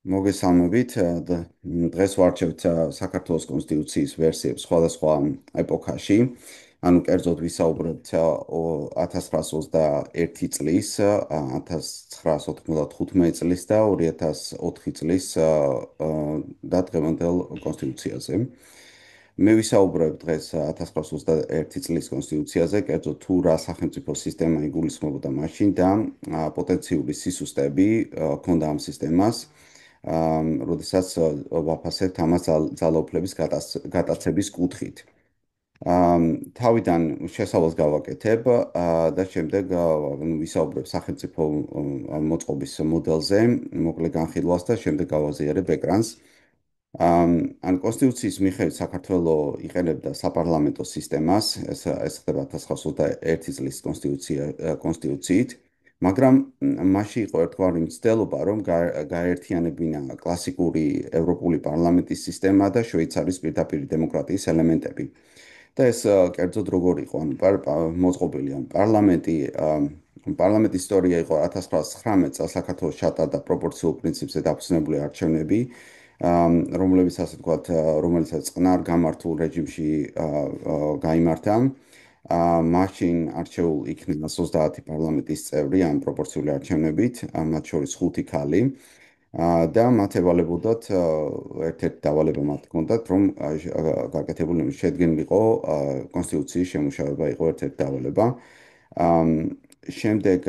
მოგესალმებით. დღეს ვარჩევთ საქართველოს კონსტიტუციის ვერსიებს სხვადასხვა ეპოქაში. ანუ კერძოდ ვისაუბრებთ 1921 წლის, 1995 წლის და 2004 წლის და დღევანდელ კონსტიტუციაზე. მე ვისაუბრებ დღეს 1921 წლის კონსტიტუციაზე, კერძოდ თუ რა სახელმწიფო სისტემა იგულისხმებოდა მაშინ და პოტენციური სისუსტეები ჰქონდა ამ სისტემას. როდესაც ვაფასებთ ამას ძალაუფლების გატაცების კუთხით. თავიდან შესავალს გავაკეთებ და შემდეგ ვისაუბრებ სახელმწიფო მოწყობის მოდელზე, მოკლე განხილვას და შემდეგ გავაზიარებ ეკრანს. ან კონსტიტუციის მიხედვით საქართველოს იყენებდა საპარლამენტო სისტემას, ეს ხდება 1921 წლის კონსტიტუციით, მაგრამ მასში იყო ერთგვარი მცდელობა, რომ გაერთიანებინა კლასიკური ევროპული პარლამენტის სისტემა და შვეიცარიის პირდაპირი დემოკრატიის ელემენტები. და ეს კერძოდ როგორ იყო, ანუ მოწყობილი, ანუ პარლამენტის ისტორია იყო 1919 წელს საქართველოს ჩატარდა პროპორციულ პრინციპზე დაფუძნებული არჩევნები, რომლებიც ასე ვთქვათ, რომელიცაც წყნარ გამართულ რეჟიმში გაიმართა. მაშინ არჩეულ იქნა 30 პარლამენტის წევრი ამ პროპორციული არჩევნებით, მათ შორის 5 ქალი. და მათ ევალებოდათ ერთ-ერთი დავალება მათ ჰქონდათ, რომ გაკეთებული შედგენილიყო კონსტიტუციის შემუშავება იყო ერთ-ერთი დავალება. შემდეგ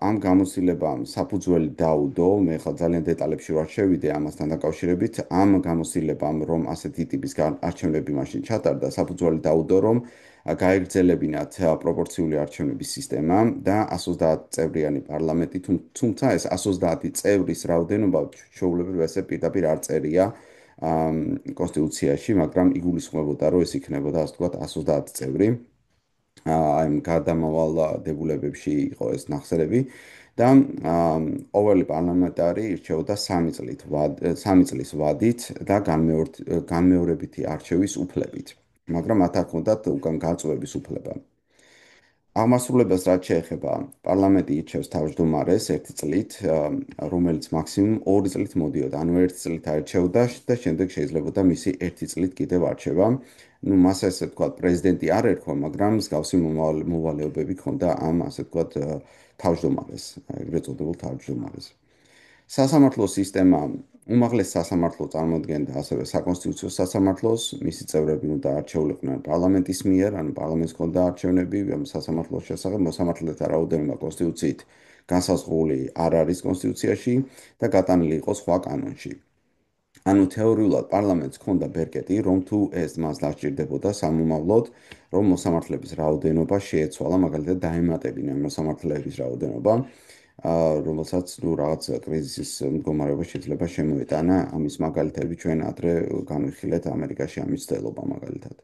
ამ გამოცდილებამ საფუძველი დაუდო, მე ხა ძალიან დეტალებში ვარ შევიდე ამასთან დაკავშირებით, ამ გამოცდილებამ რომ ასეთი ტიპის არჩევნები მაშინ ჩატარდა, საფუძველი დაუდო, რომ გაეგრძელებინათ პროპორციული არჩევნების სისტემა და 130 წევრიანი პარლამენტი, თუმცა ეს 130 წევრის რაოდენობა ჩვეულებრივ ესე პირდაპირ არ წერია კონსტიტუციაში, მაგრამ იგულისხმებოდა, რომ ეს იქნებოდა ასე ვთქვათ 130 წევრი. აი გადამავალ დებულებებში იყო ეს ნახსერები და ყოველი პარლამენტარი ირჩეოდა 3 წლის ვადით და განმეორებითი არჩევის უფლებით. მაგრამ მათ არ ჰქონდათ უკან გაწვევების უფლება. აღმასრულებას რაც შეეხება, პარლამენტი ირჩევს თავმჯდომარეს 1 წლით, რომელიც მაქსიმუმ 2 წლით მოდიოდა. ანუ 1 წლით არჩევდა და შემდეგ შეიძლებოდა მისი 1 წლით კიდევ არჩევა. ну, მას ესე ვთქვათ, პრეზიდენტი არ ერქვა, მაგრამ მსგავსი მოვალეობები ჰქონდა ამ ასე ვთქვათ თავმჯდომარეს, ეგრეთ წოდებულ თავმჯდომარეს. სასამართლო სისტემა უმაღლეს სასამართლო წარმოადგენდა ასევე საკონსტიტუციო სასამართლოს, მისი წევრები უნდა არჩეულიყვნენ პარლამენტის მიერ, ანუ პარლამენტს ჰქონდა არჩევნები სასამართლოს შესახებ, მოსამართლეთა რაოდენობა კონსტიტუციით განსაზღვრული არ არის კონსტიტუციაში და გატანილი იყო სხვა კანონში. ანუ თეორიულად პარლამენტს ჰქონდა ბერკეტი, რომ თუ ეს მას დასჭირდებოდა სამომავლოდ, რომ მოსამართლეების რაოდენობა შეეცვალა, მაგალითად დაემატებინა მოსამართლეების რაოდენობა, რომელსაც ნუ რაღაც კრიზისის მდგომარეობა შეიძლება შემოეტანა. ამის მაგალითები ჩვენ ადრე განვიხილეთ ამერიკაში ამის ცდელობა მაგალითად.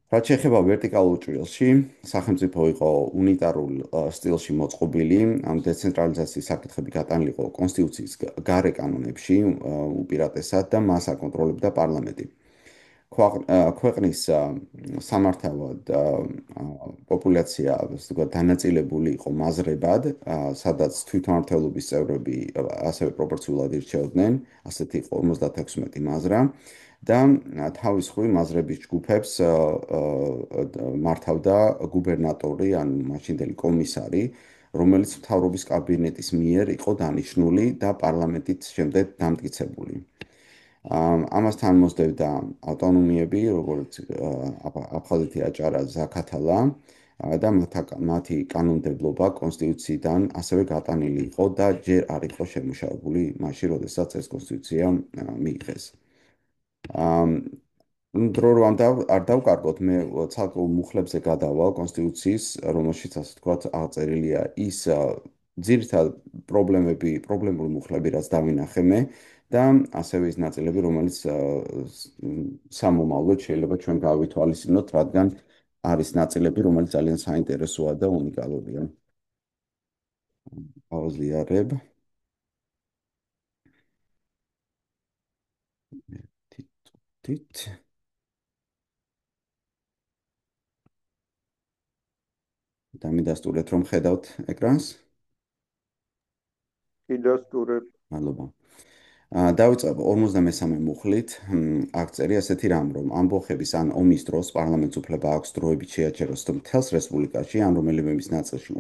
რაც შეეხება ვერტიკალურ ჭრილში, სახელმწიფო იყო უნიტარულ სტილში მოწყობილი, ამ დეცენტრალიზაციის საკითხები გატანილიყო კონსტიტუციის გარე კანონებში უპირატესად და მას აკონტროლებდა პარლამენტი. ქვეყნის სამართავად პოპულაცია, ასე ვთქვათ, დანაწილებული იყო მაზრებად, სადაც თვითმმართველობის წევრები ასევე პროპორციულად ირჩევდნენ, ასეთი იყო 56 მაზრა. და თავის მხრივ მაზრების ჯგუფებს მართავდა გუბერნატორი, ანუ მაშინდელი კომისარი, რომელიც მთავრობის კაბინეტის მიერ იყო დანიშნული და პარლამენტით შემდეგ დამტკიცებული. ამასთან მოსდევდა ავტონომიები, როგორც აფხაზეთი აჭარა, ზაქათალა და მათი კანონმდებლობა კონსტიტუციიდან ასევე გატანილი იყო და ჯერ არ იყო შემუშავებული მაშინ, როდესაც ეს კონსტიტუცია მიიღეს. დრო რომ არ დავკარგოთ, მე ცალკეულ მუხლებზე გადავალ კონსტიტუციის, რომელშიც ასე ვთქვათ, აღწერილია ის ძირითად პრობლემური მუხლები, რაც დავინახე მე და ასევე ის ნაწილები, რომელიც სამომავლოდ შეიძლება ჩვენ გავითვალისწინოთ, რადგან არის ნაწილები, რომელიც ძალიან საინტერესოა და უნიკალურია. ავაზიარებ. თით. და მიდასტურეთ რომ ხედავთ ეკრანს. მიდასტურებ. მადლობა. დავიწყებ 53 მუხლით. აქ წერია ასეთი რამ, რომ ამბოხების ან ომის დროს პარლამენტს უფლება აქვს დროებით შეაჩეროს მთელს რესპუბლიკაში ან რომელიმე მის ნაწილში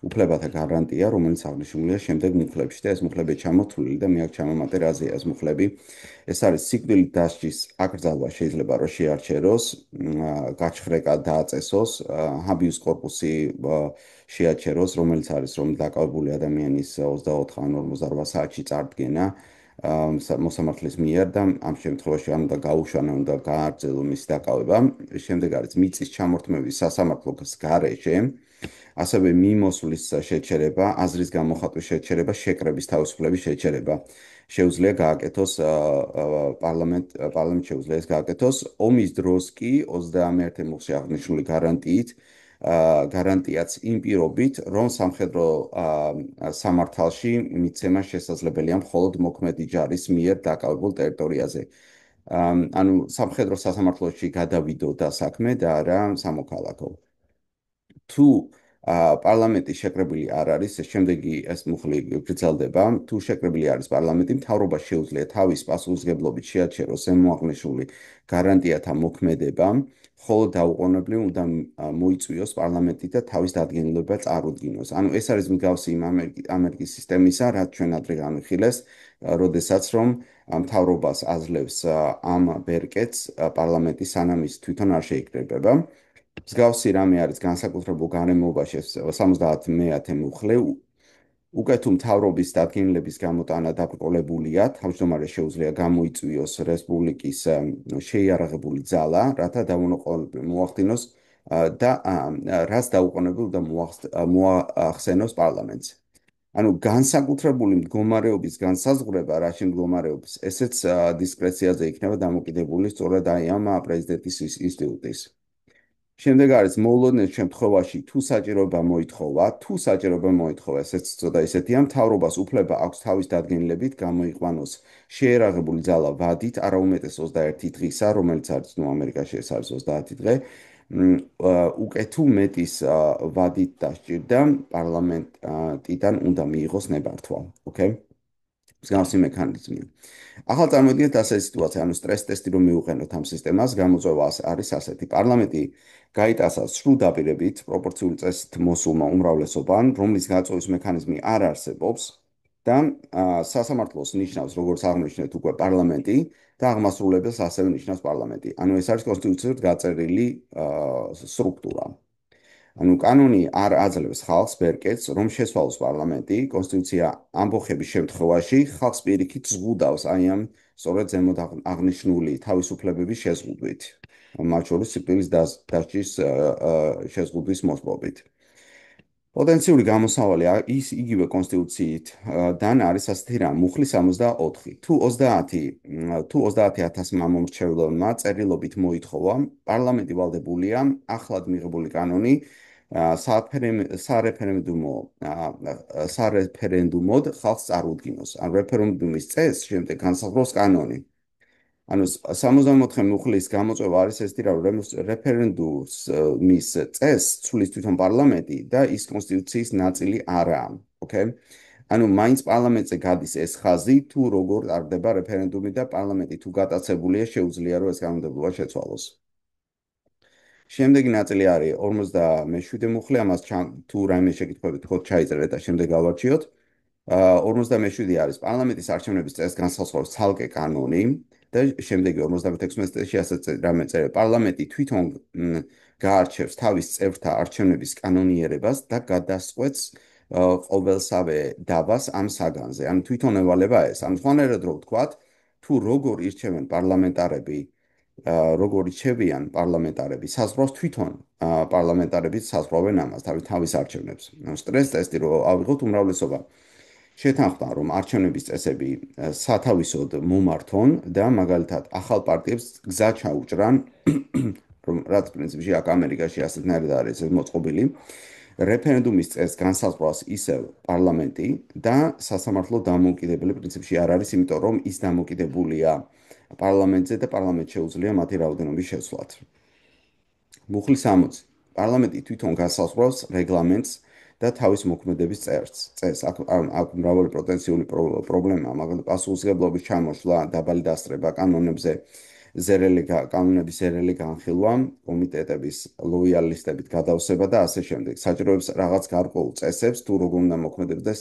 უფლებათა გარანტია, რომელიც აღნიშნულია შემდეგ მუხლებში და ეს მუხლები ჩამოთვლილი და მე აქ ჩამომატერაზეა ეს მუხლები. ეს არის სიკვდილით დასჯის აკრძალვა შეიძლება რომ შეარჩეროს, გაჩხრეკა დააწესოს, ჰაბიუს კორპუსი შეაჩეროს, რომელიც არის რომ დაკავებული ადამიანის 24 ან 48 საათში წარდგენა მოსამართლის მიერ და ამ შემთხვევაში ან უნდა გაუშვან, უნდა გააგრძელოს მის დაკავება. შემდეგ არის მიწის ჩამორთმევის სასამართლოს გარეშე, ასევე მიმოსვლის შეჩერება, აზრის გამოხატვის შეჩერება, შეკრების თავისუფლების შეჩერება. შეუძლია გააკეთოს პარლამენტ შეუძლია ეს გააკეთოს. ომის დროს კი 21 მუხლში აღნიშნული გარანტიაც იმ პირობით, რომ სამხედრო სამართალში მიცემა შესაძლებელია მხოლოდ მოქმედი ჯარის მიერ დაკავებულ ტერიტორიაზე. ანუ სამხედრო სასამართლოში გადავიდოდა საქმე და არა სამოქალაქო. თუ პარლამენტი შეკრებილი არ არის, შემდეგი ეს მუხლი გრძელდება. თუ შეკრებილი არის პარლამენტი, მთავრობა შეუძლია თავის პასუხისმგებლობით შეაჩეროს ზემოაღნიშნული გარანტიათა მოქმედება, ხოლო დაუყოვნებლივ უნდა მოიწვიოს პარლამენტი და თავის დადგენილება წარუდგინოს. ანუ ეს არის მსგავსი იმ ამერიკის სისტემისა, რაც ჩვენ ადრე განვიხილეს, როდესაც რომ მთავრობას აძლევს ამ ბერკეტს პარლამენტი სანამ ის თვითონ არ შეიკრიბება. მსგავსი რამე არის განსაკუთრებულ განმეობაში 70-მე მუხლე. უკვე თუ მთავრობის დადგენილების გამოტანა დაბრკოლებულია, თავმჯდომარე შეუძლია გამოიწვიოს რესპუბლიკის შეიარაღებული ძალა, რათა დაუნოყოვნებლივ მოახდინოს და რაც დაუყოვნებლივ და მოახსენოს პარლამენტს. ანუ განსაკუთრებული მდგომარეობის განსაზღვრება, რაში მდგომარეობს, ესეც დისკრეციაზე იქნება დამოკიდებული სწორედ აი ამ პრეზიდენტის ინსტიტუტის. შემდეგ არის მოულოდნელ შემთხვევაში თუ საჭიროება მოითხოვა, ესეც ცოტა ისეთია, მთავრობას უფლება აქვს თავის დადგენილებით გამოიყვანოს შეერაღებული ძალა ვადით, არაუმეტეს 21 დღისა, რომელიც არის ამერიკაში ეს არის 30 დღე. უკვე თუ მეტის ვადით დასჭირდა, პარლამენტიდან უნდა მიიღოს ნებართვა. ოკეი? მსგავსი მექანიზმი. ახლა წარმოვიდგინეთ ასეთი სიტუაცია, ანუ სტრეს ტესტი რომ მივუყენოთ ამ სისტემას, გამოწვევა არის ასეთი. პარლამენტი გაიტაცა სრულ დაპირებით პროპორციული წესით მოსულმა უმრავლესობამ, რომლის გაწევის მექანიზმი არ არსებობს და სასამართლოს ნიშნავს, როგორც აღნიშნეთ, უკვე პარლამენტი და აღმასრულებელს ასევე ნიშნავს პარლამენტი. ანუ ეს არის კონსტიტუციურად გაწერილი სტრუქტურა. ანუ კანონი არ აძლევს ხალხს ბერკეტს, რომ შესვალოს პარლამენტი, კონსტიტუცია ამბოხების შემთხვევაში ხალხს პირიქით ზღუდავს აი ამ სწორედ ზემოთ აღნიშნული თავისუფლებების შეზღუდვით, მათ შორის სიკვდილის დასჯის შეზღუდვის მოსპობით. პოტენციური გამოსავალი ის იგივე კონსტიტუციიდან არის ასეთი რამ, მუხლი 64. თუ 30,000 მომრჩეველმა წერილობით მოითხოვა, პარლამენტი ვალდებულია ახლად მიღებული კანონი სარეფერენდუმოდ ხალხს წარუდგინოს. ან რეფერენდუმის წესს შემდეგ განსაზღვროს კანონი. ანუ 64 მუხლის გამოწვევა არის ესეთი რა, რომ რეფერენდუმის მის წესს ცვლის თვითონ პარლამენტი და ის კონსტიტუციის ნაწილი არაა. ოკეი? ანუ მაინც პარლამენტზე გადის ეს ხაზი, თუ როგორ ტარდება რეფერენდუმი და პარლამენტი თუ გატაცებულია, შეუძლია რომ ეს კანონმდებლობა შეცვალოს. შემდეგი ნაწილი არის 57 მუხლი, ამას თუ რაიმე შეკითხვები თქოთ ჩაიწერეთ და შემდეგ გავარჩიოთ. 57 არის პარლამენტის არჩევნების წესს განსაზღვრავს ცალკე კანონი და შემდეგი 56 წესში ასეთ რამე წერია. პარლამენტი თვითონ გაარჩევს თავის წევრთა არჩევნების კანონიერებას და გადასწყვეტს ყოველსავე დავას ამ საგანზე. ანუ თვითონ ევალება ეს. ამ ხანერად რო ვთქვათ, თუ როგორ ირჩევენ პარლამენტარები როგორ ირჩევიან პარლამენტარები, საზღვრავს თვითონ პარლამენტარებიც საზღვრავენ ამას თავის არჩევნებს. სტრეს ტესტი რო ავიღოთ უმრავლესობა შეთანხმდა, რომ არჩევნების წესები სათავისოდ მომართონ და მაგალითად ახალ პარტიებს გზა ჩაუჭრან, რომ რაც პრინციპში აქ ამერიკაში ასეთნაირად არის ეს მოწყობილი, რეფერენდუმის წესს განსაზღვრავს ისევ პარლამენტი და სასამართლო დამოუკიდებელი პრინციპში არ არის, იმიტომ რომ ის დამოუკიდებულია პარლამენტზე და პარლამენტს შეუძლია მათი რაოდენობის შეცვლათ. მუხლი 60. პარლამენტი თვითონ განსაზღვრავს რეგლამენტს და თავის მოქმედების წესს. აქ მრავალი პოტენციური პრობლემაა, მაგრამ პასუხისმგებლობის ჩამოშლა, დაბალი დასწრება კანონებზე, კანონების ზერელი განხილვა, კომიტეტების ლოიალისტებით გადავსება და ასე შემდეგ. საჭიროებს რაღაც გარკვეულ წესებს, თუ როგორ უნდა მოქმედებდეს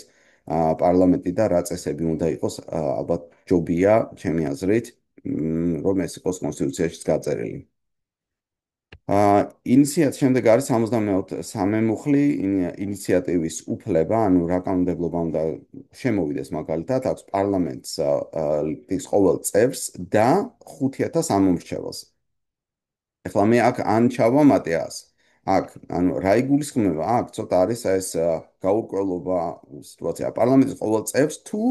პარლამენტი და რა წესები უნდა იყოს, ალბათ ჯობია, ჩემი აზრით, რომ ეს იყოს კონსტიტუციაშიც გაწერილი. შემდეგ არის 74 სამემუხლი ინიციატივის უფლება, ანუ რა კანონმდებლობა უნდა შემოვიდეს მაგალითად, აქვს პარლამენტს ის ყოველ წევრს და 5000 ამომრჩეველს. ეხლა მე აქ ან ჩავამატე 100. აქ, ანუ რა იგულისხმება? აქ ცოტა არის ეს გაურკვევლობა სიტუაცია. პარლამენტის ყოველ წევრს თუ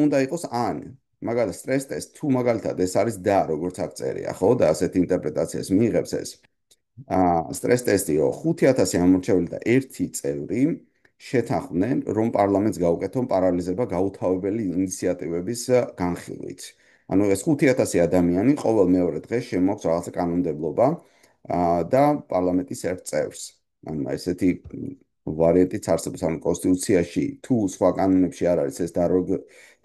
უნდა იყოს ან მაგალითად სტრეს ტესტ თუ მაგალითად ეს არის და როგორც აქ წერია, ხო? და ასეთ ინტერპრეტაციას მიიღებს ეს. სტრეს ტესტიო 5000 ამორჩეული და ერთი წევრი შეთანხმდნენ, რომ პარლამენტს გაუკეთონ პარალიზება გაუთავებელი ინიციატივების განხილვით. ანუ ეს 5000 ადამიანი ყოველ მეორე დღეს შემოაქვს რაღაცა კანონმდებლობა და პარლამენტის ერთ წევრს. ანუ ესეთი ვარიანტიც არსებობს ამ კონსტიტუციაში, თუ სხვა კანონებში არ არის ეს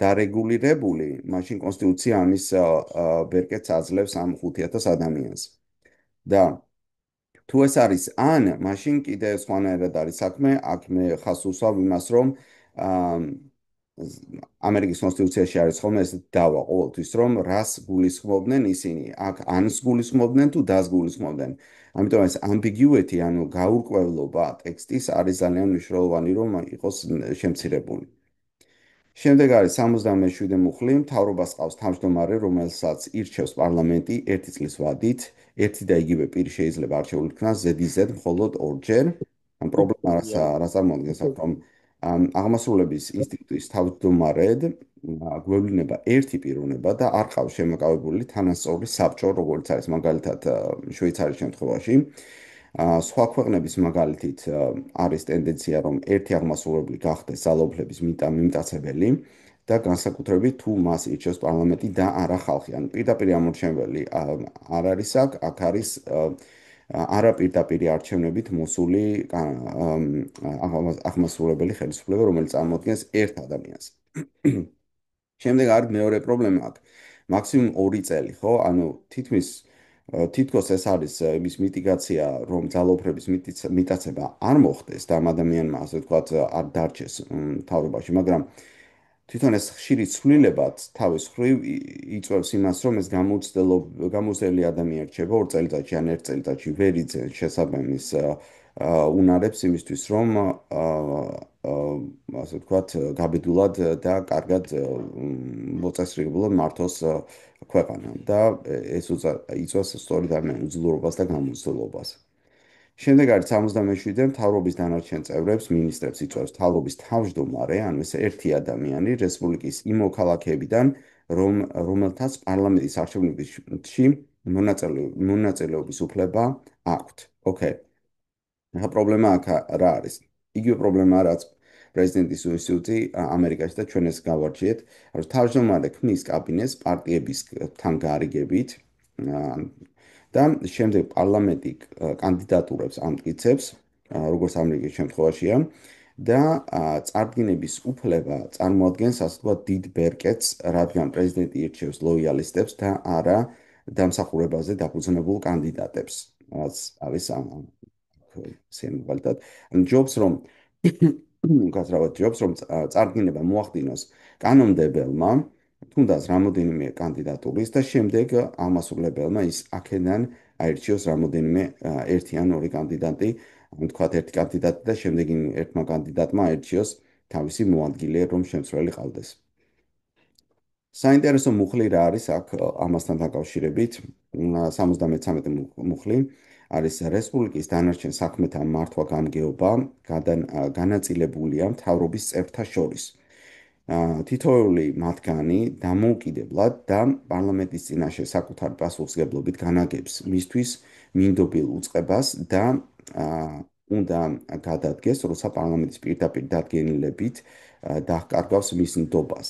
დარეგულირებული, მაშინ კონსტიტუცია ამის ბერკეტს აძლევს ამ 5000 ადამიანს. და თუ ეს არის ან, მაშინ კიდე სხვანაირად არის საქმე, აქ მე ხას უსვამ იმას, რომ ამერიკის კონსტიტუციაში არის ხოლმე ეს დავა ყოველთვის, რომ რას გულისხმობდნენ ისინი, აქ ანს გულისხმობდნენ თუ დას გულისხმობდნენ. ამიტომ ეს ambiguity, ანუ გაურკვევლობა ტექსტის არის ძალიან მნიშვნელოვანი, რომ იყოს შემცირებული. შემდეგ არის 77 მუხლი, მთავრობას ყავს თავმჯდომარე, რომელსაც ირჩევს პარლამენტი ერთი წლის ვადით. ერთი და იგივე პირი შეიძლება არჩეულ იქნას ზედიზედ მხოლოდ ორჯერ. ამ პრობლემა რას წარმოადგენს, რომ აღმასრულების ინსტიტუტის თავმჯდომარედ გვევლინება ერთი პიროვნება და არ ყავს შემოკავებული თანასწორი საბჭო, როგორც არის მაგალითად შვეიცარიის შემთხვევაში. სხვა ქვეყნების მაგალითით არის ტენდენცია, რომ ერთი აღმასრულებელი გახდეს ძალაუფლების მიმტაცებელი და განსაკუთრებით თუ მას ირჩევს პარლამენტი და არა ხალხი. ანუ პირდაპირ ამორჩეველი არ არის აქ არის არაპირდაპირი არჩევნებით მოსული აღმასრულებელი ხელისუფლება, რომელიც წარმოადგენს ერთ ადამიანს. შემდეგ არის მეორე პრობლემა აქ. მაქსიმუმ 2 წელი, ხო? ანუ თითქოს ეს არის იმის მიტიგაცია, რომ ძალაუფლების მიტაცება არ მოხდეს და ამ ადამიანმა, ასე ვთქვათ, არ დარჩეს მთავრობაში, მაგრამ თვითონ ეს ხშირი ცვლილებად თავის მხრივ იწვევს იმას, რომ ეს გამოუცდელი ადამიანი რჩება 2 წელიწადში ან 1 წელიწადში ვერ იძენს შესაბამის უნარებს იმისთვის, რომ ასე ვთქვათ, გაბედულად და კარგად მოწესრიგებლად მართოს ქვეყანა და ეს იწვევს სწორედ ამ უძლურობას და გამოცდილობას. შემდეგ არის 77 მთავრობის დანარჩენ წევრებს, მინისტრებს იწვევს მთავრობის თავმჯდომარე, ანუ ეს ერთი ადამიანი რესპუბლიკის იმ მოქალაქეებიდან, რომელთაც პარლამენტის არჩევნებში მონაწილეობის უფლება აქვთ. ოკეი. ახლა პრობლემა აქ რა არის? იგივე პრობლემაა, რაც პრეზიდენტის ინსტიტუტი ამერიკაში და ჩვენ ეს გავარჩიეთ. ანუ თავმჯდომარე ქმნის კაბინეტს პარტიებისთან გარიგებით და შემდეგ პარლამენტი კანდიდატურებს ამტკიცებს, როგორც ამერიკის შემთხვევაშია და წარდგინების უფლება წარმოადგენს, ასე ვთქვათ, დიდ ბერკეტს, რადგან პრეზიდენტი ირჩევს ლოიალისტებს და არა დამსახურებაზე დაფუძნებულ კანდიდატებს. რაც არის მაგალითად, ჯობს რომ წარდგინება მოახდინოს კანონმდებელმა, თუნდაც რამოდენიმე კანდიდატურის და შემდეგ აღმასრულებელმა ის აქედან აირჩიოს რამოდენიმე ერთი ან ორი კანდიდატი, თქვათ ერთი კანდიდატი და შემდეგ ერთმა კანდიდატმა აირჩიოს თავისი მოადგილე, რომ შემცვლელი ყავდეს. საინტერესო მუხლი რა არის აქ ამასთან დაკავშირებით? 73 მუხლი არის რესპუბლიკის დანარჩენ საქმეთა მართვა-გამგეობა, განაწილებულია მთავრობის წევრთა შორის. თითოეული მათგანი დამოუკიდებლად და პარლამენტის წინაშე საკუთარი პასუხისმგებლობით განაგებს მისთვის მინდობილ უწყებას და უნდა გადადგეს, როცა პარლამენტის პირდაპირ დადგენილებით დაჰკარგავს მის ნდობას.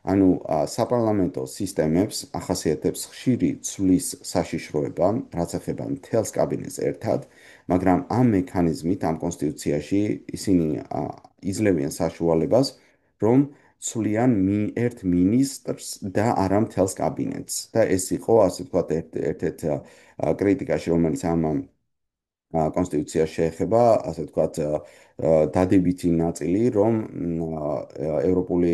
ანუ საპარლამენტო სისტემებს ახასიათებს ხშირი ცვლის საშიშროება, რაც ეხება მთელს კაბინეტს ერთად, მაგრამ ამ მექანიზმით, ამ კონსტიტუციაში ისინი იძლევიან საშუალებას, რომ ცვლიან ერთ მინისტრს და არა მთელს კაბინეტს. და ეს იყო, ასე ვთქვათ, ერთ-ერთ კრიტიკაში, რომელიც ამ კონსტიტუციაში შეეხება, ასე ვთქვათ, დადებითი ნაწილი, რომ ევროპული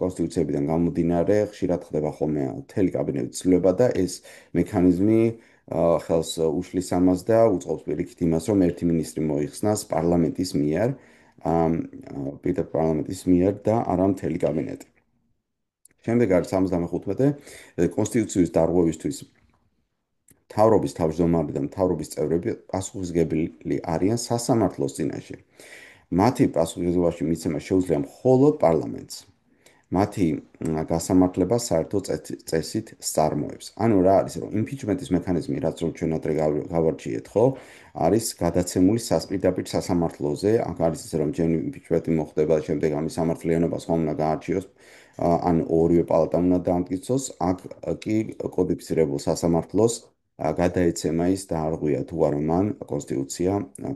კონსტიტუციებიდან გამომდინარე, ხშირად ხდება ხოლმე მთელი კაბინეტის ცვლილება და ეს მექანიზმი ხელს უშლის ამას და უწყობს პირიქით იმას, რომ ერთი მინისტრი მოიხსნას პარლამენტის მიერ, პირდაპირ პარლამენტის მიერ და არა მთელი კაბინეტი. შემდეგ არის 75-ე კონსტიტუციის დარღვევისთვის მთავრობის თავმჯდომარე და მთავრობის წევრები პასუხისმგებელი არიან სასამართლოს წინაშე. მათი პასუხისმგებლობაში მიცემა შეუძლია მხოლოდ პარლამენტს. მათი გასამართლება საერთო წესით სწარმოებს. ანუ რა არის, რომ იმპიჩმენტის მექანიზმი, რაც რომ ჩვენ ადრე გავარჩიეთ, ხო, არის გადაცემული პირდაპირ სასამართლოზე. აქ არის ისე, რომ ჩვენ იმპიჩმენტი მოხდება, შემდეგ ამის სამართლიანობას ხომ უნდა გაარჩიოს, ან ორივე პალატამ უნდა დაამტკიცოს. აქ კი კოდიფიცირებულ სასამართლოს გადაეცემა ის დაარღვია თუ არა მან კონსტიტუცია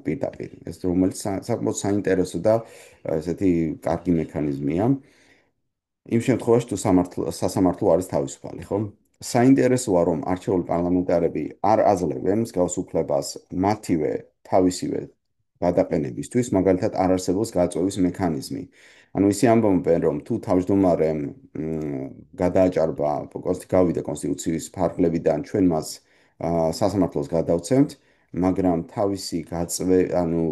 პირდაპირ. ეს რომელიც საკმაოდ საინტერესო და ესეთი კარგი მექანიზმია. იმ შემთხვევაში თუ სასამართლო არის თავისუფალი, ხო? საინტერესოა, რომ არჩეული პარლამენტარები არ აძლევენ მსგავს უფლებას მათივე თავისივე გადაყენებისთვის, მაგალითად არ არსებობს გაწევის მექანიზმი. ანუ ისე ამბობენ, რომ თუ თავმჯდომარე გადააჭარბა გავიდა კონსტიტუციის ფარგლებიდან, ჩვენ მას სასამართლოს გადავცემთ, მაგრამ თავისი ანუ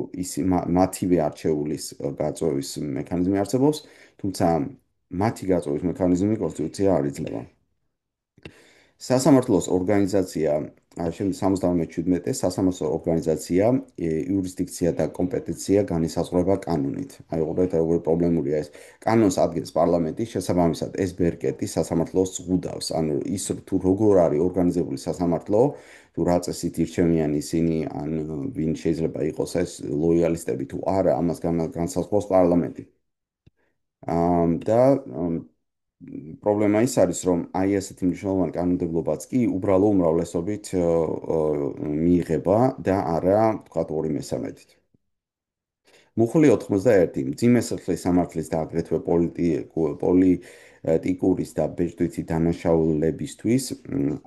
მათივე არჩეულის გაწევის მექანიზმი არსებობს, თუმცა მათი გაწევის მექანიზმი კონსტიტუცია არ იძლევა. სასამართლოს ორგანიზაცია, შემდეგ 77-ე სასამართლოს ორგანიზაცია, იურისდიქცია და კომპეტენცია განისაზღვრება კანონით. აი, უბრალოდ პრობლემურია ეს. კანონს ადგენს პარლამენტი, შესაბამისად ეს ბერკეტი სასამართლოს ზღუდავს. ანუ ის თუ როგორ არის ორგანიზებული სასამართლო, თუ რა წესით ირჩევიან ისინი, ან ვინ შეიძლება იყოს ეს ლოიალისტები თუ არა, ამას განსაზღვრავს პარლამენტი. და პრობლემა ის არის, რომ აი ესეთი მნიშვნელოვანი კანონმდებლობაც კი უბრალო უმრავლესობით მიიღება და არა, თქვათ, 2/3-ით. მუხლი 91, მძიმე სიხლის სამართლის და აგრეთვე პოლიტიკურის და ბეჭდვითი დანაშაულებისთვის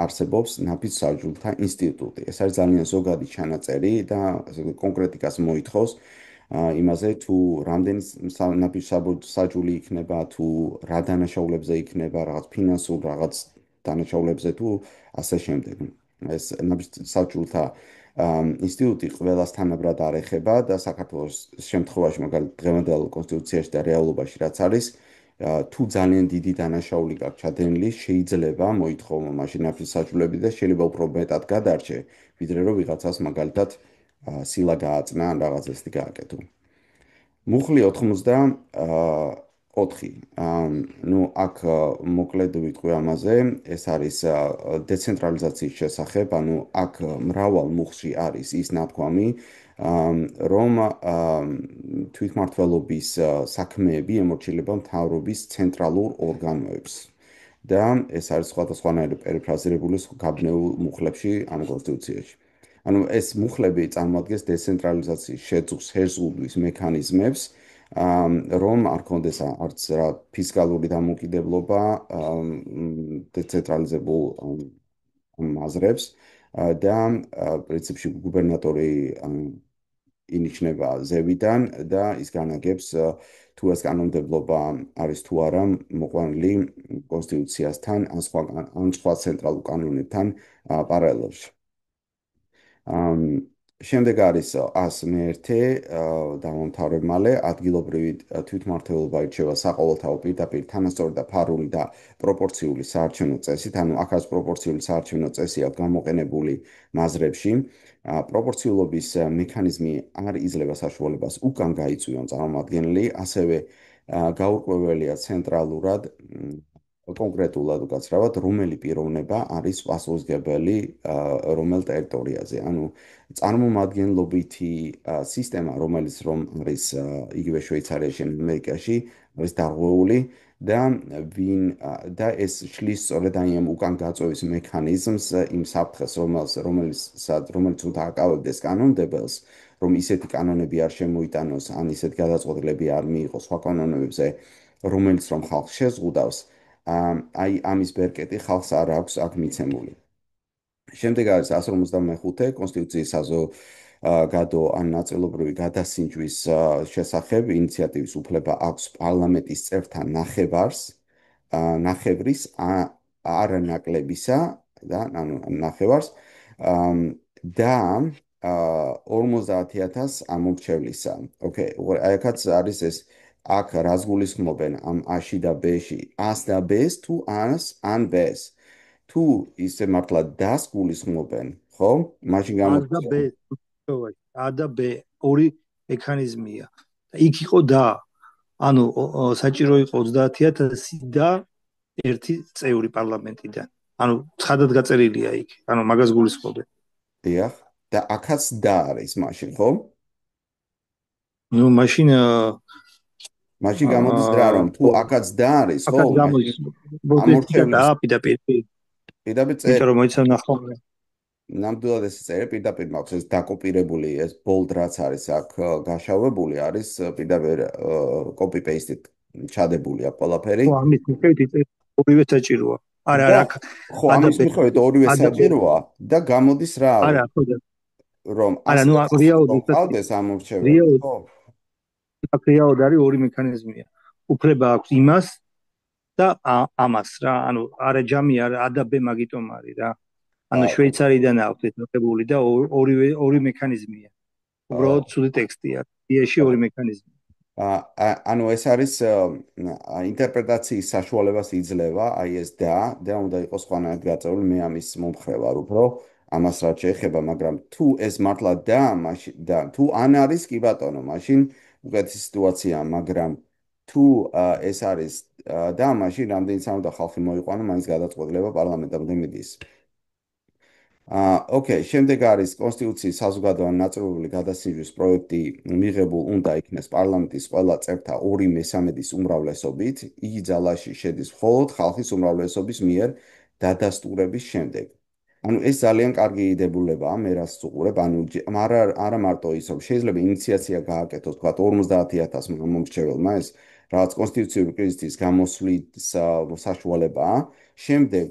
არსებობს ნაფიც საჯულთა ინსტიტუტი. ეს არის ძალიან ზოგადი ჩანაწერი და კონკრეტიკას მოითხოვს იმაზე, თუ რამდენი ნაფიც საჯული იქნება, თუ რა დანაშაულებზე იქნება, რაღაც ფინანსურ, რაღაც დანაშაულებზე თუ ასე შემდეგ. ეს ნაფიც საჯულთა ინსტიტუტი ყველას თანაბრად არ ეხება და საქართველოს შემთხვევაში, მაგალითად, დღევანდელ კონსტიტუციაში და რეალობაში რაც არის, თუ ძალიან დიდი დანაშაული გაქვს ჩადენილი, შეიძლება მოითხოვო მაშინ ნაფიც საჯულები და შეიძლება უფრო მეტად გადარჩე, ვიდრე რომ ვიღაცას მაგალითად სილა გააწნა ან რაღაც ესეთი გააკეთო. მუხლი 94. ნუ აქ მოკლედ ვიტყვი ამაზე, ეს არის დეცენტრალიზაციის შესახებ, ანუ აქ მრავალ მუხლში არის ის ნათქვამი, რომ თვითმმართველობის საქმეები ემორჩილება მთავრობის ცენტრალურ ორგანოებს. და ეს არის სხვადასხვანაირი პერიფრაზირებული გაბნეულ მუხლებში ამ კონსტიტუციაში. ანუ ეს მუხლები წარმოადგენს დეცენტრალიზაციის შეზღუდვის მექანიზმებს, რომ არ კონდეს არც რა ფისკალური დამოუკიდებლობა დეცენტრალიზებულ აზრებს და პრინციპში გუბერნატორი ინიშნება ზევიდან და ის განაგებს თუ ეს კანონმდებლობა არის თუ არა მოყვანილი კონსტიტუციასთან ან სხვა ცენტრალურ კანონებთან პარალელში. შემდეგ არის 101 დავამთავრებ მალე ადგილობრივი თვითმმართველობა ირჩევა საყოველთაო პირდაპირ თანასწორი და ფარული და პროპორციული საარჩევნო წესით, ანუ აქ არის პროპორციული საარჩევნო წესი აქვს გამოყენებული მაზრებში. პროპორციულობის მექანიზმი არ იძლევა საშუალებას უკან გაიწვიონ წარმომადგენელი, ასევე გაურკვეველია ცენტრალურად კონკრეტულად უკაცრავად, რომელი პიროვნება არის პასუხისმგებელი რომელ ტერიტორიაზე. ანუ წარმომადგენლობითი სისტემა, რომელიც არის იგივე შვეიცარიაში, ამერიკაში, არის დარღვეული და ვინ და ეს შლის სწორედ აი ამ უკან გაწევის მექანიზმს იმ საფრთხეს, რომელიც უნდა აკავებდეს კანონმდებელს, რომ ისეთი კანონები არ შემოიტანოს, ან ისეთი გადაწყვეტილები არ მიიღოს სხვა კანონებზე, რომელიც რომ ხალხს შეზღუდავს, აი ამის ბერკეტი ხალხს არ აქვს აქ მიცემული. შემდეგ არის 155 კონსტიტუციის საზოგადო ან ნაწილობრივი გადასინჯვის შესახებ ინიციატივის უფლება აქვს პარლამენტის წევრთა ნახევრის არანაკლებისა და ანუ ნახევარს და 50,000 ამომრჩევლისა. ოკეი, აი აქაც არის ეს აქ რას გულისხმობენ ამ A-ში და B-ში, A-ს და B-ს თუ A-ს ან B-ს. თუ ისე მართლა დას გულისხმობენ, ხო? მაშინ A და გამოიწვია. B, A და B ორი მექანიზმია. და იქ იყო და, ანუ საჭირო იყო 30,000 და ერთი წევრი პარლამენტიდან. ანუ ცხადად გაწერილია იქ, ანუ მაგას გულისხმობენ. დიახ. და აქაც და არის მაშინ, ხო? ნუ მაშინ მაშინ გამოდის რა, რომ თუ აქაც და არის, ხო? აკად გამოდის მაშინ ბოდესტიკა და ამორჩევლის პირდაპირ პირდაპირ იმიტომ წერი. რომ მოიცა ნახო ნამდვილად ეს წერი პირდაპირ მაქვს ეს დაკოპირებული ეს bold რაც არის აქ გაშავებული არის პირდაპირ copy paste-ით ჩადებული აქ ყველაფერი. ხო ამის მიხედვით ორივე საჭიროა. არა და არა ხო ამის ადაბე მიხედვით ორივე ადაბე საჭიროა და გამოდის რა არა არის ხო და რომ არა 100 ნუ და 500 რომ რეალურად ყავდეს ამორჩეველი, რეალურად ხო? რეალურად არის ორი მექანიზმია. უფლება აქვს იმას და ამას რა, ანუ არა ჯამი არა ადაბე მაგიტომ არის რა. ანუ შვეიცარიდან აქვს ეს მიღებული და ორი მექანიზმია. უბრალოდ ცუდი ტექსტია. იაში ორი მექანიზმი. ანუ ეს არის ინტერპრეტაციის საშუალებას იძლევა, აი ეს და უნდა იყოს სხვანაირად გაწეული, მე ამის მომხრე ვარ უფრო ამას რაც შეეხება, მაგრამ თუ ეს მართლა და მაშინ და თუ ან არის კი ბატონო, მაშინ უკეთესი სიტუაციაა, მაგრამ თუ ეს არის და მაშინ რამდენიც არ უნდა ხალხი მოიყვანო, მაინც გადაწყვეტილება პარლამენტამდე მიდის. ოკეი, შემდეგ არის კონსტიტუციის საზოგადოებრივი ნაწილობრივი გადასინჯვის პროექტი მიღებულ უნდა იქნეს პარლამენტის ყველა წევრთა 2/3 უმრავლესობით. იგი ძალაში შედის მხოლოდ ხალხის უმრავლესობის მიერ დადასტურების შემდეგ. ანუ ეს ძალიან კარგი დებულებაა, მე რას ვუყურებ, ანუ არა მარტო ის, რომ შეიძლება ინიციაცია გააკეთოს, თქვა 50,000 მომრჩეველმა ეს რაღაც კონსტიტუციური კრიზისის გამოსვლის საშუალებაა. შემდეგ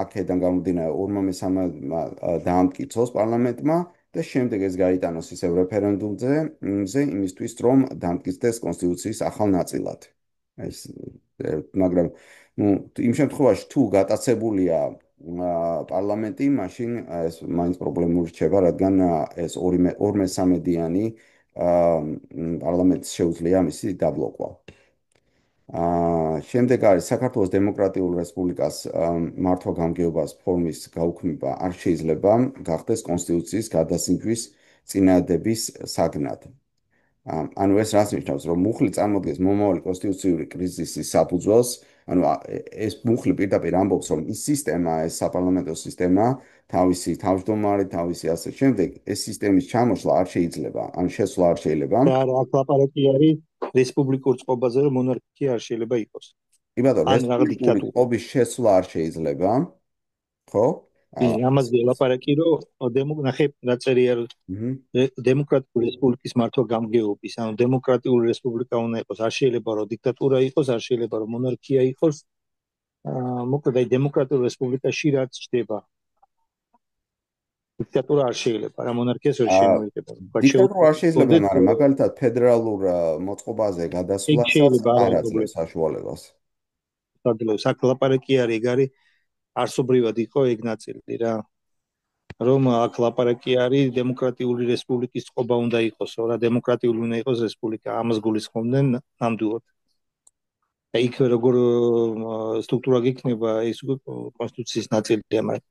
აქედან გამომდინარე 2/3 დაამტკიცოს პარლამენტმა და შემდეგ ეს გაიტანოს ისევ რეფერენდუმზე, იმისთვის რომ დამტკიცდეს კონსტიტუციის ახალ ნაწილად. ეს მაგრამ ну იმ შემთხვევაში თუ გატაცებულია პარლამენტი, მაშინ ეს მაინც პრობლემური რჩება, რადგან ეს 2/3-იანი პარლამენტს შეუძლია მისი დაბლოკვა. შემდეგ არის საქართველოს დემოკრატიულ რესპუბლიკას მართვა-გამგეობას ფორმის გაუქმება არ შეიძლება გახდეს კონსტიტუციის გადასინჯვის წინადადების საგნად. ანუ ეს რას ნიშნავს, რომ მუხლი წარმოადგენს მომავალი კონსტიტუციური კრიზისის საფუძველს, ანუ ეს მუხლი პირდაპირ ამბობს, რომ ის სისტემა, ეს საპარლამენტო სისტემა, თავისი თავმჯდომარე, თავისი ასე შემდეგ, ეს სისტემის ჩამოშლა არ შეიძლება, ან შესვლა არ შეიძლება. და რა აქ ლაპარაკი არის რესპუბლიკურ წყობაზე, რომ მონარქია არ შეიძლება იყოს. კი ბატონო, ან რაღაც რესპუბლიკური დიქტატურა. წყობის შესვლა არ შეიძლება, ხო? ამაზე ლაპარაკი, რომ ნახე დაწერია მჰმ. დემოკრატიული რესპუბლიკის მართვა-გამგეობის, ანუ დემოკრატიული რესპუბლიკა უნდა იყოს, არ შეიძლება რომ დიქტატურა იყოს, არ შეიძლება რომ მონარქია იყოს. მოკლედ აი დემოკრატიულ რესპუბლიკაში რაც ჩდება, დიქტატურა არ შეიძლება, რა მონარქიას ვერ შემოიღება. დიქტატურა არ შეიძლება, მაგრამ მაგალითად ფედერალურ მოწყობაზე გადასვლასაც შეიძლება არ არა აძლევს პრობლემა. საშუალებას. სადღაც აქ ლაპარაკი არის, ეგ არის არსობრივად იყო ეგ ნაწილი რა. რომ აქ ლაპარაკი არის დემოკრატიული რესპუბლიკის წყობა უნდა იყოსო რა, დემოკრატიული უნდა იყოს რესპუბლიკა, ამას გულისხმობდნენ ნამდვილად. და იქ როგორ სტრუქტურა გექნება, ეს უკვე კონსტიტუციის ნაწილია, მაგრამ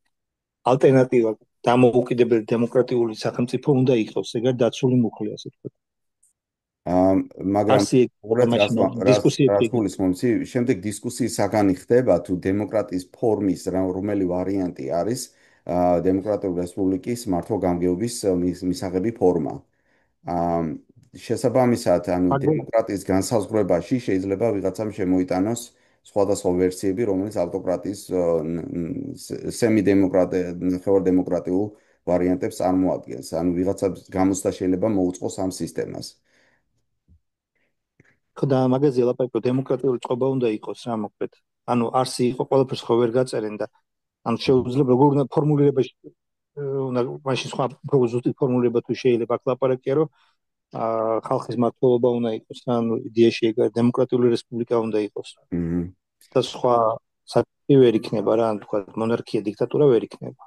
ალტერნატივა დამოუკიდებელი დემოკრატიული სახელმწიფო უნდა იყოს, ეგარ დაცული მუხლი, ასე ვთქვათ. მაგრამ არსი უბრალოდ რას დისკუსიები გულისხმობთ? შემდეგ დისკუსიის საგანი ხდება თუ დემოკრატიის ფორმის რომელი ვარიანტი არის დემოკრატიული რესპუბლიკის მართვა-გამგეობის მისაღები ფორმა. შესაბამისად, ანუ მაგრამ დემოკრატიის განსაზღვრებაში შეიძლება ვიღაცამ შემოიტანოს სხვადასხვა ვერსიები, რომელიც ავტოკრატიის სემიდემოკრატ ნახევარდემოკრატიულ ვარიანტებს წარმოადგენს. ანუ ვიღაცა გამოცდა შეიძლება მოუწყოს ამ სისტემას. ხოდა მაგაზე ლაპარაკო დემოკრატიული წყობა უნდა იყოს რა მოკლედ. ანუ არსი იყო ყველაფერს ხო ვერ გაწერენ და ანუ შეუძლია როგორ უნდა ფორმულირებაში უნდა მაშინ სხვა უფრო ზუსტი ფორმულირება თუ შეიძლება აქ ლაპარაკია რომ ხალხის მართლობა უნდა იყოს რა ანუ იდეაში ეგ დემოკრატიული რესპუბლიკა უნდა იყოს მჰმ. და სხვა საკითხი ვერ იქნება რა ანუ თქვა მონარქია დიქტატურა ვერ იქნება.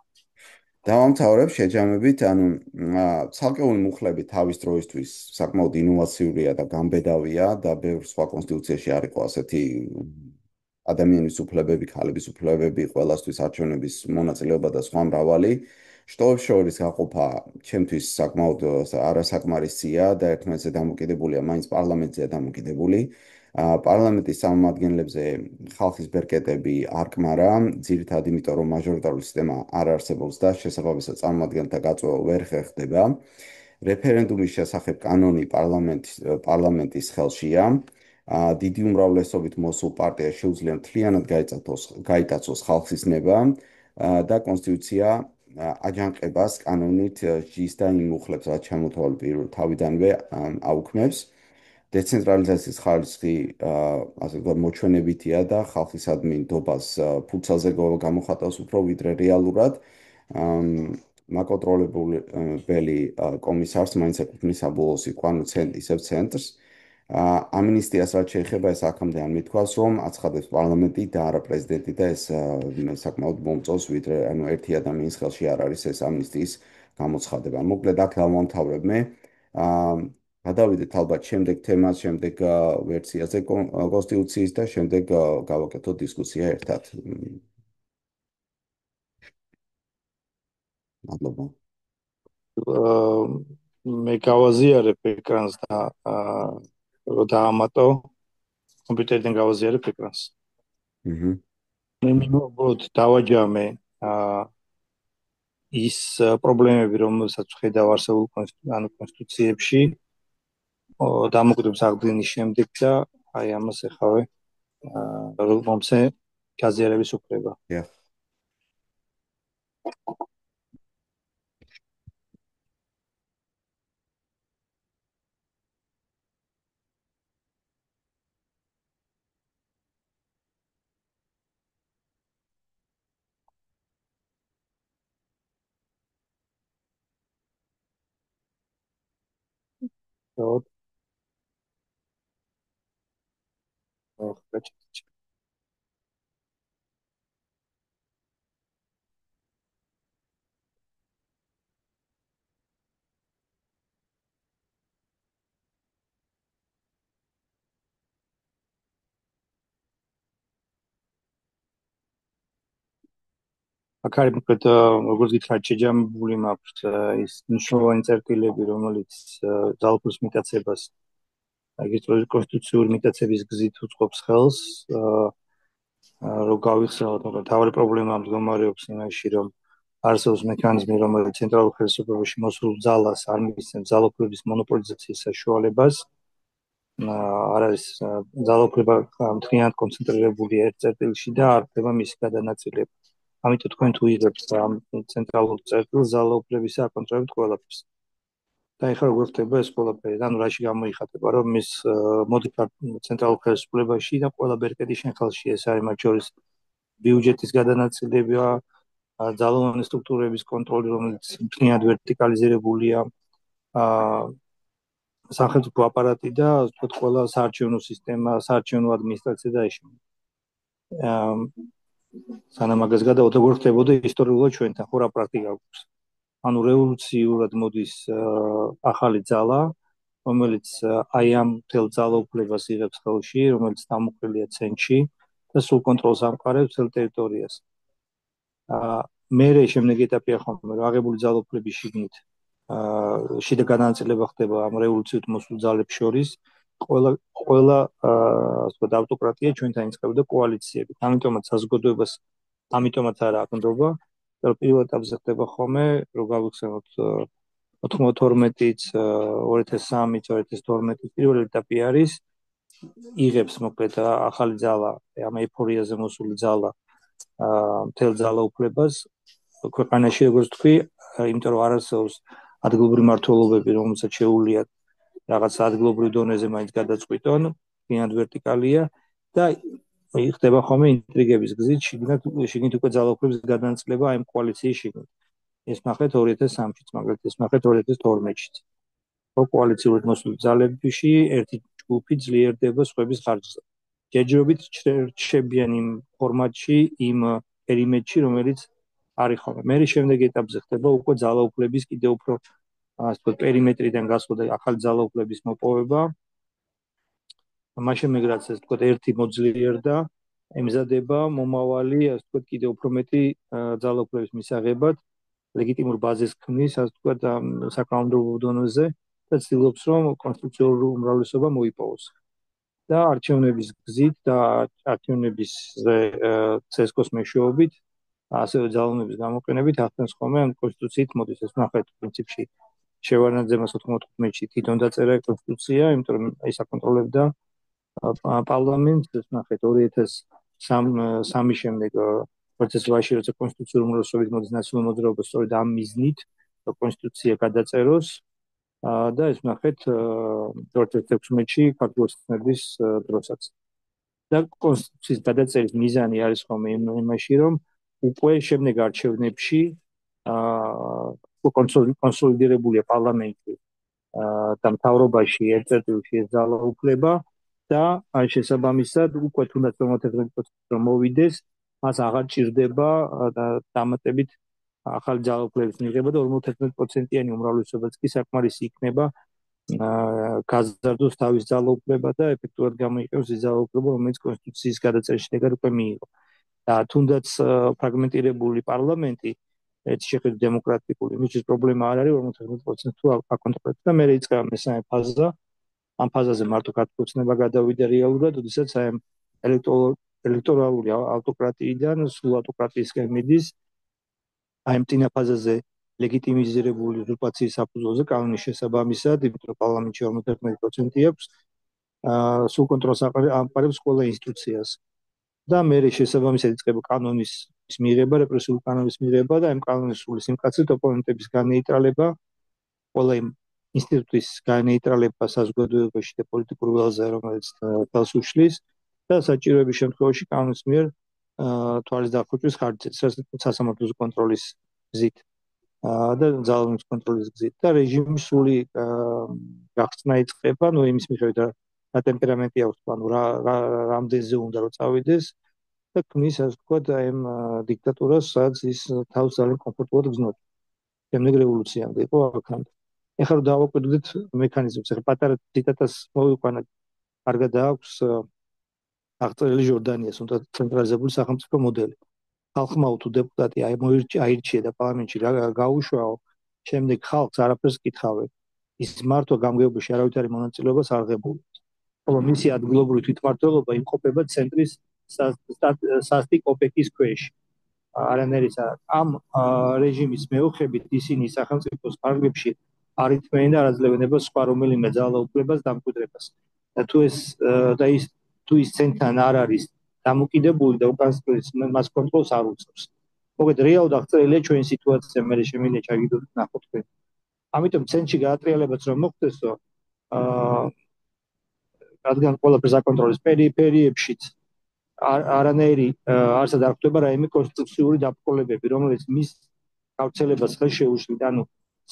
დავამთავრებ შეჯამებით, ანუ ცალკეული მუხლები თავის დროისთვის საკმაოდ ინოვაციურია და გამბედავია და ბევრ სხვა კონსტიტუციაში არ იყო ასეთი ადამიანის უფლებები, ქალების უფლებები, ყველასთვის არჩევნების მონაწილეობა და სხვა მრავალი. შტოებს შორის გაყოფა ჩემთვის საკმაოდ არასაკმარისია და ერთმანეთზე დამოკიდებულია, მაინც პარლამენტზეა დამოკიდებული. პარლამენტის წარმომადგენლებზე ხალხის ბერკეტები არ კმარა, ძირითადად იმიტომ, რომ მაჟორიტარული სისტემა არ არსებობს და შესაბამისად წარმომადგენელთა გაწვევა ვერ ხერხდება. რეფერენდუმის შესახებ კანონი პარლამენტის ხელშია. დიდი უმრავლესობით მოსულ პარტიას შეუძლია მთლიანად გაიტაცოს ხალხის ნება და კონსტიტუცია აჯანყებას კანონით ჯის და იმ მუხლებს, რაც ჩამოთვალე თავიდანვე აუქმებს. დეცენტრალიზაციის ხარისხი ასე ვთქვათ მოჩვენებითია და ხალხისადმი ნდობას ფუძალზე გამოხატავს უფრო ვიდრე რეალურად. მაკონტროლებელი კომისარს მაინც ეკუთვნის საბოლოო სიყვარული ისევ ცენტრს. ამინისტიას რაც შეეხება ეს აქამდე არ მithქვას, რომ აცხადებს პარლამენტი და არა პრეზიდენტი და ეს საკმაოდ მომწონს, ვიდრე ანუ ერთი ადამიანის ხელში არ არის ეს ამნისტიის გამოცხადება. მოკლედ აქ დავამთავრებ მე. გადავიდეთ ალბათ შემდეგ თემას, შემდეგ ვერსიაზე კონსტიტუციის და შემდეგ გავაკეთოთ დისკუსია ერთად. მადლობა. მე გავაზიარებ ეკრანს და რო დაამატო კომპიუტერიდან გავაზიარებ ეკრანს. მჰმ. მე მინუბროდ დავაჯამე ის პრობლემები, რომელსაც ხედავ არსებულ კონსტიტუციებში დამოკიდების აღდგენის შემდეგ და აი ამას ეხავე მომცე გაზიარების უფლება. აქ არის მოკლედ როგორც გითხრათ შეჯამებული მაქვს ის მნიშვნელოვანი წერტილები რომელიც ძალფურის მიტაცებას აგეთ კონსტიტუციური მიტაცების გზით უწყობს ხელს რომ გავიხსენოთ რომ თავი პრობლემა მდგომარეობს იმაში რომ არსებობს მექანიზმი რომელიც ცენტრალურ ხელისუფლებაში მოსულ ძალას არ მისცემს ძალოფლების მონოპოლიზაციის საშუალებას არ არის ძალოფლება მთლიანად კონცენტრირებულია ერთ წერტილში და არ ხდება მისი გადანაწილება. ამიტომ თქვენ თუ იღებთ ამ ცენტრალურ წერტილს ძალაუფლების აკონტროლებით ყველაფერს. და ეხლა როგორ ხდება ეს ყველაფერი? ანუ რაში გამოიხატება, რომ მის მოდიფიკად ცენტრალურ ხელისუფლებაში და ყველა ბერკეტი შენ ხელში ეს არის მათ შორის ბიუჯეტის გადანაწილება, ძალოვანი სტრუქტურების კონტროლი, რომელიც მთლიანად ვერტიკალიზირებულია, სახელმწიფო აპარატი და თქო ყველა საარჩევნო სისტემა, საარჩევნო ადმინისტრაცია და ეშმ. სანამ მაგას გადავთ, როგორ ხდებოდა ისტორიულად ჩვენთან, ხო რა პრაქტიკა გვაქვს. ანუ რევოლუციურად მოდის ახალი ძალა, რომელიც აი ამ მთელ ძალაუფლებას იღებს ხელში, რომელიც დამოუკრილია ცენტრში და სულ კონტროლს ამყარებს მთელ ტერიტორიას. მერე შემდეგი ეტაპია ხომ რომ აღებული ძალაუფლების შიგნით შიდა განაწილება ხდება ამ რევოლუციით მოსულ ძალებს შორის. ყველა ასე ვთქვათ ავტოკრატია ჩვენთან იწყებდა კოალიციები. ამიტომაც საზოგადოებას ამიტომაც არა აკონტროლება. პირველ ეტაპზე ხდება ხოლმე, რომ გავიხსენოთ 92-იც 2003-იც 2012-იც პირველი ეტაპი არის იღებს მოკლედ ახალი ძალა ამ ეიფორიაზე მოსული ძალა მთელ ძალაუფლებას ქვეყანაში როგორც თქვი იმიტომ რომ არ არსებობს ადგილობრივი მმართველობები რომელსაც შეუძლია რაღაც ადგილობრივ დონეზე მაინც გადაწყვიტონ ფინად ვერტიკალია და ხდება ხოლმე ინტრიგების გზით შიგნით უკვე ძალაუფლების გადანაწილება ამ კოალიციის შიგნით ეს ნახეთ 2003-ში მაგალითად ეს ნახეთ 2012-ში კოალიციური მოსული ძალებში ერთი ჯგუფი ძლიერდება სხვების ხარჯზე. ჯერჯერობით რჩებიან იმ ფორმატში, იმ პერიმეტრში, რომელიც არის ხოლმე. მე შემდეგ ეტაპზე ხდება უკვე ძალაუფლების კიდევ უფრო ასე ვთქვათ, პერიმეტრიდან გასვლა და ახალი ძალაუფლების მოპოვება. მაშინ მეგრაც ასე ვთქვათ, ერთი მოძლიერდა, ემზადება მომავალი, ასე ვთქვათ, კიდევ უფრო მეტი ძალაუფლების მისაღებად, ლეგიტიმურ ბაზას ქმნის, ასე ვთქვათ, საკანონმდებლო დონეზე. და ცდილობს რომ კონსტიტუციური უმრავლესობა მოიპოვოს. და არჩევნების გზით და არჩევნების CSKO-ს მეშვეობით ასევე ძალაუფლების გამოყენებით ახდენს ხოლმე ამ კონსტიტუციით მოდის ეს ნახეთ პრინციპში შევარდნაძემას 95-ში თვითონ დაწერა კონსტიტუცია, იმიტომ რომ ის აკონტროლებდა პარლამენტს, ეს ნახეთ 2003 შემდეგ პროცესში როცა კონსტიტუციური უმრავლესობით მოდის ნაციონალურ მოძრაობას სწორედ ამ მიზნით კონსტიტუცია გადაწეროს და ეს ნახეთ 2016-ში ქართული ოცნების დროსაც. და კონსტიტუციის გადაწერის მიზანი არის ხოლმე იმაში, რომ უკვე შემდეგ არჩევნებში კონსოლიდირებულია პარლამენტი და მთავრობაში ერთ-ერთი ძალაუფლება და აი შესაბამისად უკვე თუნდაც 51% რომ მოვიდეს, მას აღარ ჭირდება დამატებით ახალი ძალაუფლების მიღება და 51%-იანი უმრავლესობაც კი საკმარისი იქნება გაზარდოს თავის ძალაუფლება და ეფექტურად გამოიყენოს ის ძალაუფლება, რომელიც კონსტიტუციის გადაწერის შედეგად უკვე მიიღო. და თუნდაც ფრაგმენტირებული პარლამენტი ეს შეხედვით დემოკრატიული, მისთვის პრობლემა არ არის 51% თუ აკონტროლებს და მე იწყება მესამე ფაზა. ამ ფაზაზე მარტო ქართული ოცნება გადავიდა რეალურად, როდესაც აი ამ ელექტორალური ავტოკრატიიდან სულ ავტოკრატიისკენ მიდის. აი ამ წინა ფაზაზე ლეგიტიმიზირებული უზურპაციის საფუძველზე კანონის შესაბამისად, იმიტომ რომ პარლამენტში 51% აქვს, სულ კონტროლს აკარებს ყველა ინსტიტუციას. და მე შესაბამისად იწყება კანონის მიღება, რეპრესიული კანონის მიღება და ამ კანონის სრული სიმკაცრით ოპონენტების განეიტრალება, ყველა იმ ინსტიტუტის განეიტრალება საზოგადოებაში და პოლიტიკურ ველზე, რომელიც თავს უშლის და საჭიროების შემთხვევაში კანონის მიერ თვალის დახუჭვის ხარჯზე, სასამართლოს კონტროლის გზით და ძალაუფლების კონტროლის გზით და რეჟიმის სრული გახსნა იწყება, ნუ იმის მიხედვით რა ტემპერამენტი აქვს, ანუ რამდენზე უნდა რომ წავიდეს და ქმნის ასე ვთქვათ აი ამ დიქტატურას, სადაც ის თავს ძალიან კომფორტულად გრძნობს. შემდეგ რევოლუციამდე იყო აქამდე. ეხლა რომ დავაკვირდით მექანიზმს, ეხლა პატარა ციტატას მოვიყვანოთ, კარგად აქვს აღწერილი ჟორდანიას, უნდა ცენტრალიზებული სახელმწიფო მოდელი. ხალხმა თუ დეპუტატი აირჩია და პარლამენტში გაუშვაო, შემდეგ ხალხს არაფერს კითხავენ. ის მართვა გამგეობაში არავით არის მონაწილეობას არ ღებულობს. ხოლო მისი ადგილობრივი თვითმმართველობა იმყოფება ცენტრის სასტიკ ოპეკის ქვეშ. არანაირი ამ რეჟიმის მეოხებით ისინი სახელმწიფოს ფარგლებში არ ითმეენ და არ აძლევენ სხვა რომელიმე ძალაუფლებას დამკვიდრებას. და თუ ის ცენტრთან არ არის დამოკიდებული და უკანასკნელი მას კონტროლს არ უწევს. მოკლედ რეალურად აღწერილია ჩვენი სიტუაცია, მე შემიძლია ჩაგიდოთ ნახოთ თქვენ. ამიტომ ცენტრში გაატრიალებაც რომ მოხდესო, რადგან ყველაფერს აკონტროლებს პერიფერიებშიც არანაირი არსად არ ხდება რაიმე კონსტიტუციური დაბრკოლებები, რომელიც მის გავრცელებას ხელს შეუშლით, ანუ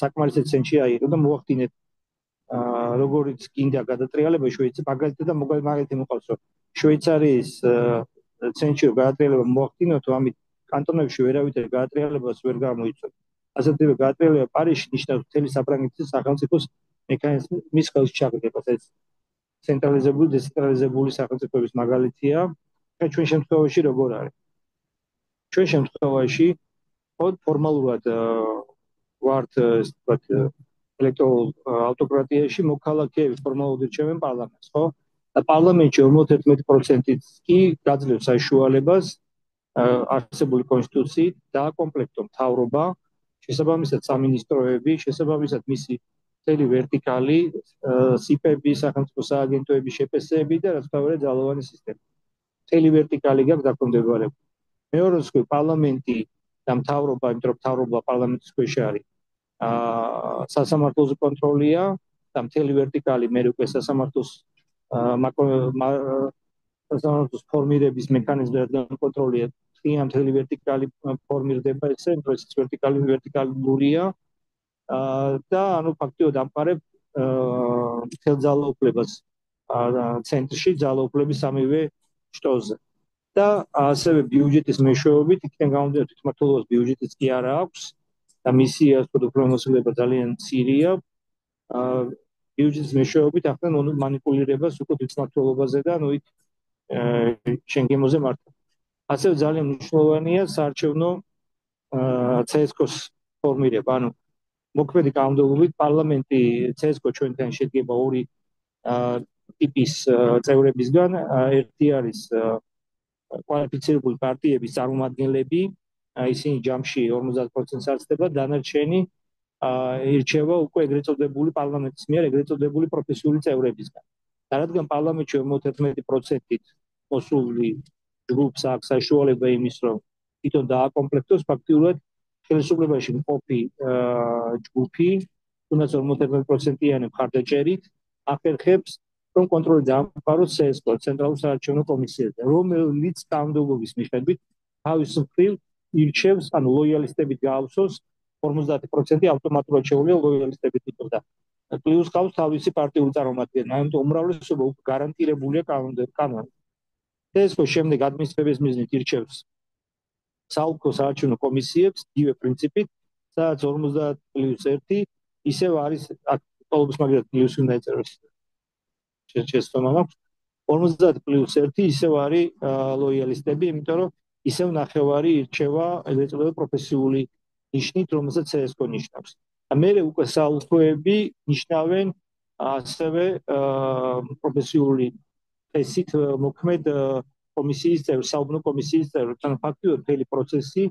საკმარისად ცენტრში აიღო და მოახდინეთ როგორც კიდე გადატრიალება მაგალითად და მაგალითი მოყავს რომ შვეიცარიის ცენტრში გადატრიალება მოახდინოთ, ამით კანტონებში ვერავითარ გადატრიალებას ვერ გამოიწვევს. ასეთივე გადატრიალება პარიზში ნიშნავს მთელი საფრანგეთის სახელმწიფოს მექანიზმის ხელში ჩაგდებას. ეს ცენტრალიზებული, დეცენტრალიზებული სახელმწიფოების მაგალითია. ჩვენ შემთხვევაში როგორ არის? ჩვენ შემთხვევაში ფორმალურად ვართ ეს ვთქვათ ელექტრონულ ავტოკრატიაში მოქალაქეები ფორმალურად ირჩევენ პარლამენტს, ხო? და პარლამენტში 51%-იც კი გაძლევს საშუალებას არსებული კონსტიტუციით დააკომპლექტო მთავრობა, შესაბამისად სამინისტროები, შესაბამისად მისი მთელი ვერტიკალი, სიპები, სახელმწიფო სააგენტოები, შეპსები და რაც თავი ძალოვანი სისტემა. მთელი ვერტიკალი გაქვს დაქვემდებარებული. მეორე რიგში პარლამენტი და მთავრობა, იმიტომ რომ მთავრობა პარლამენტის ქვეშ არის, სასამართლოზე კონტროლია და მთელი ვერტიკალი მე უკვე სასამართლოს ფორმირების მექანიზმი რადგან კონტროლია, მთელი ვერტიკალი ფორმირდება ესე, რომ ეს ვერტიკალურია და ანუ ფაქტიურად ამყარებ მთელ ძალაუფლებას ცენტრში ძალაუფლების სამივე შტოზე. და ასევე ბიუჯეტის მეშვეობით იქიდან გამომდინარე თვითმმართველობას ბიუჯეტიც კი არა აქვს და მისი ასე ვთქვათ უფლებამოსილება ძალიან მცირეა. ბიუჯეტის მეშვეობით ახლა მანიპულირებას უკვე თვითმმართველობაზე და ნუ იქ შენგემოზე მართლა. ასევე ძალიან მნიშვნელოვანია საარჩევნო CSKO-ს ფორმირება, ანუ მოქმედი კანონმდებლობით პარლამენტი CSKO ჩვენთან შედგება ორი ტიპის წევრებისგან, ერთი არის კვალიფიცირებული პარტიების წარმომადგენლები, ისინი ჯამში 50%-ს არჩდება, დანარჩენი ირჩევა უკვე ეგრეთ წოდებული პარლამენტის მიერ ეგრეთ წოდებული პროფესიული წევრებისგან. და რადგან პარლამენტში 51%-ით მოსული ჯგუფს აქვს საშუალება იმის, რომ თვითონ დააკომპლექტოს ფაქტიურად ხელისუფლებაში მყოფი ჯგუფი, თუნდაც 51%-იანი მხარდაჭერით ახერხებს რომ კონტროლი დაამყაროს CSKO ცენტრალურ საარჩევნო კომისიაზე, რომელიც კანონმდებლობის მიხედვით თავის მხრივ ირჩევს, ანუ ლოიალისტებით გაავსოს 50% ავტომატურად შეუძლია ლოიალისტებით იყოს და პლუს ყავს თავისი პარტიული წარმომადგენელი, ამიტომ უმრავლესობა გარანტირებულია კანონით. CSKO შემდეგ ადმინისტრების მიზნით ირჩევს საოლქო საარჩევნო კომისიებს, იგივე პრინციპით, სადაც 50+1 ისევ არის აქტუალობის მაგალითად პლუს უნდა ეწეროს. შესწორმა მაქვს 50+1 ისევ არის ლოიალისტები, იმიტომ რომ ისევ ნახევარი ირჩევა ეგრეთ წოდებული პროფესიული ნიშნით, რომელსაც CSKO ნიშნავს. და მერე უკვე საოლქოები ნიშნავენ ასევე პროფესიული წესით მოქმედ კომისიის წევრს, საუბნო კომისიის წევრს, ანუ ფაქტიურად მთელი პროცესი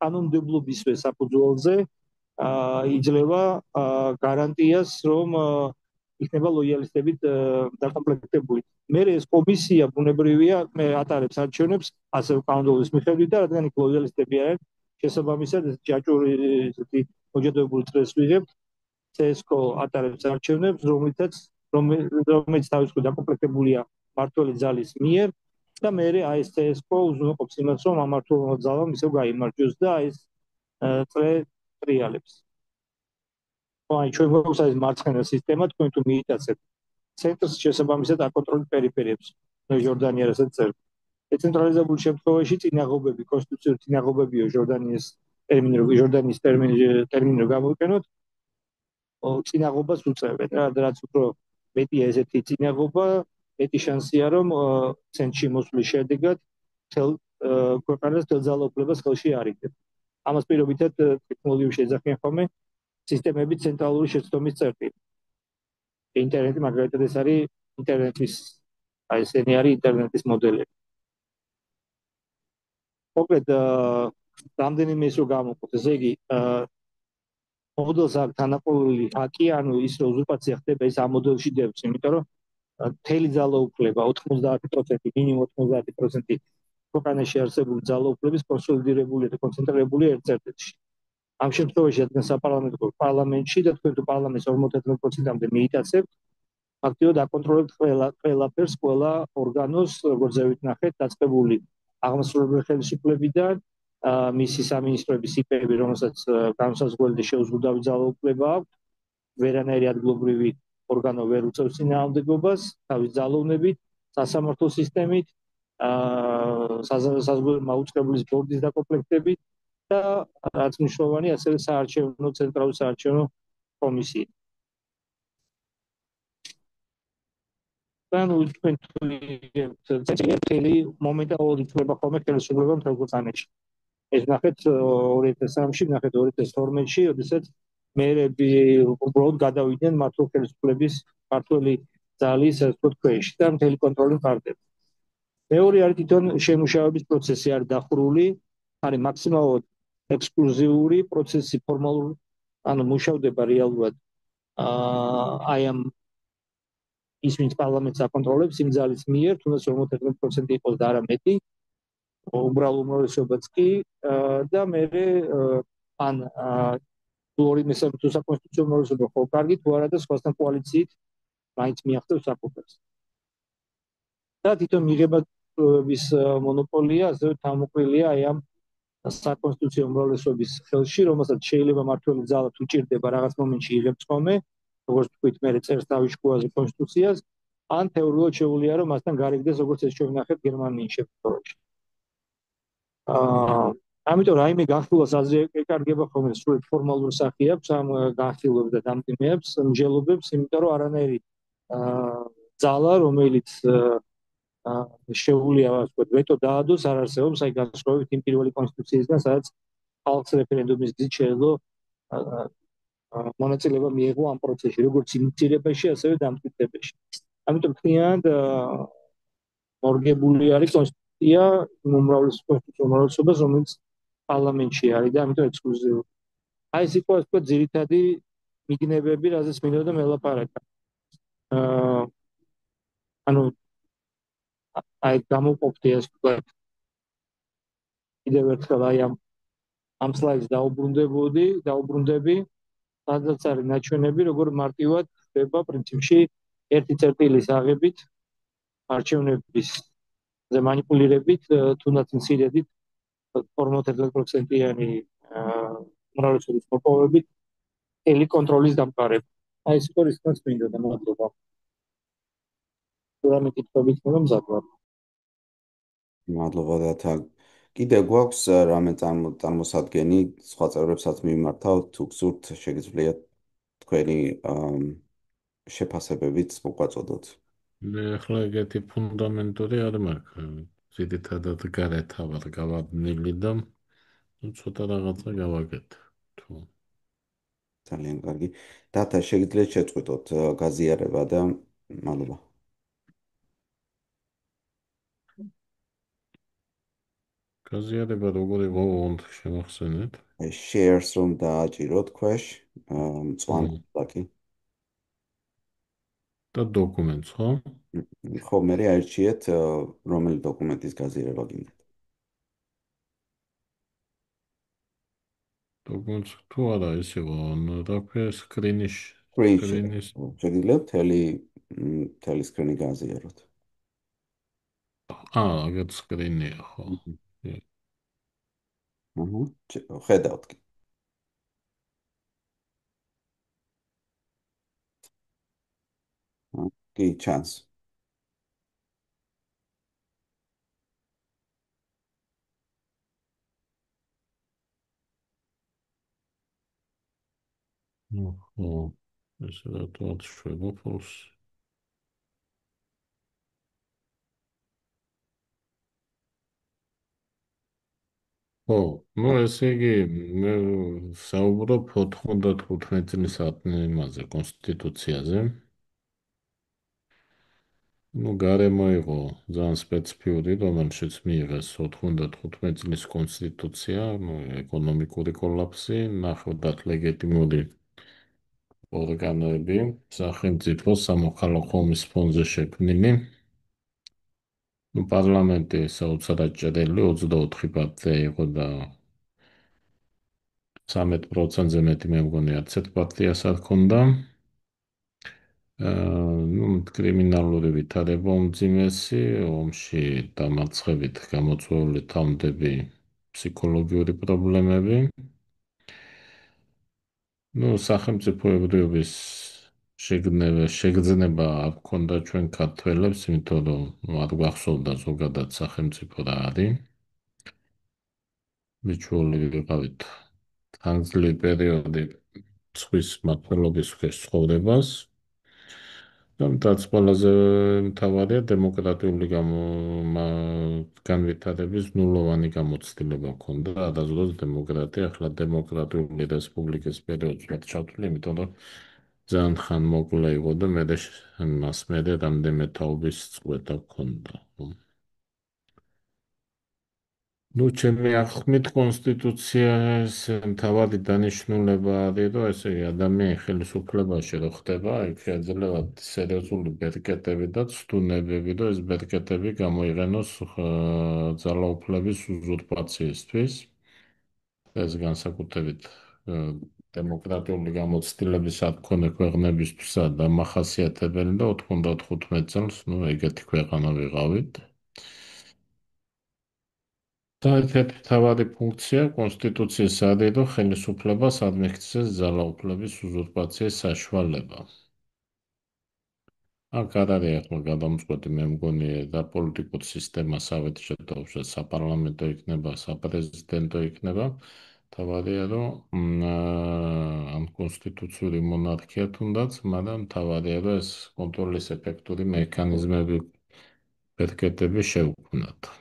კანონმდებლობისვე საფუძველზე იძლევა გარანტიას, რომ იქნება ლოიალისტებით დაკომპლექტებული. მერე ეს კომისია ბუნებრივია ატარებს არჩევნებს ასევე კანონმდებლობის მიხედვით და რადგან იქ ლოიალისტები არიან, შესაბამისად ჯაჭვური მოჯადოებული წრეს ვიღებთ, CSKO ატარებს არჩევნებს, რომელიც თავის მხრივ დაკომპლექტებულია მმართველი ძალის მიერ და მერე აი ეს CSKO უზრუნველყოფს იმას, რომ ამმართველმა ძალამ ისევ გაიმარჯვოს და აი ეს წრე ტრიალებს. აი ჩვენ გვაქვს ეს მარცხენა სისტემა, თქვენ თუ მიიტაცებთ ცენტრს შესაბამისად აკონტროლებს პერიფერიებს, ჟორდანია რასაც წერს. დეცენტრალიზებული შემთხვევაში წინაღობები, კონსტიტუციური წინაღობებიო ჟორდანიის ტერმინი რო გამოვიყენოთ, წინაღობას უწევენ რა, რაც უფრო მეტია ესეთი წინაღობა, მეტი შანსია რომ ცენტრში მოსვლის შედეგად ქვეყანას მთელ ძალაუფლებას ხელში არ იგებს. ამას პირობითად ტექნოლოგიები შეძახიან ხოლმე სისტემების ცენტრალური შეცდომის წერტილი. ინტერნეტი მაგალითად ეს არის ინტერნეტის აი ესენი არის ინტერნეტის მოდელები. მოკლედ რამდენიმე ის რო გამოვყოთ, ესე იგი მოდელს აქვს თანაყოლილი ჰაკი, ანუ ის რომ უზურპაცია ხდება, ის ამ მოდელში დევს, იმიტომ რომ მთელი ძალაუფლება 90%, მინიმუმ 90% ქვეყანაში არსებული ძალაუფლების კონსოლიდირებულია და კონცენტრირებულია ერთ წერტილში. ამ შემთხვევაში რადგან საპარლამენტო პარლამენტში და თქვენ თუ პარლამენტს 51%-მდე მიიტაცებთ, ფაქტიურად აკონტროლებთ ყველაფერს, ყველა ორგანოს, როგორც ზევით ნახეთ, დაწყებული აღმასრულებელი ხელისუფლებიდან, მისი სამინისტროების სიპები, რომელსაც განსაზღვრელი და შეუზღუდავი ძალაუფლება აქვს, ვერანაირი ადგილობრივი ორგანო ვერ უწევს წინააღმდეგობას, თავის ძალოვნებით, სასამართლო სისტემით, საზღვარგარეთ მაუწყებლის ბორდის დაკომპლექტებით და რაც მნიშვნელოვანი, ასევე საარჩევნო ცენტრალური საარჩევნო კომისია. ანუ თქვენ მთელი მომენტალურად იწვება ხოლმე ხელისუფლება მთელ ქვეყანაში. ეს ნახეთ 2003-ში, ნახეთ 2012-ში, როდესაც მერები უბრალოდ გადავიდნენ მართლ ხელისუფლების მართველი ძალის ქვეშ და მთელი კონტროლი მყარდება. მეორე არის თვითონ შემუშავების პროცესი არის დახურული, არის მაქსიმალურად ექსკლუზიური პროცესი ფორმალურ ანუ მუშავდება რეალურად აი ამ ის ვინც პარლამენტს აკონტროლებს იმ ძალის მიერ, თუნდაც 51% იყოს და არა მეტი, უბრალო უმრავლესობაც კი და მე ან თუ ორი მესამე თუ საკონსტიტუციო უმრავლესობა ხო კარგი თუ არა და სხვასთან კოალიციით მაინც მიაღწევს საკუთრებას. და თვითონ მიღებების მონოპოლია ასევე თავმოყრილია აი ამ საკონსტიტუციო უმრავლესობის ხელში, რომელსაც შეიძლება მართველი ძალა თუ ჭირდება რაღაც მომენტში იღებს ხოლმე, როგორც თქვით, მე წერს თავის შუაზე კონსტიტუციას, ან თეორიულად შეუძლია რომ მასთან გარიგდეს როგორც ეს შევნახეთ გერმანიის შემთხვევაში. ამიტომ რაიმე განხილვას აზრი ეკარგება ხოლმე სრულად ფორმალურ სახე აქვს ამ განხილვებს და დამტიმეებს, მსჯელობებს, იმიტომ რომ არანაირი ძალა, რომელიც შეუძლია ასე ვთქვათ ვეტო დაადოს, არ არსებობს აი განსხვავებით იმ პირველი კონსტიტუციისგან, სადაც ხალხს რეფერენდუმის გზით შეეძლო მონაწილეობა მიეღო ამ პროცესში, როგორც ინიციირებაში, ასევე დამტკიცებაში. ამიტომ ხნიანად მორგებული არის კონსტიტუცია უმრავლესობას, რომელიც პარლამენტში არის და ამიტომ ექსკლუზიური. აი ეს იყო ასე ვთქვათ ძირითადი მიგნებები, რაზეც მინდოდა მელაპარაკა. ანუ აი გამოვყოფდი ასე ვთქვათ კიდევ ერთხელ აი ამ სლაიდს დაუბრუნდები, სადაც არის ნაჩვენები, როგორ მარტივად ხდება პრინციპში ერთი წერტილის აღებით არჩევნების მანიპულირებით, თუნდაც მცირედით 51%-იანი უმრავლესობის მოპოვებით ელი კონტროლის დამყარება. აი ეს იყო რისკაც მინდოდა, მადლობა. რამე კითხვები თქმა მზადვარ. მადლობა და კიდე გვაქვს რამე წარმოსადგენი სხვა წევრებსაც მიმართავ, თუ გსურთ შეგიძლიათ თქვენი შეფასებებით მოგვაწოდოთ. მე ახლა ეგეთი ფუნდამენტური არ მაქვს. ძირითადად გარეთ ვარ გავაბნილი და ცოტა რაღაცა გავაკეთე. თუ ძალიან კარგი. დათა შეგიძლიათ შეწყვიტოთ გაზიარება და მადლობა. გაზიარება როგორ იყო უნდა შევახსენეთ? Shares რომ დააჭიროთ ქვეშ, მწვანე და დოკუმენტს, ხო? ხო, მე აირჩიეთ რომელი დოკუმენტის გაზიარება გინდათ. დოკუმენტს თუ არა ის იყო, რა ქვია სკრინის შეგიძლიათ მთელი სკრინი გააზიაროთ. აგერ სკრინია, ხო. ხედავთ კი. კი, ჩანს. ხო, ეს რატო შვება ფულს? ხო, ну ესე იგი მე საუბრობ 95 წლის ათნემაზე კონსტიტუციაზე. ну გარემო იყო ძალიან სპეციფიური, რომელშიც მიიღეს 95 წლის კონსტიტუცია, ეკონომიკური კოლაფსი, ნახევარდათ ლეგიტიმური ორგანოები, სახელმწიფო სამოქალაქო ომის ფონზე შექმნილი. პარლამენტი საოცრად ჭრელი 24 პარტია იყო და 13%-ზე მეტი მე მგონი არც ერთ პარტიას არ ჰქონდა. კრიმინალური ვითარება უმძიმესი, ომში დამარცხებით გამოწვეული თავმდები ფსიქოლოგიური პრობლემები. სახელმწიფოებრიობის შეგრძნება არ ჰქონდა ჩვენ ქართველებს, იმიტომ რომ არ გვახსოვდა ზოგადად სახელმწიფო რა არის. მიჩვეული ვიყავით ხანგრძლივი პერიოდი სხვის მმართველობის ქვეშ ცხოვრებას. ყველაზე მთავარია დემოკრატიული განვითარების ნულოვანი გამოცდილება ჰქონდა. ადრე დემოკრატია, ახლა დემოკრატიული რესპუბლიკის პერიოდში ვარ ჩართული, იმიტომ რომ ძალიან ხანმოკლე იყო და მას მერე რამდენიმე თაობის წყვეტა ჰქონდა. ნუ ჩემი აღთქმით კონსტიტუციის მთავარი დანიშნულება არის, რომ ესე იგი ადამიანი ხელისუფლებაში რო ხდება, იქ შეიძლება სერიოზული ბერკეტები და ცდუნებები, რომ ეს ბერკეტები გამოიყენოს ძალაუფლების უზურპაციისთვის. ეს განსაკუთრებით დემოკრატიული გამოცდილების ათქონე ქვეყნებისთვისა დამახასიათებელი და 95 წელს, ნუ ეგეთი ქვეყანა ვიყავით. და ერთ-ერთი მთავარი ფუნქცია კონსტიტუციის არის, რომ ხელისუფლებას არ მიღწევს ძალაუფლების უზურპაციის საშუალება. აქ არ არის ახლა გადამწყვეტი, მე მგონი და პოლიტიკურ სისტემას ავეთიშეთ საპარლამენტო იქნება, საპრეზიდენტო იქნება. თავარია, რომ ამ კონსტიტუციური მონარქია თუნდაც, მაგრამ თავარია, რომ ეს კონტროლის ეფექტური მექანიზმები ბერკეტები შეუქმნათ.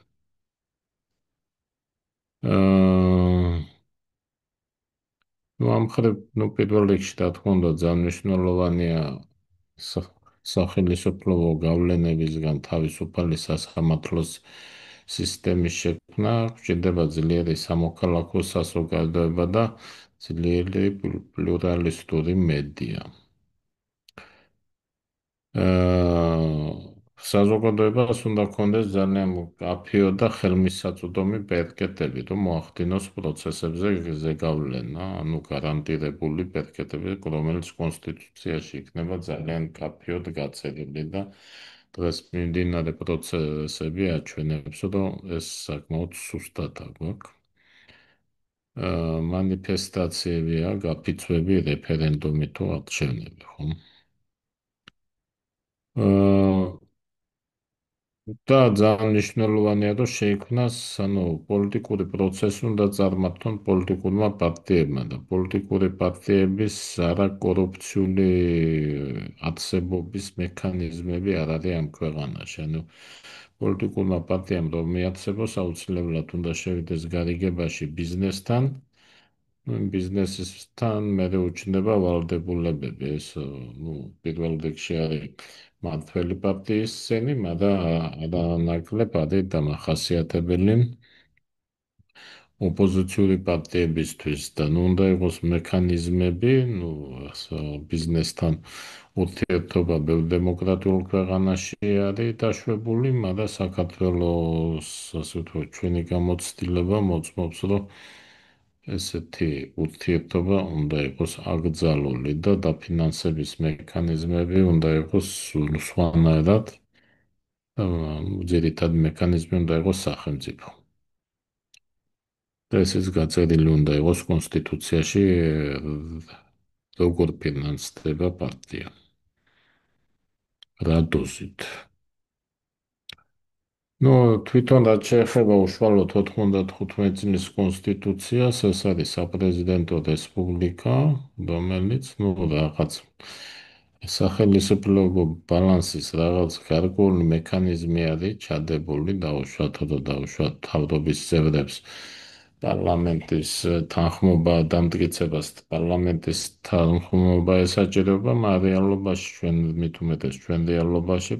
ნუ ამ მხრივ, ნუ პირველ რიგში, რა თქმა უნდა, ძალიან მნიშვნელოვანია სახელმწიფო გავლენებისგან თავისუფალი სასამართლოს სისტემის შექმნა, გვჭირდება ძლიერი სამოქალაქო საზოგადოება და ძლიერი პლურალისტური მედია. საზოგადოებას უნდა ჰქონდეს ძალიან მკაფიო და ხელმისაწვდომი ბერკეტები, რომ მოახდინოს პროცესებზე ზეგავლენა, ანუ გარანტირებული ბერკეტები, რომელიც კონსტიტუციაში იქნება ძალიან მკაფიოდ გაწერილი და დღეს მიმდინარე პროცესები აჩვენებს, რომ ეს საკმაოდ სუსტად აქვს. მანიფესტაციებია, გაფიცვები, რეფერენდუმი თუ არჩევნები, ხო? და ძალიან მნიშვნელოვანია, რომ შეიქმნას, ანუ პოლიტიკური პროცესი უნდა წარმართონ პოლიტიკურმა პარტიებმა და პოლიტიკური პარტიების არაკორუფციული აცებობის მექანიზმები არ არის ამ ქვეყანაში. ანუ პოლიტიკურმა პარტიამ რომ მიაცებოს, აუცილებლად უნდა შევიდეს გარიგებაში ბიზნესთან. ბიზნესისთან მე უჩნდება ვალდებულებები. ეს, ნუ, პირველ რიგში არის მმართველი პარტიის სცენი, მაგრამ არანაკლებ არის დამახასიათებელი ოპოზიციური პარტიებისთვის და ნუ უნდა იყოს მექანიზმები, ნუ ბიზნესთან ურთიერთობა ბევრ დემოკრატიულ ქვეყანაში არის დაშვებული, მაგრამ საქართველოს, ასე ვთქვათ, ჩვენი გამოცდილება მოწმობს, რომ ესეთი ურთიერთობა უნდა იყოს აკრძალული და დაფინანსების მექანიზმები უნდა იყოს სხვანაირად. ძირითადი მექანიზმი უნდა იყოს სახელმწიფო. და ესეც გაწერილი უნდა იყოს კონსტიტუციაში, როგორ ფინანსდება პარტია. რა დოზით. ნუ თვითონ რაც შეეხება უშუალოდ 95 წლის კონსტიტუციას, ეს არის საპრეზიდენტო რესპუბლიკა, რომელიც, ნუ, რაღაც სახელმწიფო ბალანსის რაღაც გარკვეული მექანიზმი არის ჩადებული, დაუშვათ თავდობის წევრებს პარლამენტის თანხმობა დამტკიცებას, პარლამენტის თანხმობა ესაჭიროება, მაგრამ რეალობაში ჩვენ მით უმეტეს ჩვენ რეალობაში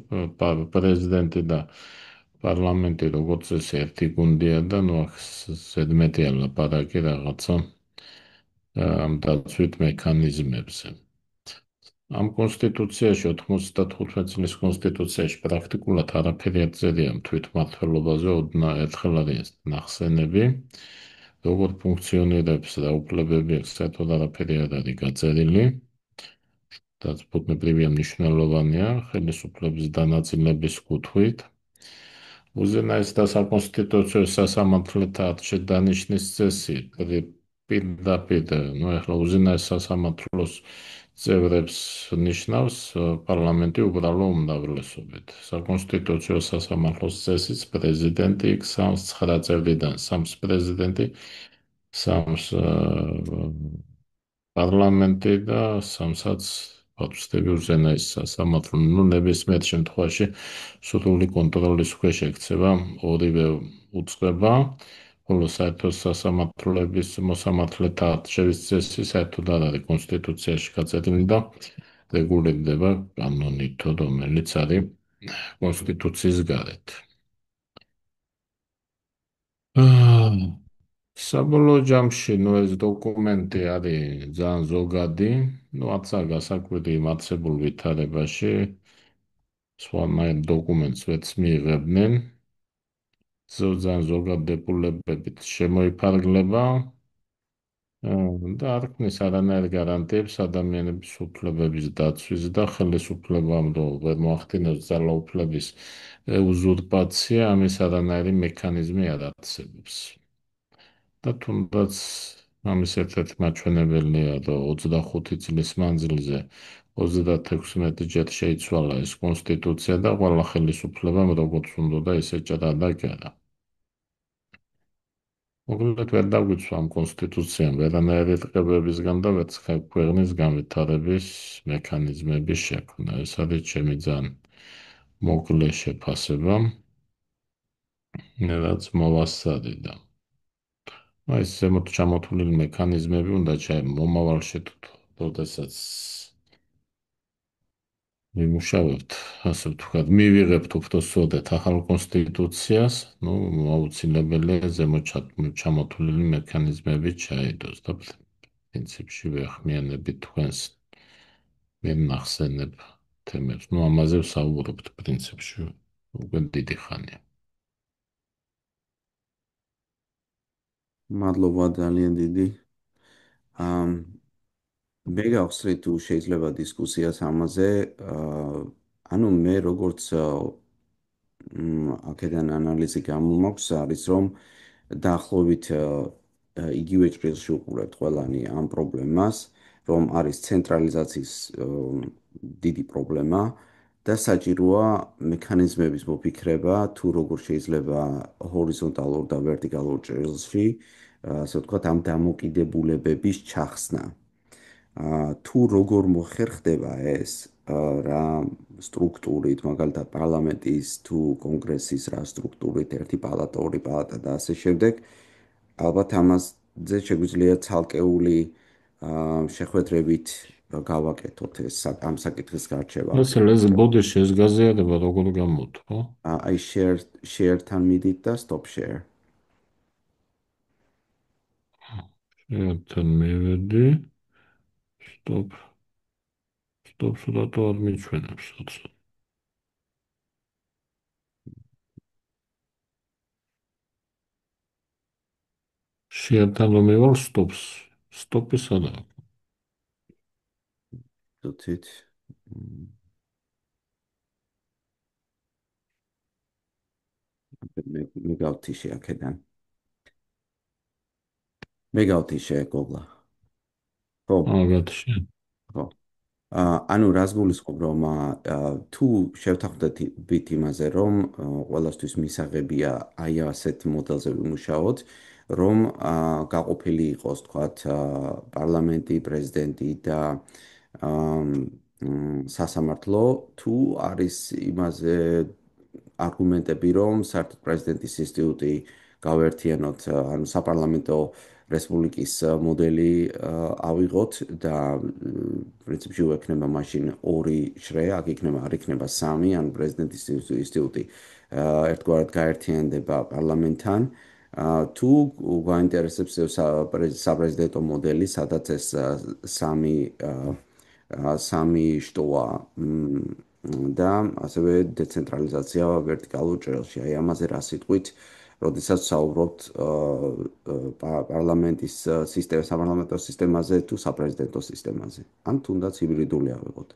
პრეზიდენტი და პარლამენტი როგორც ეს ერთი გუნდია და ნუ ზედმეტია ლაპარაკი რაღაცა ამ დაცვით მექანიზმებზე. ამ კონსტიტუციაში 95 წლის კონსტიტუციაში პრაქტიკულად არაფერი არ წერია თვითმმართველობაზე, ერთხელ არის ნახსენები, როგორ ფუნქციონირებს და უფლებები აქვს, საერთოდ არაფერი არ არის გაწერილი. და ბუნებრივია მნიშვნელოვანია ხელისუფლების დანაწილების კუთხით. უზენაეს და საკონსტიტუციო სასამართლოთა შედანიშნის წესი პირდაპირ, ნუ ახლა უზენაეს სასამართლოს წევრებს ნიშნავს პარლამენტი უბრალო უმრავლესობით. საკონსტიტუციო სასამართლოს წესიც პრეზიდენტი იქ 9 წევრიდან 3 პრეზიდენტი, 3 პარლამენტი და 3-ს ვაცდები უზენაეს სასამართლო. ნუ ნებისმიერ შემთხვევაში სრული კონტროლის ქვეშ ექცევა ორივე უწყება, ხოლო საერთო სასამართლოების მოსამართლეთა არჩევის წესი საერთოდ არ არის კონსტიტუციაში გაწერილი და რეგულირდება კანონით, რომელიც არის კონსტიტუციის გარეთ. აა, საბოლოო ჯამში, ეს დოკუმენტი არის ძალიან ზოგადი, არცა გასაკვირი მაცებულ ვითარებაში, სხვანაირ დოკუმენტს ვერც მიიღებდნენ, ძალიან ზოგად დებულებებით შემოიფარგლება, და არ ქმნის არანაირ გარანტიებს ადამიანების უფლებების დაცვის და ხელისუფლებამ ვერ მოახდინოს ძალაუფლების უზურპაცია, ამის არანაირი მექანიზმი არ არსებობს. და თუნდაც ამის ერთ-ერთი მაჩვენებელია, რომ 25 წლის მანძილზე 36 ჯერ შეიცვალა ეს კონსტიტუცია და ყველა ხელისუფლებამ როგორც უნდა ისე ჭრა და კერა. მოკლედ ვერ დაგვიცვა ამ კონსტიტუციამ ვერანაირი ტყებებისგან და ვერც ქვეყნის განვითარების მექანიზმების შექმნა. ეს არის ჩემი ძალიან მოკლე შეფასება, რაც მოვასწარი და ეს ზემოთ ჩამოთვლილი მექანიზმები უნდა მომავალში, როდესაც ვიმუშავებთ, ასე ვთქვათ, მივიღებთ უბრალოდ ახალ კონსტიტუციას, ну, აუცილებელია ზემოთ ჩამოთვლილი მექანიზმები ჩაიდოს და პრინციპში ვეხმიანებით თქვენს მე ნახსენებ თემებს. ну, ამაზე ვსაუბრობთ პრინციპში უკვე დიდი ხანია. მადლობა ძალიან დიდი. ამ მე გავხსნით თუ შეიძლება დისკუსიას ამაზე. ანუ მე როგორც აქედან ანალიზი გამომაქვს არის რომ დაახლოებით იგივე ჭრილში უყურებთ ყველანი ამ პრობლემას, რომ არის ცენტრალიზაციის დიდი პრობლემა და საჭიროა მექანიზმების მოფიქრება, თუ როგორ შეიძლება ჰორიზონტალურ და ვერტიკალურ ჭრილში, ასე ვთქვათ, ამ დამოკიდებულებების ჩახსნა. თუ როგორ მოხერხდება ეს რა სტრუქტურით, მაგალითად პარლამენტის თუ კონგრესის რა სტრუქტურით, ერთი პალატა, ორი პალატა და ასე შემდეგ, ალბათ ამაზე შეგვიძლია ცალკეული შეხვედრებით გავაკეთოთ ეს ამ საკითხის გარჩევა. ეს ბოდიში ეს გაზიარება როგორ გამოთქო? აი share-თან მიდით და stop share. ერთთან მივედი, stop, stop-ს რატო არ მიჩვენებს? შეერთან რომ მივალ stop-ს, stop-ი სადაა? თუთით. მე გავთიშე აქედან. მე გავთიშე გოგლა. ხო. აგათში. ხო. ანუ რას გულისხმობ რომ თუ შევთანხმდებით იმაზე რომ ყველასთვის მისაღებია აი ასეთ მოდელზე ვიმუშაოთ რომ გაყოფილი იყოს თქვათ პარლამენტი, პრეზიდენტი და სასამართლო თუ არის იმაზე არგუმენტები რომ საერთოდ პრეზიდენტის ინსტიტუტი გავერთიანოთ ანუ საპარლამენტო რესპუბლიკის მოდელი ავიღოთ და პრინციპში უექნება მაშინ ორი შრე, აქ იქნება არ იქნება სამი, ანუ პრეზიდენტის ინსტიტუტი ერთგვარად გაერთიანდება პარლამენტთან. თუ გვაინტერესებს საპრეზიდენტო მოდელი, სადაც ეს სამი შტოა და ასევე დეცენტრალიზაცია ვერტიკალურ ჭრილში. აი ამაზე რა სიტყვით როდესაც საუბრობთ პარლამენტის საპარლამენტო სისტემაზე თუ საპრეზიდენტო სისტემაზე. ან თუნდაც ჰიბრიდული ავიღოთ.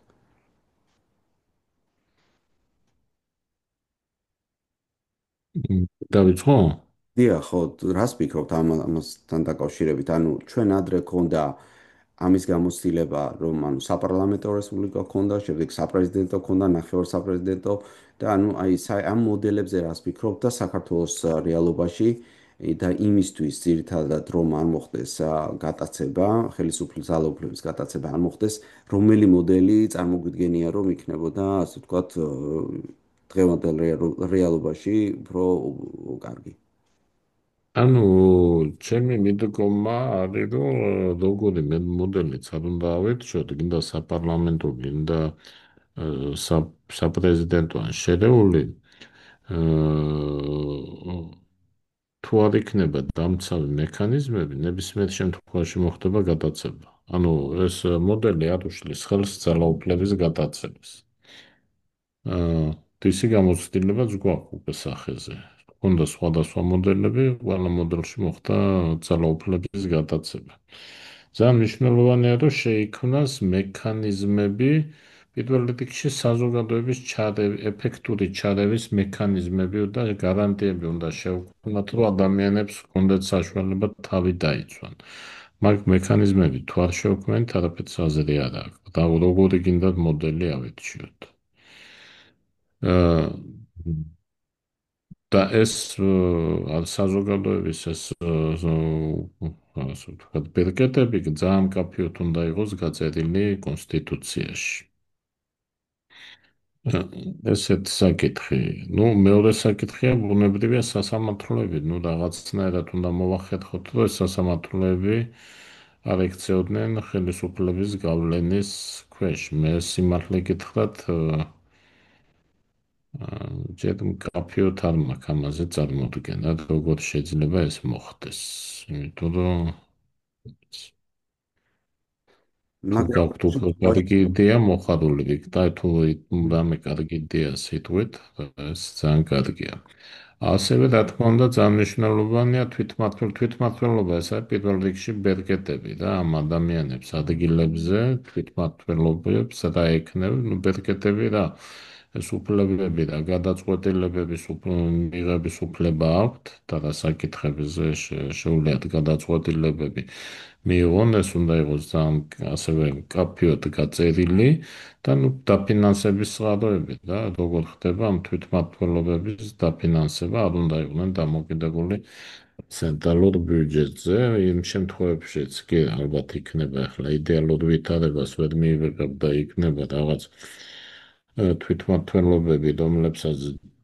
დავიწყო? დიახ, ხო, რას ფიქრობთ ამასთან დაკავშირებით? ანუ ჩვენ ადრე ქონდა ამის გამოცდილება, რომ ანუ საპარლამენტო რესპუბლიკა ქონდა, შემდეგ საპრეზიდენტო ქონდა, ნახევარსაპრეზიდენტო და ანუ აი ამ მოდელებზე რას ფიქრობთ და საქართველოს რეალობაში და იმისთვის ძირითადად რომ არ მოხდეს გატაცება, ხელისუფლების ძალაუფლების გატაცება არ მოხდეს, რომელი მოდელი წარმოგვიდგენია რომ იქნებოდა, ასე ვთქვათ, დღევანდელ რეალობაში უფრო კარგი. ანუ ჩემი მიდგომა არის რომ როგორი მოდელიც არ უნდა ავირჩიოთ, გინდა საპარლამენტო, გინდა საპრეზიდენტო ან შერეული თუ არ იქნება დამცავი მექანიზმები, nebesmier შემთხვევაში მოხდება გადაცემა. ანუ ეს მოდელი არ უშლის ხელს ძალაუფლების გადაცემას. თვისი გამოცდილებაც გვაქვს უკვე სახეზე. ჰქონდა სხვადასხვა მოდელები, ყველა მოდელში მოხდა ძალაუფლების გადაცემა. ძალიან მნიშვნელოვანია, რომ შეიქმნას მექანიზმები, პირველ რიგში საზოგადოების ეფექტური ჩარევის მექანიზმები და გარანტიები უნდა შევქმნათ, რომ ადამიანებს ჰქონდეთ საშუალება თავი დაიცვან. მაგ მექანიზმები თუ არ შევქმნით, არაფერს აზრი არ აქვს. და როგორი გინდათ მოდელი ავირჩიოთ. და ეს საზოგადოების ეს ასე ვთქვათ, ბერკეტები ძალიან მკაფიოდ უნდა იყოს გაწერილი კონსტიტუციაში. ესეთ საკითხი. ნუ მეორე საკითხია ბუნებრივია სასამართლოები. ნუ რაღაცნაირად უნდა მოვახერხოთ, რომ ეს სასამართლოები არ ექცეოდნენ ხელისუფლების გავლენის ქვეშ. მე სიმართლე გითხრათ, ჯერ მკაფიოდ არ მაქვს ამაზე წარმოდგენა, როგორ შეიძლება ეს მოხდეს. იმიტომ რომ თუ გაქვთ უფრო კარგი იდეა მოხარული იქ და თუ რამე კარგი იდეა სიტყვით, ეს ძალიან კარგია. ასევე რა თქმა უნდა ძალიან მნიშვნელოვანია თვითმმართველობა, ეს არის პირველ რიგში ბერკეტები და ამ ადამიანებს ადგილებზე თვითმმართველობებს რა ექნება, ნუ ბერკეტები რა ეს უფლებები და გადაწყვეტილებების მიღების უფლება აქვთ და რა საკითხებზე შეუძლიათ გადაწყვეტილებები მიიღონ, ეს უნდა იყოს ძალიან ასევე მკაფიოდ გაწერილი და ნუ დაფინანსების წყაროები და როგორ ხდება ამ თვითმმართველობების დაფინანსება, არ უნდა იყვნენ დამოკიდებული ცენტრალურ ბიუჯეტზე, იმ შემთხვევებშიც კი ალბათ იქნება ახლა იდეალურ ვითარებას ვერ მიიღებ და იქნება რაღაც თვითმმართველობები, რომლებსაც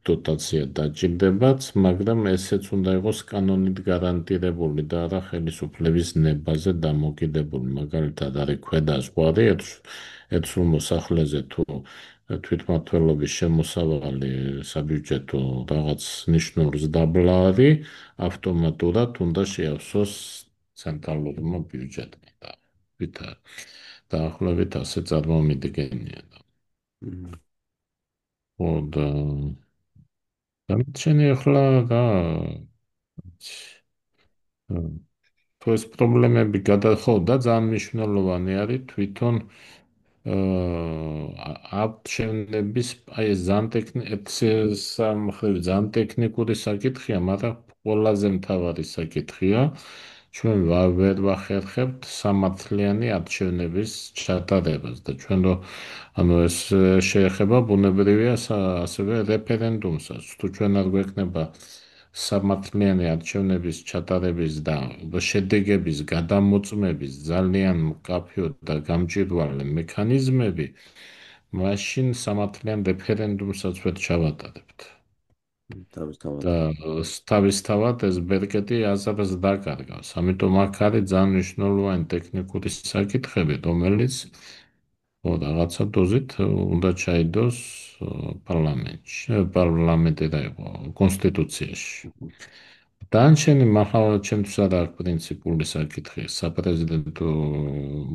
დოტაცია დაჭირდებათ, მაგრამ ესეც უნდა იყოს კანონით გარანტირებული და არა ხელისუფლების ნებაზე დამოკიდებული. მაგალითად, არის ქვედა ზღვარი ერთსულ მოსახლეზე თუ თვითმმართველობის შემოსავალი საბიუჯეტო რაღაც ნიშნულს დაბლა არის, ავტომატურად უნდა შეავსოს ცენტრალურმა ბიუჯეტმა და დაახლოებით ასე წარმომიდგენია. და დამჩენი ახლა და თუ ეს პრობლემები გადახო და ძალიან მნიშვნელოვანი არის თვითონ არჩევნების აი ეს ძალიან ტექნიკური საკითხია, მაგრამ ყველაზე მთავარი საკითხია ჩვენ ვერ ვახერხებთ სამართლიანი არჩევნების ჩატარებას და ჩვენ რო ანუ ეს შეეხება ბუნებრივია ასევე რეფერენდუმსაც. თუ ჩვენ არ გვექნება სამართლიანი არჩევნების ჩატარების და შედეგების გადამოწმების ძალიან მკაფიოდ და გამჭვირვალე მექანიზმები, მაშინ სამართლიან რეფერენდუმსაც ვერ ჩავატარებთ. და თავისთავად ეს ბერკეტი აზრს დაკარგავს. ამიტომ აქ არის ძალიან მნიშვნელოვანი ტექნიკური საკითხები, რომელიც რაღაცა დოზით უნდა ჩაიდოს პარლამენტში და იყო კონსტიტუციაში. დანარჩენი მაღლა ჩემთვის არ აქვს პრინციპული საკითხი, საპრეზიდენტო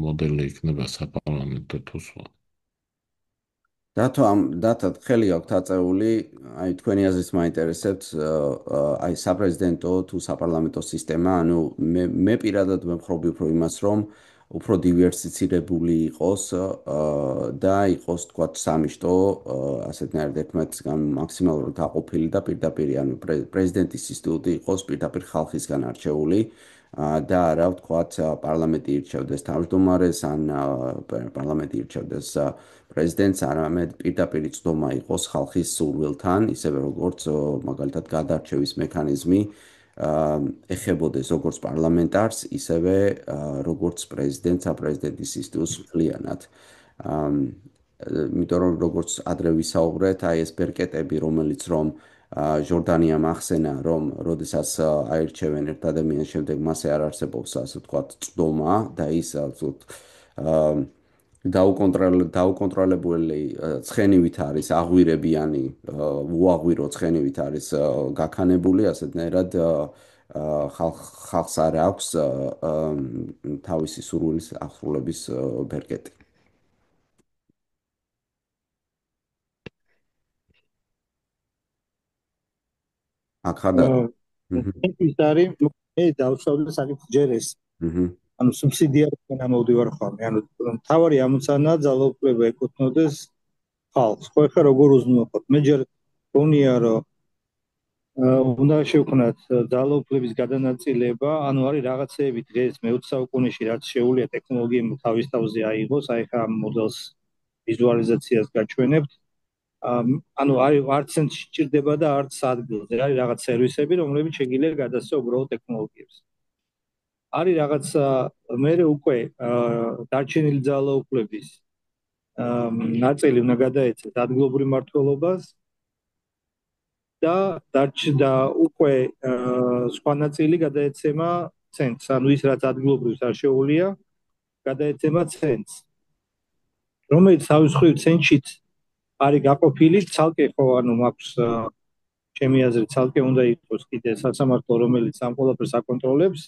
მოდელი იქნება საპარლამენტო თუ სხვა. დათო ხელი აქვთ აწეული, აი თქვენი აზრით მაინტერესებთ, აი საპრეზიდენტო თუ საპარლამენტო სისტემა, ანუ მე პირადად ვემხრობი უფრო იმას, რომ უფრო დივერსიფიცირებული იყოს და იყოს თქვათ სამიშტო, ასეთნაირად ერთმანეთისგან მაქსიმალურად გაყოფილი და პირდაპირ ანუ პრეზიდენტის ინსტიტუტი იყოს პირდაპირ ხალხისგან არჩეული და არა ვთქვათ პარლამენტი ირჩევდეს თავმჯდომარეს ან პარლამენტი ირჩევდეს პრეზიდენტს, არამედ პირდაპირ წვდომა იყოს ხალხის სურვილთან, ისევე როგორც მაგალითად გადარჩევის მექანიზმი ეხებოდეს როგორც პარლამენტარს, ისევე როგორც პრეზიდენტს, საპრეზიდენტის ინსტიტუტს მთლიანად. იმიტომ რომ როგორც ადრე ვისაუბრეთ, აი ეს ბერკეტები, რომელიც რომ ჟორდანიამ ახსენა, რომ როდესაც აირჩევენ ერთ ადამიანს, შემდეგ მასე არ არსებობს, ასე ვთქვათ, წვდომა და ის დაუკონტროლებული ცხენივით არის აღვირებიანი, უაღვირო ცხენივით არის გაქანებული, ასეთნაირად ხალხს არ აქვს თავისი სურვილის აღსრულების ბერკეტი. აქ ხარ და ის არის მე დავსავდე საკითხი ჯერ ეს. ანუ სუბსიდიარისგან ამოვდივარ ხოლმე. ანუ თავარი ამოცანა ძალაუფლება ეკუთვნოდეს ხალხს. ხო ეხლა როგორ უზრუნველყოთ? მე ჯერ გონია რომ უნდა შევქნათ ძალაუფლების გადანაწილება, ანუ არის რაღაცეები დღეს მე-20 საუკუნეში რაც შეუძლია ტექნოლოგიამ თავის თავზე აიღოს, აი ხა ამ მოდელს ვიზუალიზაციას გაჩვენებთ. ანუ არც cent სჭირდება და არც ადგილზე. არის რაღაც სერვისები, რომლებიც შეგიძლია გადასცე უბრალოდ ტექნოლოგიებს. არის რაღაცა მე უკვე დარჩენილი ძალაუფლების ნაწილი უნდა გადაეცეს ადგილობრივ მმართველობას და უკვე სხვა ნაწილი გადაეცემა ცენტრს, ანუ ის რაც ადგილობრივს არ შეუძლია, გადაეცემა ცენტრს. რომელიც თავის მხრივ ცენტრშიც არის გაყოფილი ცალკე ხო, ანუ მაქვს ჩემი აზრით ცალკე უნდა იყოს კიდე სასამართლო, რომელიც ამ ყველაფერს აკონტროლებს.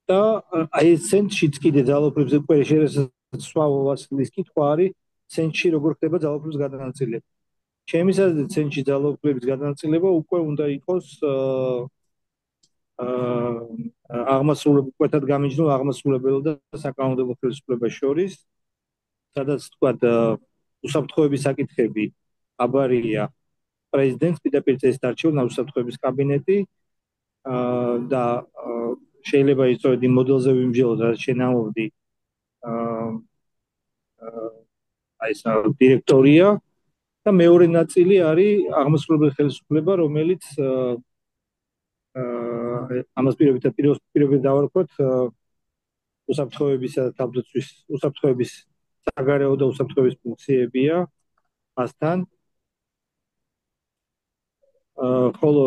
და აი ეს ცენტრშიც კიდე ძალაუფლების უკვე სხვა ვასლის კითხვა არის, ცენტრში როგორ ხდება ძალაუფლების გადანაწილება. ჩემი აზრით ცენტრში ძალაუფლების გადანაწილება უკვე უნდა იყოს აღმასრულებელ გამიჯნულ აღმასრულებელ და საკანონმდებლო ხელისუფლებას შორის, სადაც თქვა უსაფრთხოების საკითხები აბარია პრეზიდენტს პირდაპირ წესით არჩეულ უსაფრთხოების კაბინეტი და შეიძლება ისწორედ იმ მოდელზე ვიმსჯელოთ, რაც შენამოვდი აი ეს დირექტორია და მეორე ნაწილი არის აღმასრულებელი ხელისუფლება, რომელიც ამას პირობითად დავარქვათ უსაფრთხოებისა და თავდაცვის უსაფრთხოების საგარეო და უსაფრთხოების ფუნქციებია მასთან. ხოლო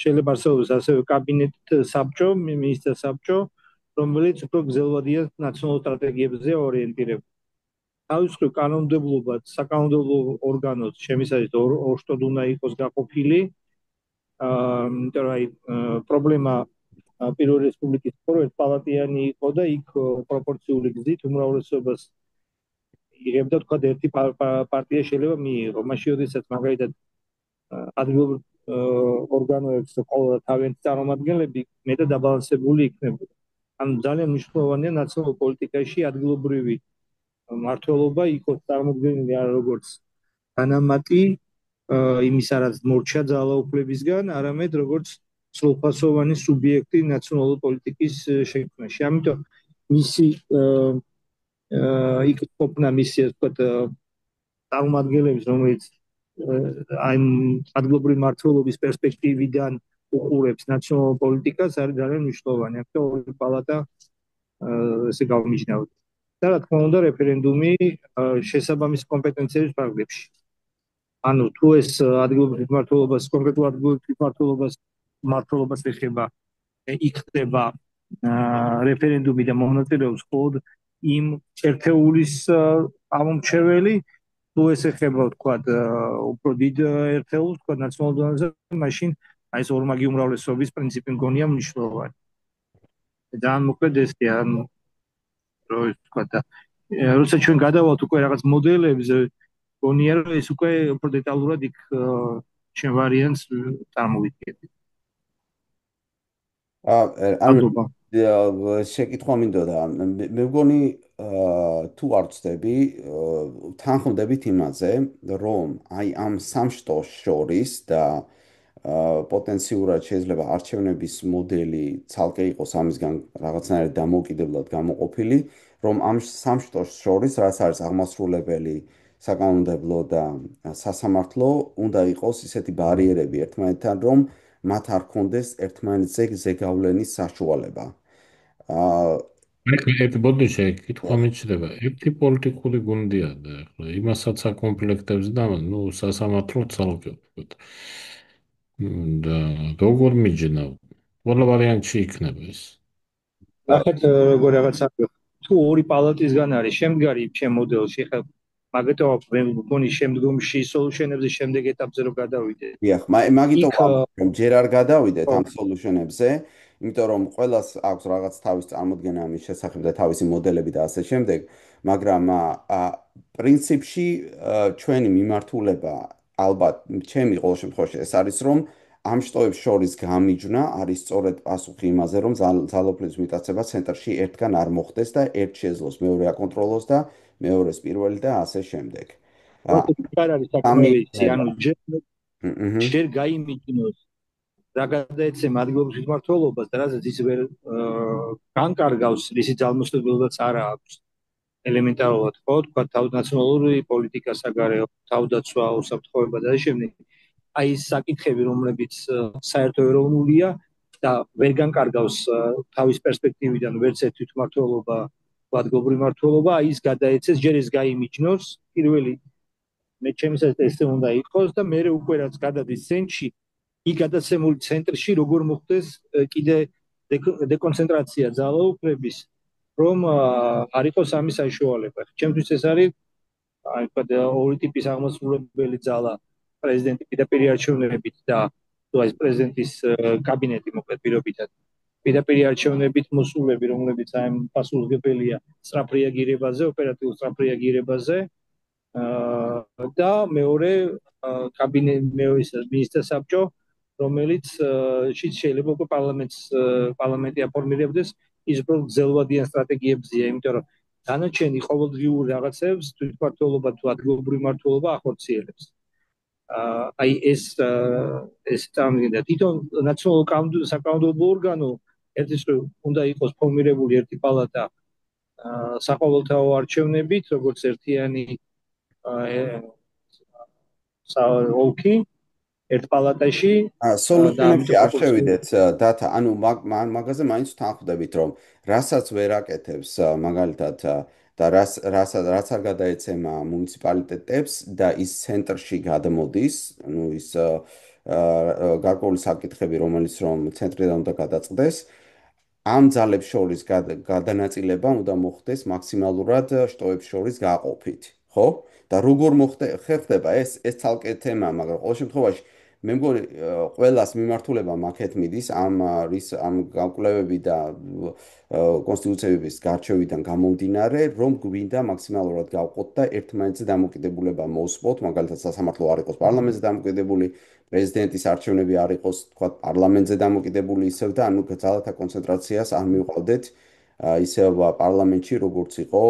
შეიძლება არსებობს ასევე კაბინეტ საბჭო, მინისტრთა საბჭო, რომელიც უფრო გრძელვადია ნაციონალურ სტრატეგიებზე ორიენტირებული. თავის მხრივ კანონმდებლობა, საკანონმდებლო ორგანოც ჩემს აზრით ორ შტოდ უნდა იყოს გაყოფილი. იმიტომ რომ აი პრობლემა პირველი რესპუბლიკის პრო ერთპალატიანი იყო და იქ პროპორციული გზით უმრავლესობას იღებდა თქვა ერთი პარტია შეიძლება მიიღო. მაშინ როდესაც მაგალითად ადგილობრივ ორგანოებს ყოლა თავიანთი წარმომადგენლები მეტად დაბალანსებული იქნებოდა. ანუ ძალიან მნიშვნელოვანია ნაციონალურ პოლიტიკაში ადგილობრივი მმართველობა იყოს წარმოდგენილი არა როგორც განამატი იმისა რაც მორჩა ძალაუფლებისგან, არამედ როგორც სრულფასოვანი სუბიექტი ნაციონალური პოლიტიკის შექმნაში. ამიტომ მისი იქ ყოფნა მისი ასე ვთქვათ წარმომადგენლების, რომელიც აი ადგილობრივი მმართველობის პერსპექტივიდან უყურებს ნაციონალურ პოლიტიკას, არის ძალიან მნიშვნელოვანი. ამიტომ ორი პალატა ესე გამიჯნავდა. და რა თქმა უნდა რეფერენდუმი შესაბამის კომპეტენციების ფარგლებში. ანუ თუ ეს ადგილობრივ მმართველობას კონკრეტულ ადგილობრივ მმართველობას ეხება, იქ ხდება რეფერენდუმი და მონაწილეობს მხოლოდ იმ ერთეულის ამომრჩეველი, თუ ეს ეხება ვთქვათ უფრო დიდ ერთეულს, ვთქვათ ნაციონალურ დონეზე, მაშინ აი ეს ორმაგი უმრავლესობის პრინციპი მგონია მნიშვნელოვანი. ძალიან მოკლედ ესია, ანუ რო ვთქვათ როცა ჩვენ გადავალთ უკვე რაღაც მოდელებზე, გონია რომ ეს უკვე უფრო დეტალურად იქ ჩვენ ვარიანტს წარმოვიდგენთ. ანუ შეკითხვა მინდოდა, მე მგონი თუ არ ვწდები, თანხმდებით იმაზე, რომ აი ამ სამ შტოს შორის და პოტენციურად შეიძლება არჩევნების მოდელი ცალკე იყოს ამისგან რაღაცნაირად დამოუკიდებლად გამოყოფილი, რომ ამ სამ შტოს შორის, რაც არის აღმასრულებელი, საკანონმდებლო და სასამართლო, უნდა იყოს ისეთი ბარიერები ერთმანეთთან, რომ მათ არ ქონდეს ერთმანეთზე ზეგავლენის საშუალება. ბოდიში კითხვა მიჩნდება, ერთი პოლიტიკური გუნდია და ახლა იმასაც აკომპლექტებს და ნუ სასამართლო ცალკე ვთქვათ. და როგორ მიჯნავ? ყველა ვარიანტში იქნება ეს. ნახეთ როგორ რაღაცა თუ ორი პალატისგან არის შემდგარი ჩემ მოდელში ხა მაგეთო მე მგონი შემდგომში სოლუშენებზე შემდეგ ეტაპზე რო გადავიდე დიახ, მაგიტომ იქ ვამბობ, რომ ჯერ არ გადავიდეთ ხო ამ სოლუშენებზე, იმიტომ რომ ყველას აქვს რაღაც თავის წარმოდგენა ამის შესახებ და თავისი მოდელები და ასე შემდეგ, მაგრამ პრინციპში ჩვენი მიმართულება ალბათ ჩემი ყოველ შემთხვევაში ეს არის რომ ამ შტოებს შორის გამიჯვნა არის სწორედ პასუხი იმაზე, რომ ძალოფლის მიტაცება ცენტრში ერთგან არ მოხდეს და ერთ შეძლოს, მეორე აკონტროლოს და მეორეს პირველი და ასე შემდეგ. არ არის სამი საკმევი იცი იქნება. ანუ ჯერ გაიმიჯნოს რა გადაეცემა ადგილობრივ მმართველობას და რაზეც ის ვერ განკარგავს ისი ძალმოსილობაც არ აქვს ელემენტარულად ხო თქვა თავდაცვალური პოლიტიკა საგარეო თავდაცვა უსაფრთხოება და ამ შემდეგ აი ეს საკითხები რომლებიც საერთო ეროვნულია და ვერ განკარგავს თავის პერსპექტივიდან ვერც ერთი თვითმმართველობა ადგილობრივ მმართველობა აი ის გადაეცეს ჯერ ეს გაიმიჯნოს პირველი მე ჩემსაც ესე უნდა იყოს და მე უკვე რაც გადადის ცენტრში იქ გადაცემული ცენტრში როგორ მოხდეს კიდე დეკონცენტრაცია ძალაუფლების რომ არ იყოს ამის საშუალება. ჩემთვის ეს არის აი ვთქვათ ორი ტიპის აღმასრულებელი ძალა პრეზიდენტი პირდაპირ არჩევნებით და თუ ეს პრეზიდენტის კაბინეტი მოკლედ პირობითად პირდაპირ არჩევნებით მოსულები რომლებიც აი პასუხისმგებელია სწრაფ რეაგირებაზე ოპერატიულ სწრაფ რეაგირებაზე და მეორე მინისტრთა საბჭო რომელიც შეიძლება უკვე პარლამენტი აფორმირებდეს ის უფრო გრძელვადიან სტრატეგიებზეა იმიტომ რომ დანარჩენი ყოველდღიურ რაღაცებს თვითმმართველობა თუ ადგილობრივი მმართველობა ახორციელებს აი ეს წარმოგიდგენთ თვითონ ნაციონალურ საკანონმდებლო ორგანო ერთის უნდა იყოს ფორმირებული ერთი პალატა საყოველთაო არჩევნებით როგორც ერთიანი ოლქი ერთ პალატაში სოლუშენებში არ შევიდეთ დატა, ანუ მაგაზე მაინც თანხმდებით, რომ რასაც ვერ აკეთებს მაგალითად და რაც არ გადაეცემა მუნიციპალიტეტებს და ის ცენტრში გადმოდის, ანუ ის გარკვეული საკითხები, რომელიც რომ ცენტრიდან უნდა გადაწყდეს, ამ ძალებს შორის გადანაწილება უნდა მოხდეს მაქსიმალურად შტოებს შორის გააყოფით, ხო? და როგორ ხდება ეს ცალკე თემაა, მაგრამ ყოველ შემთხვევაში მე მგონი ყველას მიმართულება მაქეთ მიდის ამ განკვლევები და კონსტიტუციების გარჩევიდან გამომდინარე, რომ გვინდა მაქსიმალურად გავყოთ და ერთმანეთზე დამოკიდებულება მოსვოთ, მაგალითად სასამართლო არ იყოს პარლამენტზე დამოკიდებული, პრეზიდენტის არჩევნები არ იყოს, თქვა, პარლამენტზე დამოკიდებული ისევ და ანუ ძალათა კონცენტრაციას არ მივყავდეთ ისევ პარლამენტში, როგორც იყო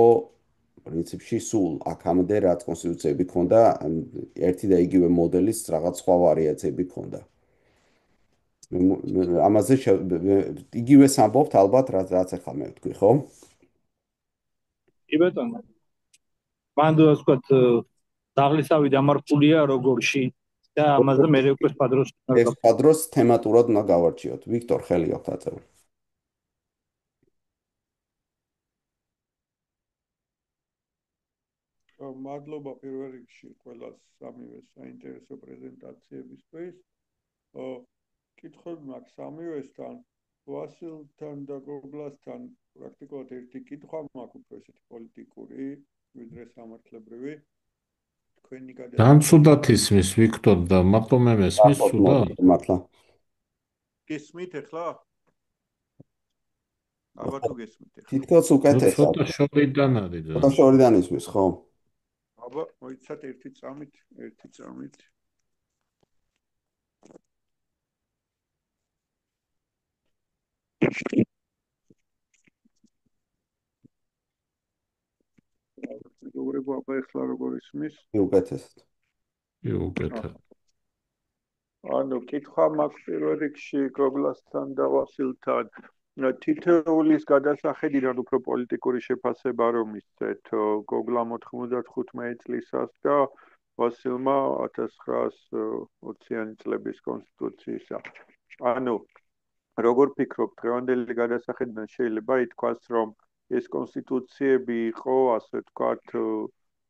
პრინციპში სულ აქამდე რაც კონსტიტუციები ქონდა, ერთი და იგივე მოდელის რაღაც სხვა ვარიაციები ქონდა. ამაზე იგივეს ამბობთ ალბათ რაც ახლა მე ვთქვი, ხო? კი ბატონო. მან ვთქვათ დაღლისავი დამარხულია როგორში და ამაზე მე უკვე სპადროს ეს სპადროს თემატურად უნდა გავარჩიოთ. ვიქტორ, ხელი აქვს აწეული. მადლობა პირველ რიგში ყველას სამივე საინტერესო პრეზენტაციებისთვის. კითხვები მაქვს სამივესთან, ვასილთან და გოგლასთან პრაქტიკულად ერთი კითხვა მაქვს უფრო ესეთი პოლიტიკური, ვიდრე სამართლებრივი. თქვენი გადაცემა განცუდათ ისმის ვიქტორ და მარტო მე მესმის სულა? მართლა. გესმით ახლა? აბა თუ გესმით ახლა. თითქოს უკეთესად. ცოტა შორიდან არის და. ცოტა შორიდან ისმის, ხო? აბა მოიცათ ერთი წამით. როგორ აბა ახლა როგორ ისმის? უკეთესად. უკეთად. ანუ კითხვა მაქვს პირველ რიგში გოგლასთან და ვასილთან. თითოეულის გადასახედიდან უფრო პოლიტიკური შეფასება რომ ისეთ გოგლა 95 წლისას და ვასილმა 1920-იანი წლების კონსტიტუციისა. ანუ როგორ ფიქრობ დღევანდელი გადასახედიდან შეიძლება ითქვას რომ ეს კონსტიტუციები იყო ასე ვთქვათ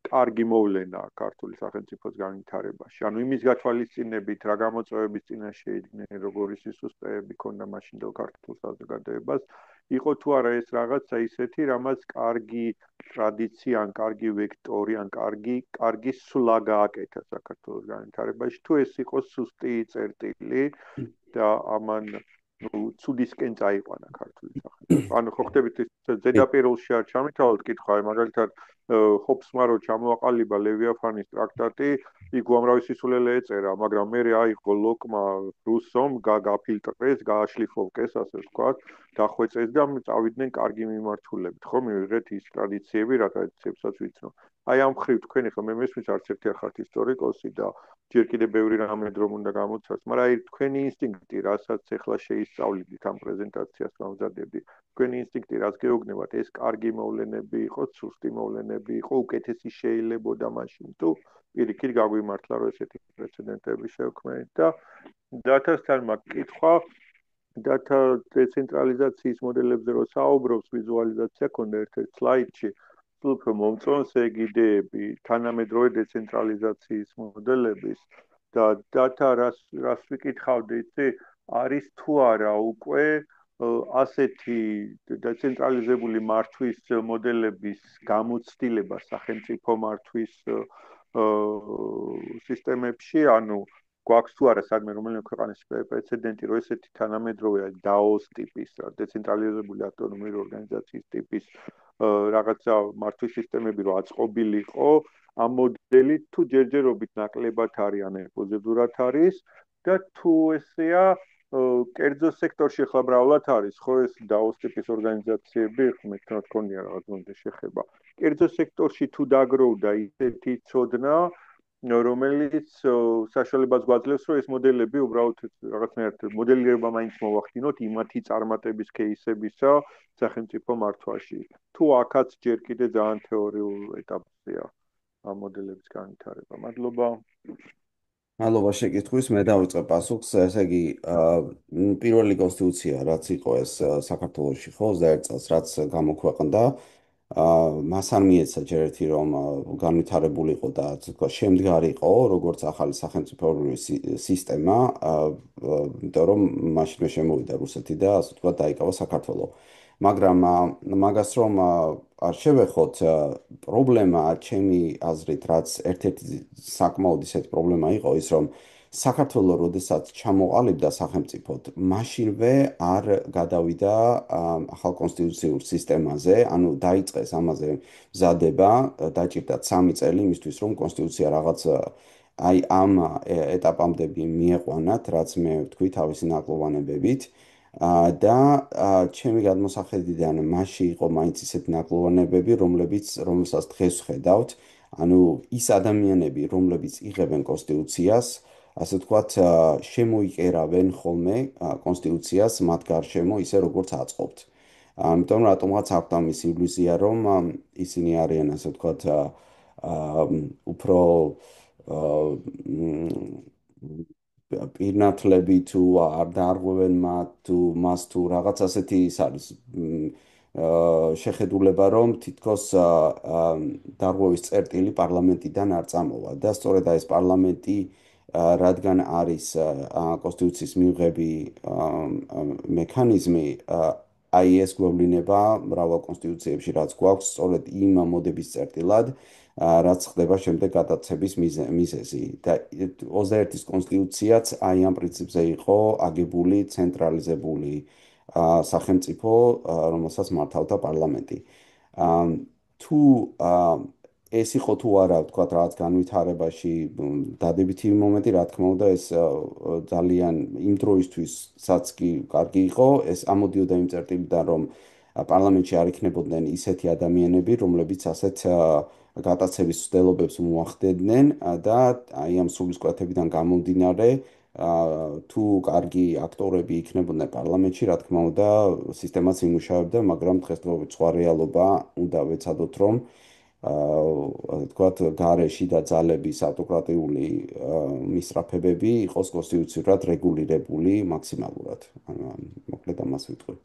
კარგი მოვლენა ქართული სახელმწიფოს განვითარებაში. ანუ იმის გათვალისწინებით რა გამოწვევების წინაშე იდგნენ, როგორი სისუსტეები ქონდა მაშინდელ ქართულ საზოგადოებას, იყო თუ არა ეს რაღაცა ისეთი, რამაც კარგი ტრადიცია, ან კარგი ვექტორი, ან კარგი სვლა გააკეთა საქართველოს განვითარებაში, თუ ეს იყო სუსტი წერტილი და ამან ცუდისკენ წაიყვანა ქართული სახელმწიფო. ანუ ხო ხდებით ის ზედაპირულში არ ჩამითავოთ კითხვა, მაგალითად ჰობსმა რო ჩამოაყალიბა ლევიაფანის ტრაქტატი, იქ უამრავი სისულელე ეწერა, მაგრამ მე აიღო ლოკმა რუსომ, გაფილტრეს, გააშლიფოვკეს, ასე ვთქვათ, დახვეწეს და წავიდნენ კარგი მიმართულებით, ხო, მივიღეთ ის ტრადიციები, რა ტრადიციებსაც ვიცნობ. აი ამ ხრივ თქვენი ხო მე მესმის არც ერთი არ ხართ ისტორიკოსი და ჯერ კიდე ბევრი რამე დრო უნდა გამოცას, მაგრამ აი თქვენი ინსტინქტი, რასაც ეხლა შეისწავლით ამ პრეზენტაციას გამზადები, თქვენი ინსტინქტი რაც გეუბნებათ, ეს კარგი მოვლენები იყო, სუსტი მოვლენები იყო, უკეთესი შეიძლებოდა მაშინ თუ პირიქით გაგვიმართლა რომ ესეთი პრეცედენტები შევქმნით და დათასთან მაკითხვა data დეცენტრალიზაციის მოდელებზე რო საუბრობს ვიზუალიზაცია ქონდა ერთ-ერთ სლაიდში უფრო მომწონს ეგ იდეები თანამედროვე დეცენტრალიზაციის მოდელების და data რას ვიკითხავდი იცი არის თუ არა უკვე ასეთი დეცენტრალიზებული მართვის მოდელების გამოცდილება სახელმწიფო მართვის სისტემებში ანუ გვაქვს თუ არა სადმე რომელიმე ქვეყანის პრეცედენტი რომ ესეთი თანამედროვე DAO-ს ტიპის დეცენტრალიზებული ავტონომიური ორგანიზაციის ტიპის რაღაცა მართვის სისტემები რო აწყობილიყო ამ მოდელით თუ ჯერჯერობით ნაკლებად არის ან ეპოზიდურად არის და თუ ესეა კერძო სექტორში ხლა ბრავლად არის ხო ეს DAO-ს ტიპის ორგანიზაციები მე თვითონ თქონია რაღაც მომდე შეხება კერძო სექტორში თუ დაგროვდა ისეთი ცოდნა რომელიც საშუალებას გვაძლევს რომ ეს მოდელები უბრალოდ რაღაცნაირად მოდელირება მაინც მოვახდინოთ იმათი წარმატების кейსებისა სახელმწიფო მართვაში თუ აქაც ჯერ კიდე ძალიან თეორიულ ეტაპზეა ამ მოდელების განვითარება მადლობა მადლობა შეკითხვის მე დავიწყე პასუხს ესე იგი პირველი კონსტიტუცია რაც იყო ეს საქართველოში ხო 21 წელს რაც გამოქვეყნდა მას არ მიეცა ჯერ ერთი რომ განვითარებულიყო და თქვა შემდგარი იყო როგორც ახალი სახელმწიფოური სისტემა იმიტომ რომ მაშინვე შემოვიდა რუსეთი და ასე თქვა დაიკავა საქართველო მაგრამ მაგას რომ არ შევეხოთ პრობლემა ჩემი აზრით რაც ერთ-ერთი საკმაოდ ისეთი პრობლემა იყო ის რომ საქართველო როდესაც ჩამოყალიბდა სახელმწიფოდ მაშინვე არ გადავიდა ახალ კონსტიტუციურ სისტემაზე ანუ დაიწყეს ამაზე მზადება დაჭირდა 3 წელი იმისთვის რომ კონსტიტუცია რაღაც აი ამ ეტაპამდე მieყვანათ რაც მე ვთქვი თავისი ნაკლოვანებებით და ჩემი გადმოსახედიდან მასში იყო მაინც ისეთი ნაკლოვანებები რომელსაც დღეს ვხედავთ ანუ ის ადამიანები რომლებიც იღებენ კონსტიტუციას ასე ვთქვათ შემოიყერავენ ხოლმე კონსტიტუციას მათ გარშემო ისე როგორც აწყობთ ამიტომ რატომღაც აქვთ ამის ილუზია რომ ისინი არიან ასე ვთქვათ უფრო პირნათლები თუ არ დაარღვევენ მას თუ რაღაც ასეთი ის არის შეხედულება რომ თითქოს დარღვევის წერტილი პარლამენტიდან არ წამოვა და სწორედ ეს პარლამენტი რადგან არის კონსტიტუციის მიღები მექანიზმი აი ეს გვევლინება მრავალ კონსტიტუციებში რაც გვაქვს სწორედ იმ მოდების წერტილად რაც ხდება შემდეგ გადაცემის მიზეზი და 21-ის კონსტიტუციაც აი ამ პრინციპზე იყო აგებული ცენტრალიზებული სახელმწიფო რომელსაც მართავდა პარლამენტი თუ ეს იყო თუ არა თქვა რაღაც განვითარებაში დადებითი მომენტი რა თქმა უნდა ეს ძალიან იმ დროისთვისაც კი კარგი იყო ეს ამოდიოდა იმ წერტილიდან რომ პარლამენტში არ იქნებოდნენ ისეთი ადამიანები რომლებიც ასეთ გატაცების ცდილობებს მოახდენენ და აი ამ სულისკვეთებიდან გამომდინარე თუ კარგი აქტორები იქნებოდნენ პარლამენტში რა თქმა უნდა სისტემაც იმუშავებდა მაგრამ დღესდღეობით სხვა რეალობა უნდა ვეცადოთ რომ თქვათ გარეში და ძალების ავტოკრატიული მისწრაფებები იყოს კონსტიტუციურად რეგულირებული მაქსიმალურად მოკლედ ამას ვიტყვი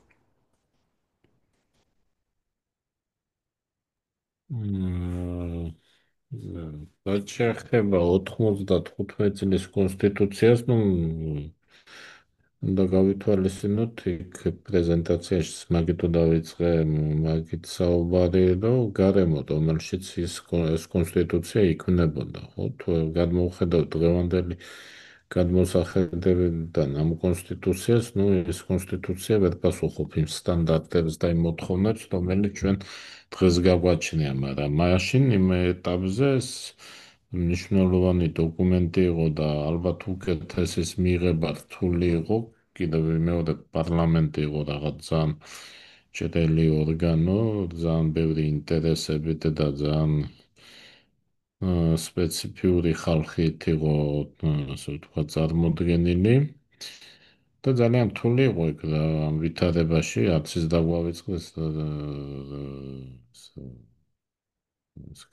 რაც შეეხება 95 წლის კონსტიტუციას, უნდა გავითვალისწინოთ იქ პრეზენტაციაში მაგითო დავიწყე, მაგით საუბარი, რომ გარემო, რომელშიც ეს კონსტიტუცია იქმნებოდა, ხო? თუ გადმოვხედავთ დღევანდელი გადმოსახედებიდან ამ კონსტიტუციას, ну, ეს კონსტიტუცია ვერ პასუხობს იმ სტანდარტებს და იმ მოთხოვნებს, რომელიც ჩვენ დღეს გაგვაჩნია, მაგრამ მაშინ იმ ეტაპზე ეს მნიშვნელოვანი დოკუმენტი იყო და ალბათ უკეთესის მიღება რთული იყო. კიდევ მეორე პარლამენტი იყო რაღაც ძალიან ჭრელი ორგანო, ძალიან ბევრი ინტერესებით და ძალიან სპეციფიური ხალხით იყო, ასე ვთქვათ, წარმოდგენილი. და ძალიან რთული იყო იქ ამ ვითარებაში, არც ის დაგვავიწყდეს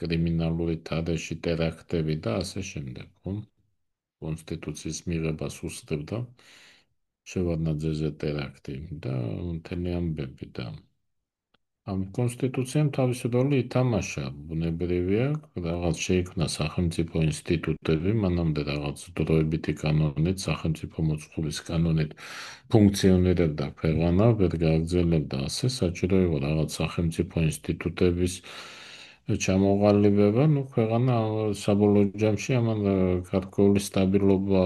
კრიმინალური თადეში ტერაქტები და ასე შემდეგ, ხო? კონსტიტუციის მიღებას უსწრებდა შევარდნაძეზე ტერაქტი და მთელი ამბები და ამ კონსტიტუციამ თავისი როლი ითამაშა, ბუნებრივია, რაღაც შეიქმნა სახელმწიფო ინსტიტუტები, მანამდე რაღაც დროებითი კანონით, სახელმწიფო მოწყობის კანონით ფუნქციონირებდა ქვეყანა, ვერ გააგრძელებდა ასე, საჭირო იყო რაღაც სახელმწიფო ინსტიტუტების ჩამოყალიბება, ну, ქვეყანა საბოლოო ჯამში ამან გარკვეული სტაბილობა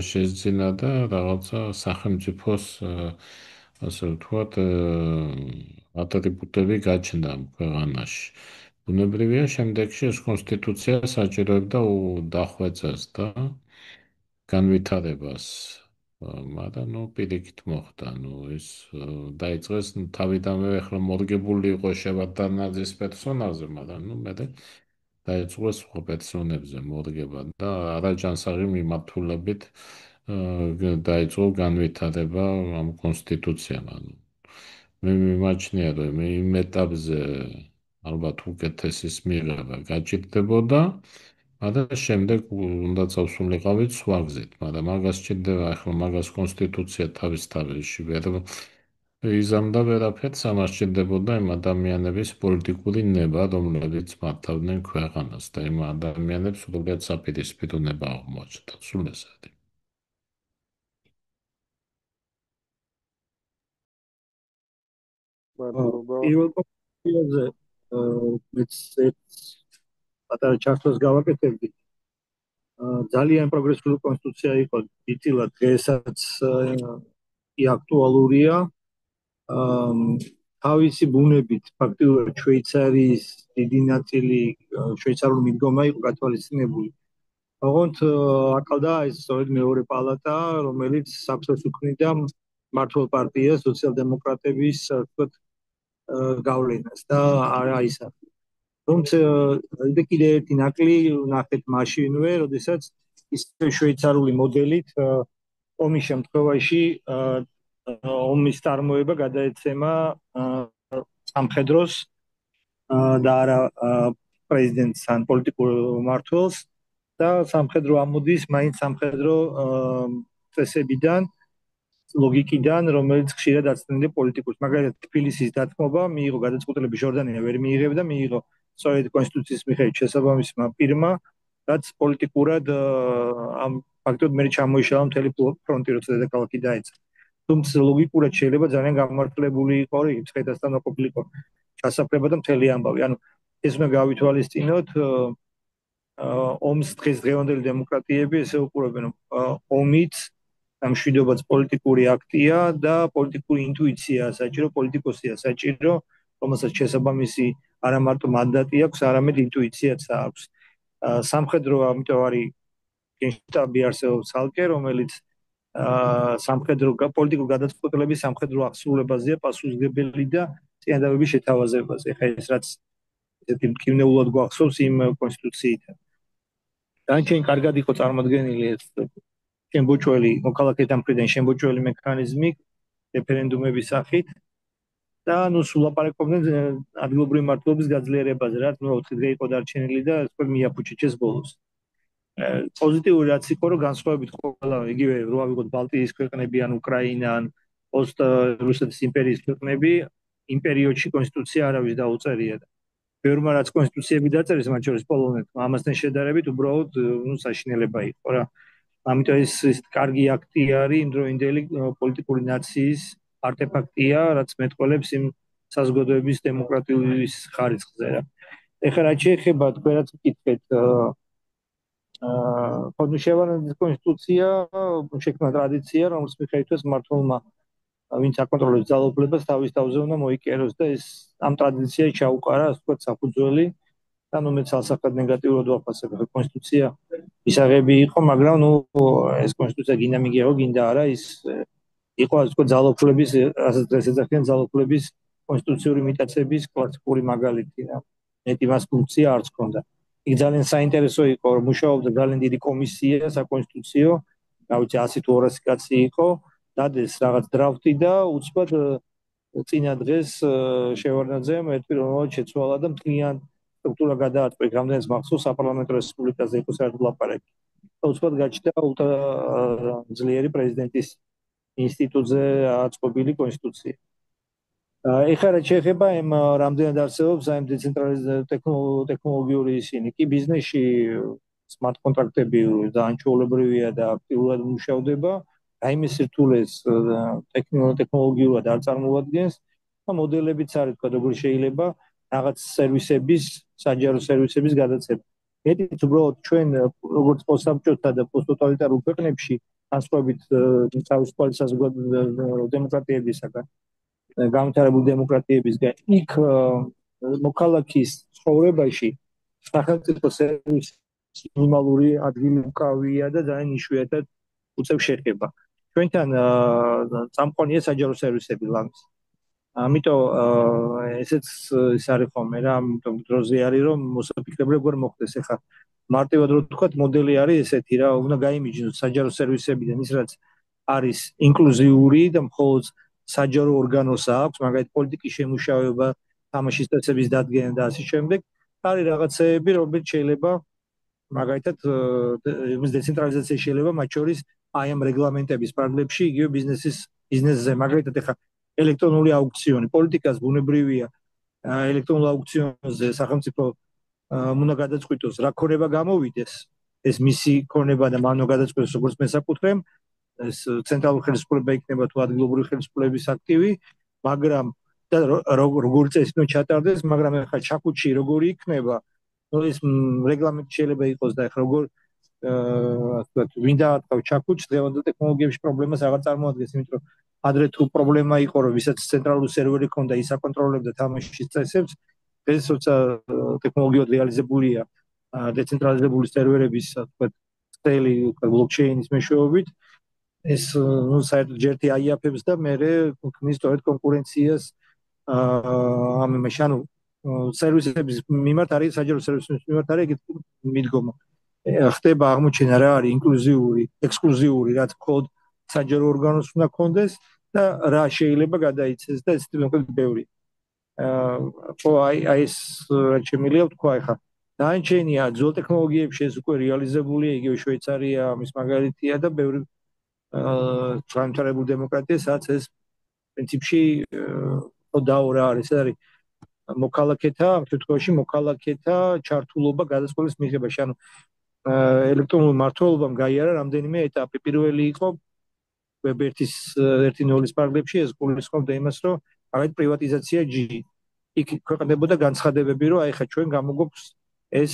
შეძინა და რაღაცა სახელმწიფოს ასე ვთქვათ, ატრიბუტები გაჩნდა ქვეყანაში. ბუნებრივია, შემდეგში ეს კონსტიტუცია საჭიროებდა დახვეწას და განვითარებას. მაგრამ ნუ პირიქით მოხდა, ნუ ეს დაიწყეს თავიდანვე ახლა მორგებული იყო შევარდნაძის პერსონაჟზე, მაგრამ ნუ მე დაიწყო სხვა პერსონებზე მორგება და არაჯანსაღი მიმართულებით დაიწყო განვითარება ამ კონსტიტუციამ. მე მიმაჩნია, რომ იმ ეტაპზე ალბათ უკეთესის მიღება გაჭირდებოდა. და შემდეგ უნდა წავსულიყავით სხვა გზით, მაგრამ მაგას სჭირდება ახლა მაგას კონსტიტუცია თავისთავად ვერ იზამდა ვერაფერს, ამას სჭირდებოდა იმ ადამიანების პოლიტიკური ნება, რომლებიც მართავდნენ ქვეყანას და იმ ადამიანებს სრულიად საპირისპირო ნება აღმოაჩნდათ. სულ ესეთი. მადლობა. პირველ კონსტიტუციაზე მეც პატარა ჩართოს გავაკეთებდი. ძალიან პროგრესული კონსტიტუცია იყო, იტილა დღესაც აქტუალურია. თავისი ბუნებით ფაქტიურად შვეიცარიის დიდი ნაწილი შვეიცარიული მიდგომა იყო გათვალისწინებული. ოღონდ აკალდა ეს სწორედ მეორე პალატა, რომელიც საფრთხეს უქმნიდა მმართველ პარტიას, სოციალ-დემოკრატების, ვთქვათ, გავლენას და არა ისახი. თუმცა კიდე ერთი ნაკლი ნახეთ მაშინვე, როდესაც ისე შვეიცარიული მოდელით ომის შემთხვევაში ომის წარმოება გადაეცემა სამხედროს და არა პრეზიდენტს ან პოლიტიკურ მმართველს და სამხედრო ამოდის მაინც სამხედრო წესებიდან, ლოგიკიდან, რომელიც ხშირად აცნობდა პოლიტიკურს. მაგალითად, თბილისის დათმობა მიიღო გადაწყვეტილების ჟორდანია ვერ მიიღებდა, მიიღო სწორედ კონსტიტუციის მიხედვით შესაბამისმა პირმა, რაც პოლიტიკურად ამ ფაქტობრივად მე ჩამოიშალა მთელი ფრონტი, როცა დედაქალაქი დაეცა. თუმცა ლოგიკურად შეიძლება ძალიან გამართლებული იყო, მცხეთასთან ყოფილიყო ჩასაფრება და მთელი ამბავი. ანუ ეს უნდა გავითვალისწინოთ, ომს დღევანდელი დემოკრატიები ესე უყურებენ, ომით მშვიდობაც პოლიტიკური აქტია და პოლიტიკური ინტუიცია საჭირო, პოლიტიკოსია საჭირო, რომელსაც შესაბამისი არა მარტო მანდატი აქვს, არამედ ინტუიციაც აქვს. სამხედრო ამიტომ არის გენშტაბი არსებობს ხალხი, რომელიც სამხედრო პოლიტიკურ გადაწყვეტილების სამხედრო აღსრულებაზეა პასუხისმგებელი და წინადადების შეთავაზებაზე. ხა ეს რაც ესეთი მკვნეულად გვახსოვს იმ კონსტიტუციიდან. განჩენ კარგად იყო წარმოდგენილი ეს შემბოჭველი მოქალაქეთა მხრიდან შემბოჭველი მექანიზმი რეფერენდუმების სახით და ნუ სულაპარაკობდნენ ადგილობრივი მმართველობის გაძლიერებაზე, რაც 4 დღე იყო დარჩენილი და ეს მიაფუჩიჩეს ბოლოს. პოზიტიური რაც იყო, რომ განსხვავებით ყველა იგივე რო ავიღოთ ბალტიის ქვეყნები ან უკრაინა ან პოსტ რუსეთის იმპერიის ქვეყნები, იმ პერიოდში კონსტიტუცია არავის დაუწერია და ბევრმა რაც კონსტიტუციები დაწერეს, მათ შორის პოლონეთმა, ამასთან შედარებით უბრალოდ ნუ საშინელება იყო რა. ამიტომ ეს კარგი აქტი არის იმდროინდელი პოლიტიკური ნაციის არტეფაქტია, რაც მეტყველებს იმ საზოგადოების დემოკრატიის ხარისხზე რა. ეხლა რაც შეეხება თქვენაც ვკითხეთ კონსტიტუციის კონსტიტუცია შექმნა ტრადიცია, რომელიც მიხედვითაც მმართველმა ვინც აკონტროლებს ძალაუფლებას თავის თავზე უნდა მოიკეროს და ეს ამ ტრადიციას ჩაუყარა, ასე ვთქვათ, საფუძველი და ნუ მეც ალსახად ნეგატიურად ვაფასებ, რომ კონსტიტუცია ისაღები იყო, მაგრამ ნუ ეს კონსტიტუცია გინდა მიგეო, გინდა არა, ის იყო ასე ვთქვათ ძალაუფლების, რასაც დღეს ეძახიან ძალაუფლების კონსტიტუციური მიტაცების კლასიკური მაგალითი რა. მეტი მას ფუნქცია არც ჰქონდა. იქ ძალიან საინტერესო იყო, რომ მუშაობდა ძალიან დიდი კომისია საკონსტიტუციო, რა ვიცი 100 თუ 200 კაცი იყო, დადეს რაღაც დრაფტი და უცბად წინა დღეს შევარდნაძემ ერთპიროვნულად შეცვალა და მთლიან სტრუქტურა გადააწყვეტ, რამდენიც მახსოვს საპარლამენტო რესპუბლიკაზე იყო საერთოდ ლაპარაკი. და უცბად გაჩნდა ძლიერი პრეზიდენტის ინსტიტუტზე აწყობილი კონსტიტუცია. ეხლა რაც შეეხება იმ რამდენად არსებობს აი დეცენტრალიზებული ტექნოლოგიური ისინი კი ბიზნესში smart კონტრაქტები ძალიან ჩვეულებრივია და აქტიურად მუშავდება, რაიმე სირთულეს ტექნოლოგიურად არ წარმოადგენს და მოდელებიც არის თქვა როგორ შეიძლება რაღაც სერვისების, საჯარო სერვისების გადაცემა. მეტიც უბრალოდ ჩვენ როგორც პოსტსაბჭოთა და პოსტტოტალიტარულ ქვეყნებში განსხვავებით თავისუფალი საზოგადოებრივი დემოკრატიებისაგან განვითარებული დემოკრატიებისგან იქ მოქალაქის ცხოვრებაში სახელმწიფო სერვისი მინიმალური ადგილი უკავია და ძალიან იშვიათად უწევს შეხება. ჩვენთან წამყვანია საჯარო სერვისები ლამის. ამიტომ ესეც ის არის ხოლმე რა, ამიტომ დროზე არის რომ მოსაფიქრებლად როგორ მოხდეს ახლა მარტივად რო თქვა მოდელი არის ესეთი რა, უნდა გაიმიჯნოს საჯარო სერვისებიდან ის რაც არის ინკლუზიური და მხოლოდ საჯარო ორგანოს აქვს, მაგალითად პოლიტიკის შემუშავება, თამაშის წესების დადგენა და ასე შემდეგ, არის რაღაცეები, რომელიც შეიძლება მაგალითად იმის დეცენტრალიზაცია შეიძლება მათ შორის აი ამ რეგლამენტების პარალელში იგივე ბიზნესზე, მაგალითად ახლა ელექტრონული აუქციონი, პოლიტიკას ბუნებრივია ელექტრონულ აუქციონზე სახელმწიფო უნდა გადაწყვიტოს რა ქონება გამოვიდეს, ეს მისი ქონება და მანო გადაწყვეტოს როგორც მესაკუთრემ, ეს ცენტრალური ხელისუფლება იქნება თუ ადგილობრივი ხელისუფლების აქტივი, მაგრამ და როგორ წესი უნდა ჩატარდეს, მაგრამ ახლა ჩაკუჩი როგორი იქნება, ეს რეგლამენტი შეიძლება იყოს და ახლა როგორ ასე ვთქვათ, ვინ დაატყავ ჩაკუჩს დღევანდელ ტექნოლოგიებში პრობლემას აღარ წარმოადგენს, იმიტომ რომ ადრე თუ პრობლემა იყო, რომ ვისაც ცენტრალური სერვერი ჰქონდა, ის აკონტროლებდა თამაშის წესებს, ეს როცა ტექნოლოგიურად რეალიზებულია დეცენტრალიზებული სერვერების, ასე ვთქვათ, წელი ბლოკჩეინის მეშვეობით, ეს ნუ საერთოდ ჯერთი აიაფებს და მერე ქმნის სწორედ კონკურენციას ამ იმაში, ანუ სერვისების მიმართ არის საჯარო სერვისების მიმართ არის ეგეთ მიდგომა. ხდება აღმოჩენა რა არის ინკლუზიური, ექსკლუზიური, რაც მხოლოდ საჯარო ორგანოს უნდა კონდეს და რა შეიძლება გადაიცეს და ეს თვითონ ბევრი. ხო აი ეს რაც შემიძლია ვთქვა ახლა. დანარჩენია ძველ ტექნოლოგიებში ეს უკვე რეალიზებულია, იგივე შვეიცარია ამის მაგალითია და ბევრი განვითარებული დემოკრატია, სადაც ეს პრინციპში დაო რა არის, ეს არის მოქალაქეთა, ამ შემთხვევაში მოქალაქეთა ჩართულობა გადასხმების მიღებაში, ანუ ელექტრონულ მმართველობამ გაიარა რამდენიმე ეტაპი. პირველი იყო ვებ 1.0-ის პარალელში, ეს გულისხმობდა იმას, რომ რაღაც პრივატიზაცია ჯი. იქ ქვეყნდებოდა განცხადებები, რომ აი ხა ჩვენ გამოგვაქვს ეს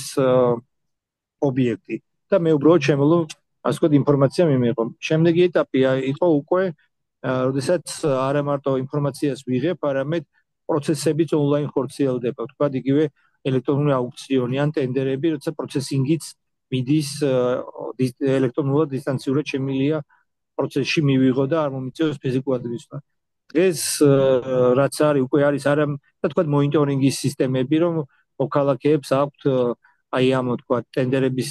ობიექტი და მე უბრალოდ შემიძლია ასე ვთქვათ ინფორმაცია მიმეღო. შემდეგი ეტაპი იყო უკვე, როდესაც არა მარტო ინფორმაციას ვიღებ, არამედ პროცესებიც ონლაინ ხორციელდება, ვთქვათ იგივე ელექტრონული აუქციონი ან ტენდერები, როცა პროცესინგიც მიდის ელექტრონულად დისტანციურად შემიძლია პროცესში მივიღო და არ მომიწევს ფიზიკურად ვისვა. დღეს რაც არის უკვე არის არა და თქვა მონიტორინგის სისტემები, რომ მოქალაქეებს აქვთ აი ამ თქვა ტენდერების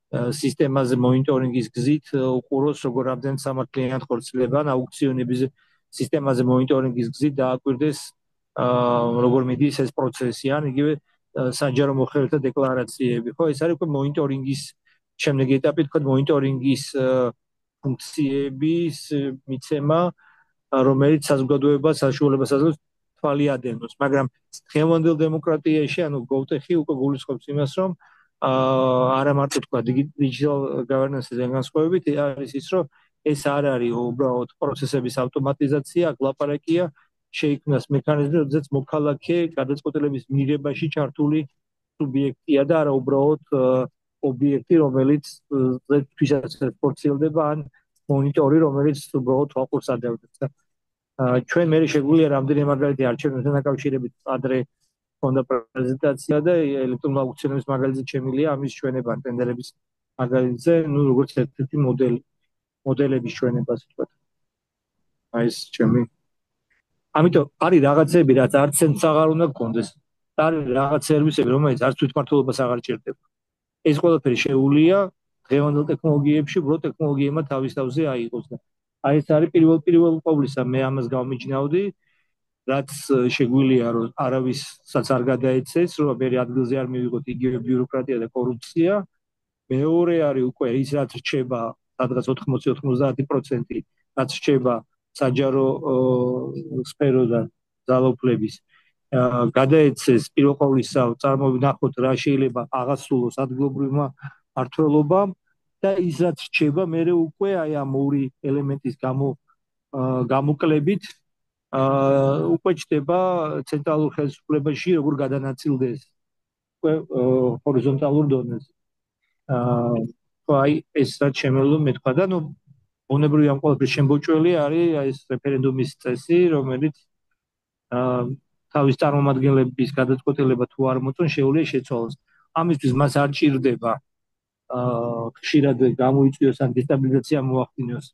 სისტემაზე მონიტორინგის გზით უყუროს როგორ რამდენ სამართლიანად ხორციელდება ან აუქციონების სისტემაზე მონიტორინგის გზით დააკვირდეს როგორ მიდის ეს პროცესი ან იგივე საჯარო მოხელეთა დეკლარაციები. ხო, ეს არის უკვე მონიტორინგის შემდეგი ეტაპი, თქვა მონიტორინგის ფუნქციების მიცემა, რომელიც საზოგადოებას საშუალებას აძლევს თვალი ადენოს, მაგრამ დღევანდელ დემოკრატიაში, ანუ GovTech-ი უკვე გულისხმობს იმას, რომ არა მარტო თქვა digital governance-ზე განსხვავებით არის ის, რომ ეს არ არის უბრალოდ პროცესების ავტომატიზაცია, აქ ლაპარაკია შეიქმნას მექანიზმი, როდესაც მოქალაქე გადაწყვეტილების მიღებაში ჩართული სუბიექტია და არა უბრალოდ ობიექტი, რომელიც თვითონ ხორციელდება ან მონიტორი, რომელიც უბრალოდ თვალყურს ადევს. ჩვენ მე შეგვიძლია რამდენიმე მაგალითი არჩევნებთან დაკავშირებით ადრე ხონდა პრეზენტაცია და ელექტრონული აუქციონების მაგალითი შემილია ამის ჩვენება ტენდერების მაგალითზე, ну როგორც ერთ-ერთი მოდელების ჩვენებას ვთქვა. აი ეს ჩემი. ამიტომ არის რაღაცები, რაც არც ცენტრს აღარ უნდა გქონდეს. არის რაღაც სერვისები, რომელიც არც თვითმმართველობას აღარ ჭირდება. ეს ყველაფერი შეუულია დღევანდელ ტექნოლოგიებში, უბრალოდ ტექნოლოგიებმა თავის თავზე აიღოს და აი ეს არის პირველ ყოვლისა მე ამას გავმიჯნავდი, რაც შეგვიძლია რომ არავისაც არ გადაეცეს, რომ მე ადგილზე არ მივიღოთ იგივე ბიუროკრატია და კორუფცია. მეორე არის უკვე ის რაც რჩება სადღაც 80-90%, რაც რჩება საჯარო სფეროდან ძალაუფლების გადაეცეს პირველ ყოვლისა წარმოვინახოთ რა შეიძლება აღასრულოს ადგილობრივმა მმართველობამ და ის რაც რჩება მე უკვე აი ამ ორი ელემენტის გამოკლებით უკვე ჩდება ცენტრალურ ხელისუფლებაში როგორ გადანაწილდეს უკვე ჰორიზონტალურ დონეზე. აი ეს რაც შემეძლო მე თქვა და ნუ ბუნებრივი ამ ყველაფრის შემბოჭველი არის აი ეს რეფერენდუმის წესი, რომელიც თავის წარმომადგენლების გადაწყვეტილება თუ არ მოწონ შეუძლია შეცვალოს. ამისთვის მას არ ჭირდება ხშირად გამოიწვიოს ან დესტაბილიზაცია მოახდინოს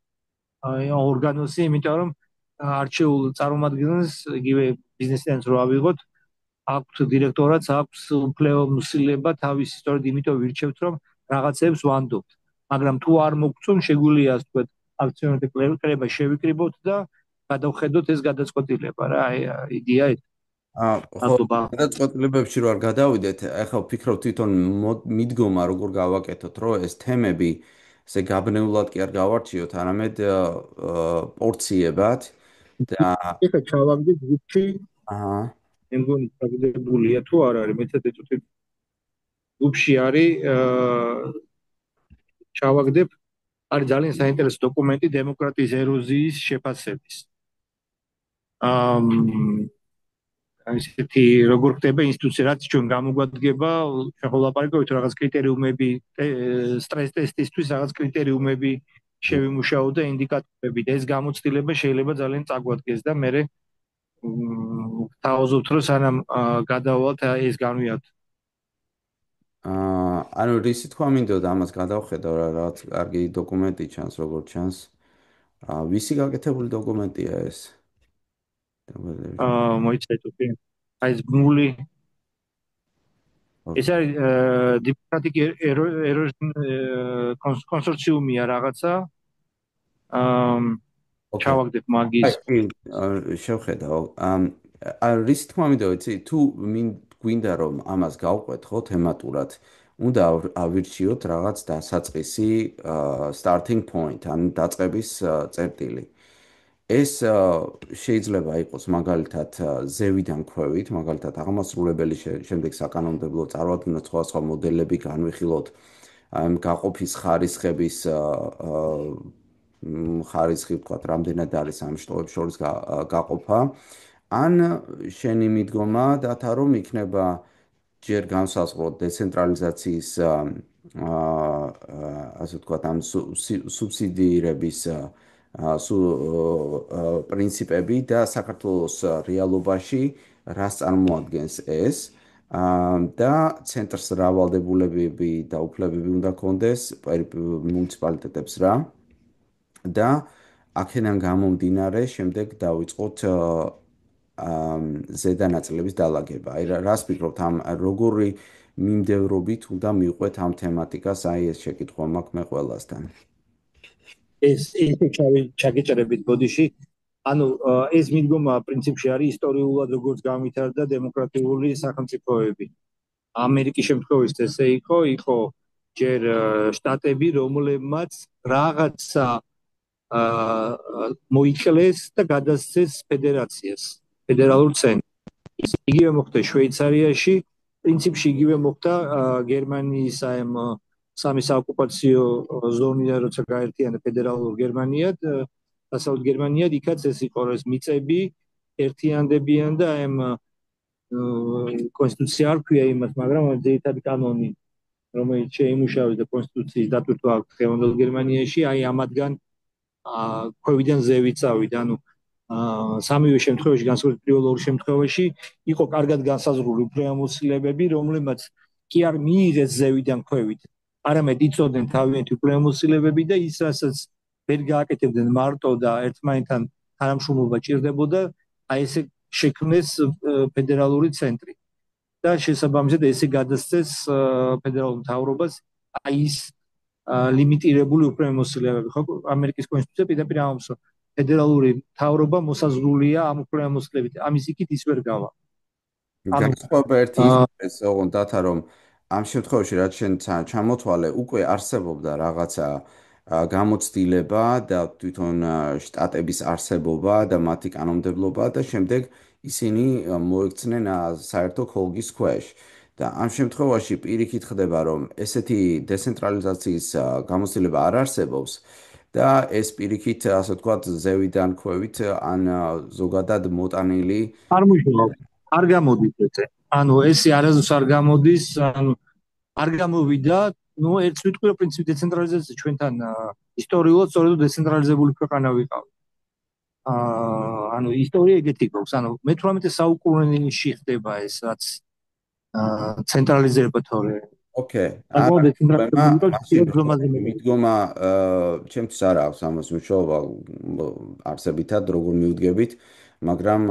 ორგანოსი, იმიტომ რომ არჩეულ წარმომადგენელს იგივე ბიზნესიანს რო ავიღოთ, აქვს დირექტორატს, აქვს უფლებამოსილება თავის სწორედ იმიტომ ვირჩევთ, რომ რაღაცებს ვანდობთ. მაგრამ თუ არ მოგწონ, შეგვიძლია ასე ვთქვათ, აქციონერთა კრება შევიკრიბოთ და გადავხედოთ ეს გადაწყვეტილება რა, აი იდეა ეს. გადაწყვეტილებებში რო არ გადავიდეთ, ახლა ვფიქრობ თვითონ მიდგომა როგორ გავაკეთოთ, რომ ეს თემები ესე გაბნეულად კი არ გავარჩიოთ, არამედ პორციებად და ეხლა ჩავაგდეთ ჯგუფში. აჰა. მე მგონი წაგდებულია თუ არ არის, მეც ეწუთი ჯგუფში არის ჩავაგდებ არის ძალიან საინტერესო დოკუმენტი დემოკრატიის ეროზიის შეფასების. ისეთი როგორ ხდება ინსტიტუცია, რაც ჩვენ გამოგვადგება, შეღოლაპარაკოთ რაღაც კრიტერიუმები, სტრეს ტესტისთვის რაღაც კრიტერიუმები შევიმუშაოთ და ინდიკატორები და ეს გამოცდილება შეიძლება ძალიან წაგვადგეს და მე თავაზობთ რომ სანამ გადავალთ ეს განვიათ. ანუ რისი თქვა მინდოდა ამას გადავხედო რა რაღაც კარგი დოკუმენტი ჩანს როგორ ჩანს. ვისი გაკეთებული დოკუმენტია ეს? მოიცადეთ. აი ეს ბმული ეს არის დემოკრატიკ კონსორციუმია რაღაცა. ჩავაგდებ მაგის. შევხედავ. რისი თქვა მინდოდა, იცი, თუ გვინდა რომ ამას გავყვეთ ხო თემატურად, უნდა ავირჩიოთ რაღაც დასაწყისი starting point, ან დაწყების წერტილი. ეს შეიძლება იყოს მაგალითად ზევიდან ქვევით, მაგალითად აღმასრულებელი შემდეგ საკანონმდებლო წარუადგინოთ სხვადასხვა მოდელები, განვიხილოთ გაყოფის ხარისხების ხარისხი ვთქვათ, რამდენად არის ამ შტოებს შორის გაყოფა. ან შენი მიდგომა დათა რომ იქნება ჯერ განსაზღვროთ დეცენტრალიზაციის ასე ვთქვათ, ამ სუბსიდირების პრინციპები და საქართველოს რეალობაში რას წარმოადგენს ეს და ცენტრს რა ვალდებულებები და უფლებები უნდა კონდეს მუნიციპალიტეტებს რა და აქედან გამომდინარე შემდეგ დავიწყოთ ზედა ნაწილების დალაგება. აი რას ფიქრობთ ამ როგორი მიმდევრობით უნდა მივყვეთ ამ თემატიკას, აი ეს შეკითხვა მაქვს მე ყველასთან. ეს ჩაგეჭრებით ბოდიში. ანუ ეს მიდგომა პრინციპში არის ისტორიულად როგორც განვითარდა დემოკრატიული სახელმწიფოები. ამერიკის შემთხვევით ესე იყო ჯერ შტატები, რომლებმაც რაღაცა მოიკლეს და გადასცეს ფედერაციას, ფედერალურ ცენტრს. იგივე მოხდა შვეიცარიაში, პრინციპში იგივე მოხდა გერმანიის სამი საოკუპაციო ზონიდან როცა გაერთიანდა ფედერალურ გერმანიად, დასავლეთ გერმანიად, იქაც ეს იყო ეს მიწები ერთიანდებიან და კონსტიტუცია არ ქვია იმას, მაგრამ ძირითადი კანონი, რომელიც შეიმუშავეს და კონსტიტუციის დატვირთვა აქვს დღევანდელ გერმანიაში, ამათგან ქვევიდან ზევით წავიდა, სამივე შემთხვევაში, განსაკუთრებით პირველ ორ შემთხვევაში, იყო კარგად განსაზღვრული უფლებამოსილებები, რომლებმაც კი არ მიიღეს ზევიდან ქვევით, არამედ იწოდნენ თავიანთი უფლებამოსილებები და ის, რასაც ვერ გააკეთებდნენ მარტო და ერთმანეთთან თანამშრომლობა ჭირდებოდა, ესე შექმნეს ფედერალური ცენტრი. და შესაბამისად ესე გადასცეს ფედერალურ მთავრობას ის ლიმიტირებული უფლებამოსილებები. ხო, ამერიკის კონსტიტუცია პირდაპირ ამბობს, რომ ფედერალური მთავრობა მოსაზრულია ამ უფლებამოსილებით. ამის იქით ის ვერ გავა. განსხვავება ერთი ის ოღონდათა რომ ამ შემთხვევაში რაც შენ ჩამოთვალე უკვე არსებობდა რაღაცა გამოცდილება და თვითონ შტატების არსებობა და მათი კანონმდებლობა და შემდეგ ისინი მოექცნენ საერთო ხოლგის ქვეშ. და ამ შემთხვევაში პირიქით ხდება რომ ესეთი დეცენტრალიზაციის გამოცდილება არ არსებობს და ეს პირიქით ასე ვთქვათ ზევიდან ქვევით ან ზოგადად მოტანილი არ მუშაობს. არ გამოდის ესე. ესე არასდროს არ გამოდის, არ გამოვიდა, ერთ ვიტყვი რომ პრინციპი დეცენტრალიზაცია ჩვენთან ისტორიულად სწორედ დეცენტრალიზებული ქვეყანა ვიყავ. ისტორია ეგეთი გვაქვს, 18 საუკუნეში ხდება ეს რაც ცენტრალიზება თორე. ოკეი. მიდგომა ჩემთვის არ აქვს ამას მნიშვნელობა არსებითად როგორ მივდგებით, მაგრამ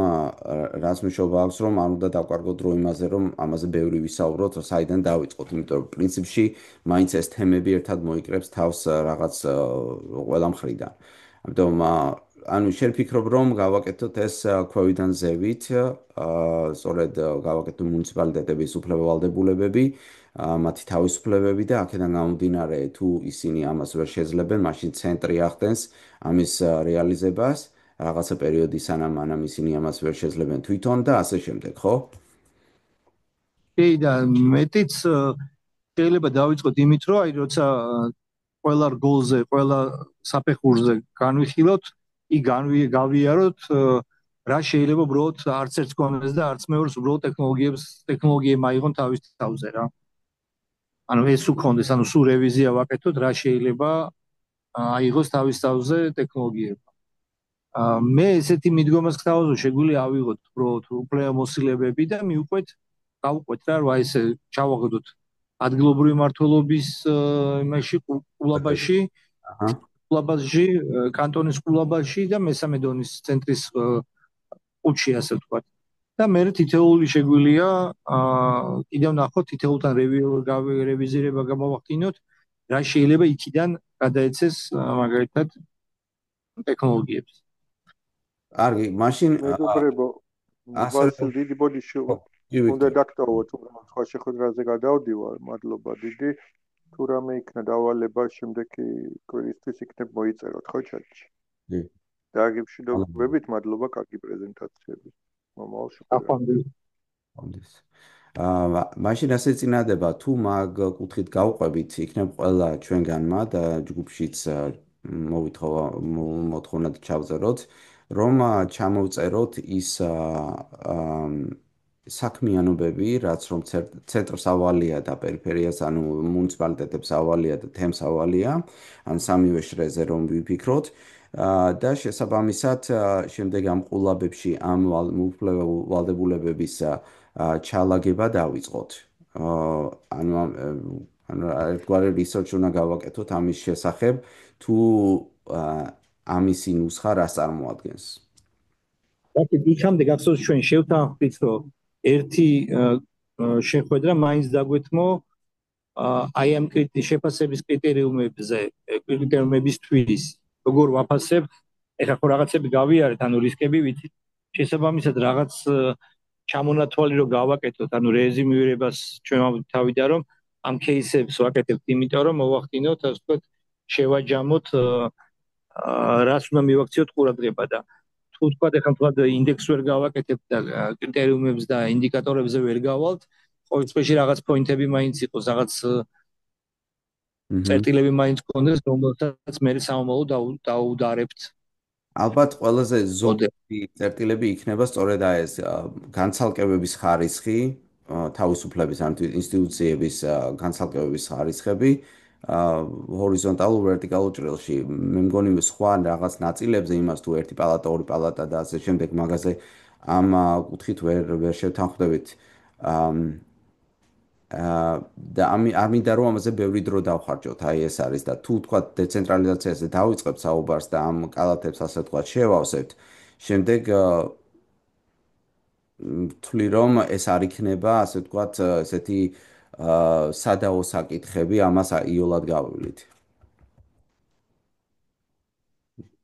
რაც მნიშვნელობა აქვს რომ არ უნდა დავკარგოთ დრო იმაზე რომ ამაზე ბევრი ვისაუბროთ, საიდან დავიწყოთ, იმიტომ რომ პრინციპში მაინც ეს თემები ერთად მოიკრებს თავს რაღაც ყველა მხრიდან. ამიტომ შენ ფიქრობ რომ გავაკეთოთ ეს ქვევიდან ზევით, სწორედ გავაკეთოთ მუნიციპალიტეტების უფლებავალდებულებები, მათი თავისუფლებები და აქედან გამომდინარე თუ ისინი ამას ვერ შეძლებენ, მაშინ ცენტრი ახდენს ამის რეალიზებას რაღაცა პერიოდი სანამ ისინი ამას ვერ შეძლებენ თვითონ და ასე შემდეგ, ხო? კი და მეტიც შეიძლება დავიწყოთ იმით, რომ როცა ყველა რგოლზე, ყველა საფეხურზე განვიხილოთ, გავიაროთ, რა შეიძლება უბრალოდ არც ერთს გქონდეს და არც მეორეს უბრალოდ ტექნოლოგიებმა აიღონ თავის თავზე რა. ეს უქონდეს, სულ რევიზია ვაკეთოთ, რა შეიძლება აიღოს თავის თავზე ტექნოლოგიებმა. მე ესეთი მიდგომას გთავაზობ, შეგვიძლია ავიღოთ უბრალოდ უფლებამოსილებები და გავუყვეთ რა, რომ ესე ჩავაგდოთ ადგილობრივი მმართველობის იმაში ყულაბაში, კანტონის ყულაბაში და მესამე დონის ცენტრის ყუთში ასე ვთქვათ. და მე თითოეული შეგვიძლია კიდევ ნახოთ თითოეულთან რევიზირება გამოვახდინოთ, რა შეიძლება იქიდან გადაეცეს მაგალითად ტექნოლოგიებს. კარგი, მაშინ ვასილ დიდი ბოდიში უნდა დაქტოვოთ, უბრალოდ სხვა შეხვედრაზე გადავდივარ, მადლობა დიდი. თუ რამე იქნა დავალება შემდეგი კვირისთვის იქნებ მოიწეროთ, ხო ჩატში? კი. დაგიფშვიდობებით, მადლობა კარგი პრეზენტაციების. მომავალ შეხვედრაზე. მაშინ ასე წინადება, თუ მაგ კუთხით გავყვებით, იქნებ ყველა ჩვენგანმა და ჯგუფშიც მოვითხოვა მოთხოვნად ჩავწეროთ, რომ ჩამოვწეროთ ის საქმიანობები, რაც რომ ცენტრს ავალია და პერიფერიას, მუნიციპალიტეტებს ავალია და თემს ავალია, სამივე შრეზე რომ ვიფიქროთ და შესაბამისად შემდეგ ამ ყულაბებში ამ ვალდებულებების ჩალაგება დავიწყოთ. ერთგვარი research უნდა გავაკეთოთ ამის შესახებ, თუ ამისი ნუსხა რას წარმოადგენს. იქამდე გახსოვს ჩვენ შევთანხმდით, რომ ერთი შეხვედრა მაინც დაგვეთმო ამ შეფასების კრიტერიუმებისთვის, როგორ ვაფასებთ, ეხლა ხო რაღაცები გავიარეთ, რისკები ვიცით, შესაბამისად რაღაც ჩამონათვალი რომ გავაკეთოთ, რეზიმირებას ჩვენ თავიდან რომ ამ кейსებს ვაკეთებთ, იმიტომ რომ მოვახდინოთ, ასე ვთქვათ, შევაჯამოთ რას უნდა მივაქციოთ ყურადღება და თუ თქვა ეხლა ინდექს ვერ გავაკეთებთ და კრიტერიუმებს და ინდიკატორებზე ვერ გავალთ, ყოველ შემთხვევაში რაღაც პოინტები მაინც იყოს, რაღაც აჰა. წერტილები მაინც გქონდეს, რომელთაც მე სამომავლო დაუდარებთ. ალბათ ყველაზე ოდე. ზოგადი წერტილები იქნება სწორედ ეს განცალკევების ხარისხი, თავისუფლების ან ინსტიტუციების განცალკევების ხარისხები ჰორიზონტალურ ვერტიკალურ ჭრილში. მე მგონი სხვა რაღაც ნაწილებზე იმას თუ ერთი პალატა, ორი პალატა და ასე შემდეგ მაგაზე ამ კუთხით ვერ შევთანხმდებით. და არ მინდა რომ ამაზე ბევრი დრო დავხარჯოთ, აი ეს არის და თუ თქვა დეცენტრალიზაციაზე დავიწყებ საუბარს და ამ კალათებს ასე თქვა შევავსებთ, შემდეგ ვთვლი რომ ეს არ იქნება ასე თქვა ესეთი სადაო საკითხები, ამას იოლად გავივლით.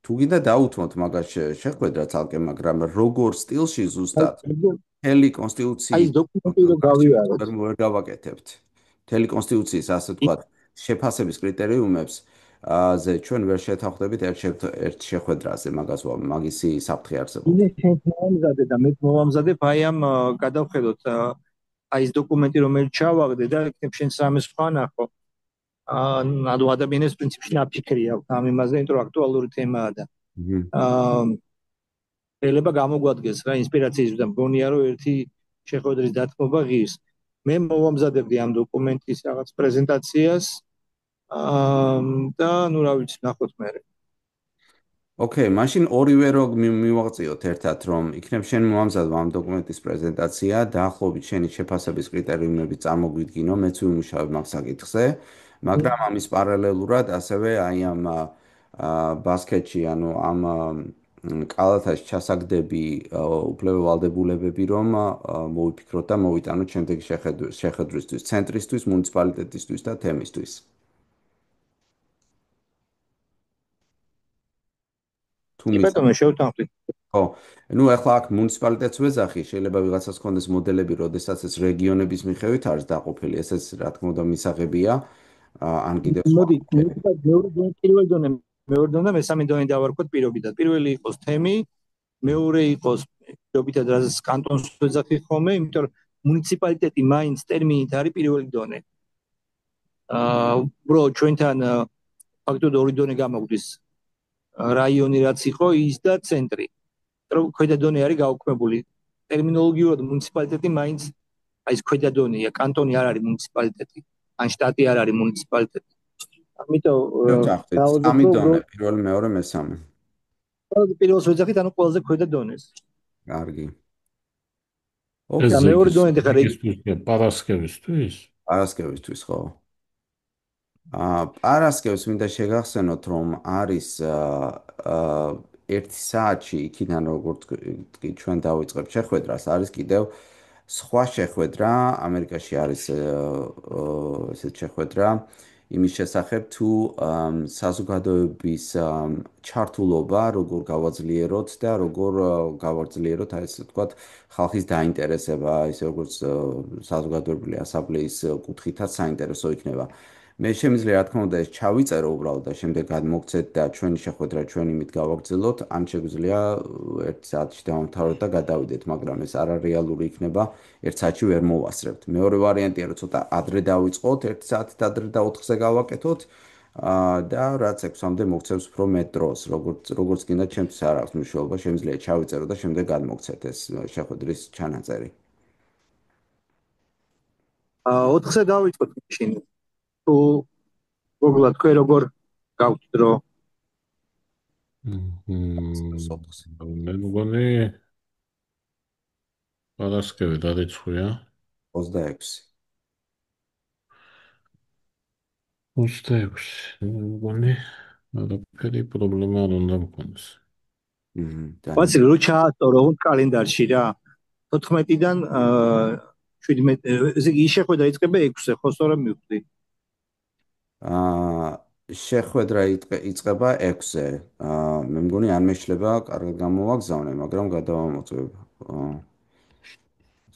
თუ გინდა დაუთმოთ მაგას შეხვედრა ცალკე, მაგრამ როგორ სტილში ზუსტად მთელი აი კონსტიტუციის დოკუმენტი რო გავიარეთ. ვერ გავაკეთებთ. მთელი კონსტიტუციის ასე თქვა შეფასების კრიტერიუმებს ზე ჩვენ ვერ შეთანხმდებით ერთ შეხვედრაზე, მაგისი საფრთხე არსებობს. ინე შენ მოვამზადე და მე მოვამზადებ აი ამ გადავხედოთ აი ეს დოკუმენტი რომელიც ჩავაგდე და იქნებ შენ სამეს სხვა ნახო. ანუ ადამიანის პრინციპში ნაფიქრი აქვს ამ იმაზე, იმიტომ რომ აქტუალური თემაა და შეიძლება გამოგვადგეს რა ინსპირაციის და მგონია რომ ერთი შეხვედრის დათმობა ღირს. მე მოვამზადებდი ამ დოკუმენტის რაღაც პრეზენტაციას და ნუ რა ვიცი, ნახოთ მე. ოკეი, მაშინ ორივე რო მივაღწიოთ ერთად, რომ იქნებ შენ მომამზადო ამ დოკუმენტის პრეზენტაცია, დაახლოებით შენი შეფასების კრიტერიუმები წარმოგვიდგინო, მეც ვიმუშავებ მაგ საკითხზე, მაგრამ ამის პარალელურად ასევე აი ამ ბასკეტში, ანუ ამ კალათაში ჩასაგდები უფლებო ვალდებულებები, რომ მოვიფიქროთ და მოვიტანოთ შემდეგი შეხვედრისთვის, ცენტრისთვის, მუნიციპალიტეტისთვის და თემისთვის. ბატონო შევთანხმდით. ხო, ну ახლა აქ მუნიციპალიტეტს ვეძახი, შეიძლება ვიღაცას ქონდეს მოდელები, როდესაც ეს რეგიონების მიხედვით არის დაყოფილი, ესეც რა თქმა უნდა მისაღებია, ან კიდევ სხვა. მოდი, პირველ დონე, მეორე დონე, მესამე დონე დავარქვათ პირობითად. პირველი იყოს თემი, მეორე იყოს პირობითად რაზეც კანტონს ვეძახი ხოლმე, იმიტომ რომ მუნიციპალიტეტი მაინც ტერმინით არის პირველი დონე. უბრალოდ ჩვენთან ფაქტობრივად ორი დონე გამოგვდის. რაიონი რაც იყო ის და ცენტრი. რომ ქვედა დონე არის გაუქმებული. ტერმინოლოგიურად მუნიციპალიტეტი მაინც აი ეს ქვედა დონეა, კანტონი არ არის მუნიციპალიტეტი, ან შტატი არ არის მუნიციპალიტეტი. ამიტომ სამი დონე, პირველი, მეორე, მესამე. პირველს ვეძახით, ანუ ყველაზე ქვედა დონეს. კარგი. ოკეი, მეორე დონე ხარ პარასკევისთვის? პარასკევისთვის, ხო. პარასკევს მინდა შეგახსენოთ, რომ არის 1 საათში იქიდან როგორც კი ჩვენ დავიწყებთ შეხვედრას, არის კიდევ სხვა შეხვედრა, ამერიკაში არის ესეთ შეხვედრა იმის შესახებ თუ საზოგადოების ჩართულობა როგორ გავაძლიეროთ და როგორ გავაძლიეროთ აი ესე ვთქვათ ხალხის დაინტერესება, ისე როგორც საზოგადოებრივი ასამბლეის კუთხითაც საინტერესო იქნება. მე შემიძლია რა თქმა უნდა ეს ჩავიწერო უბრალოდ და შემდეგ გადმოგცეთ და ჩვენი შეხვედრა ჩვენი მით გავაგრძელოთ, ან შეგვიძლია 1 საათში დავამთავროთ და გადავიდეთ, მაგრამ ეს არარეალური იქნება, 1 საათში ვერ მოვასწრებთ. მეორე ვარიანტია, რომ ცოტა ადრე დავიწყოთ, 1 საათით ადრე და 4-ზე გავაკეთოთ და რაც 6-მდე მოგცევს უფრო მეტ დროს, როგორც გინდა, ჩემთვის არ აქვს მნიშვნელობა, შემიძლია ჩავიწერო და შემდეგ გადმოგცეთ ეს შეხვედრის ჩანაწერი. 4-ზე დავიწყოთ მაშინ. თუ მოგლა თქვენ როგორ გაქვთ დრო? მე მგონი პარასკევი დარიცხვია. 26. 26. მგონი არაფერი პრობლემა არ უნდა მქონდეს. ბაცი რო ჩაატორო კალენდარში რა. 14-დან 17 ესე იგი შეხვედრა იწყება 6-ზე, ხო სწორად მივხვდი? შეხვედრა იწყება 6-ზე. მე მგონი არ მეშლება კარგად გამოვაგზავნე, მაგრამ გადავამოწმებ.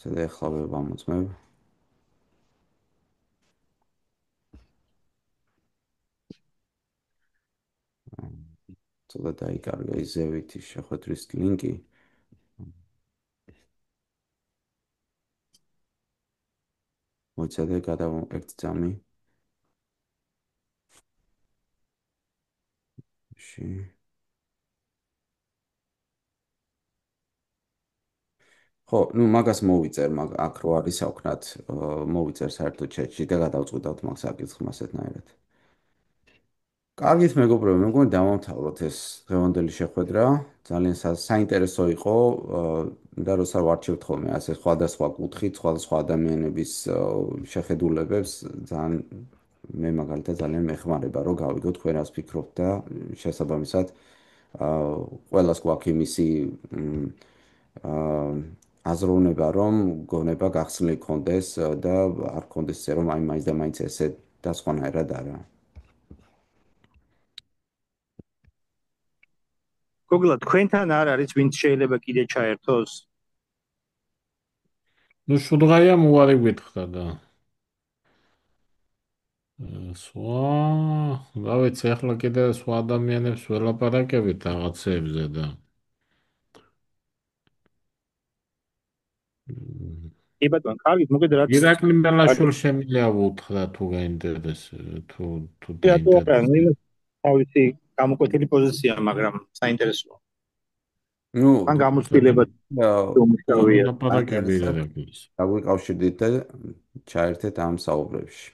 ზედა ახლა ვამოწმებ. ცოტა დაიკარგა ის ზევითი შეხვედრის ლინკი. მიცადე გადავამოყევთ ძამი. ხო, ნუ მაგას მოვიწერ, აქ რო არის აქვთ, მოვიწერ საერთოდ ჩატში და გადავწყვიტავთ მაგ საკითხს ასეთნაირად. კარგით, მეგობრებო, მე მგონი დავამთავროთ ეს დღევანდელი შეხვედრა. ძალიან საინტერესო იყო და როცა ვარჩევთ ხოლმე ასე სხვადასხვა კუთხით, სხვადასხვა ადამიანების შეხედულებებს, ძალიან მე მაგალითად ძალიან მეხმარება, რომ გავიგოთ თქვენ რას ფიქრობთ და შესაბამისად ყველას გვაქვს იმისი აზროვნება, რომ გონება გახსნილი კონდეს და არ კონდეს წერო მაინც და მაინც ესე და სხვანაირად არა. გოგლა, თქვენთან არ არის ვინც შეიძლება კიდე ჩაერთოს? ნუ შუდღაია უარი გითხრა და სხვა რა ვიცი, ახლა კიდე სხვა ადამიანებს ველაპარაკებით რაღაცებზე და კი ბატონო, კარგით, მოგეთ რაც ირაკლი მელაშვილ შემიძლია უთხრა თუ გაინტერესებს თუ დაინტერესებს. თავისი გამოკვეთილი პოზიცია, მაგრამ საინტერესოა. ნუ მან გამოცდილება ველაპარაკები ირაკლის. დაგვიკავშირდით და ჩაერთეთ ამ საუბრებში.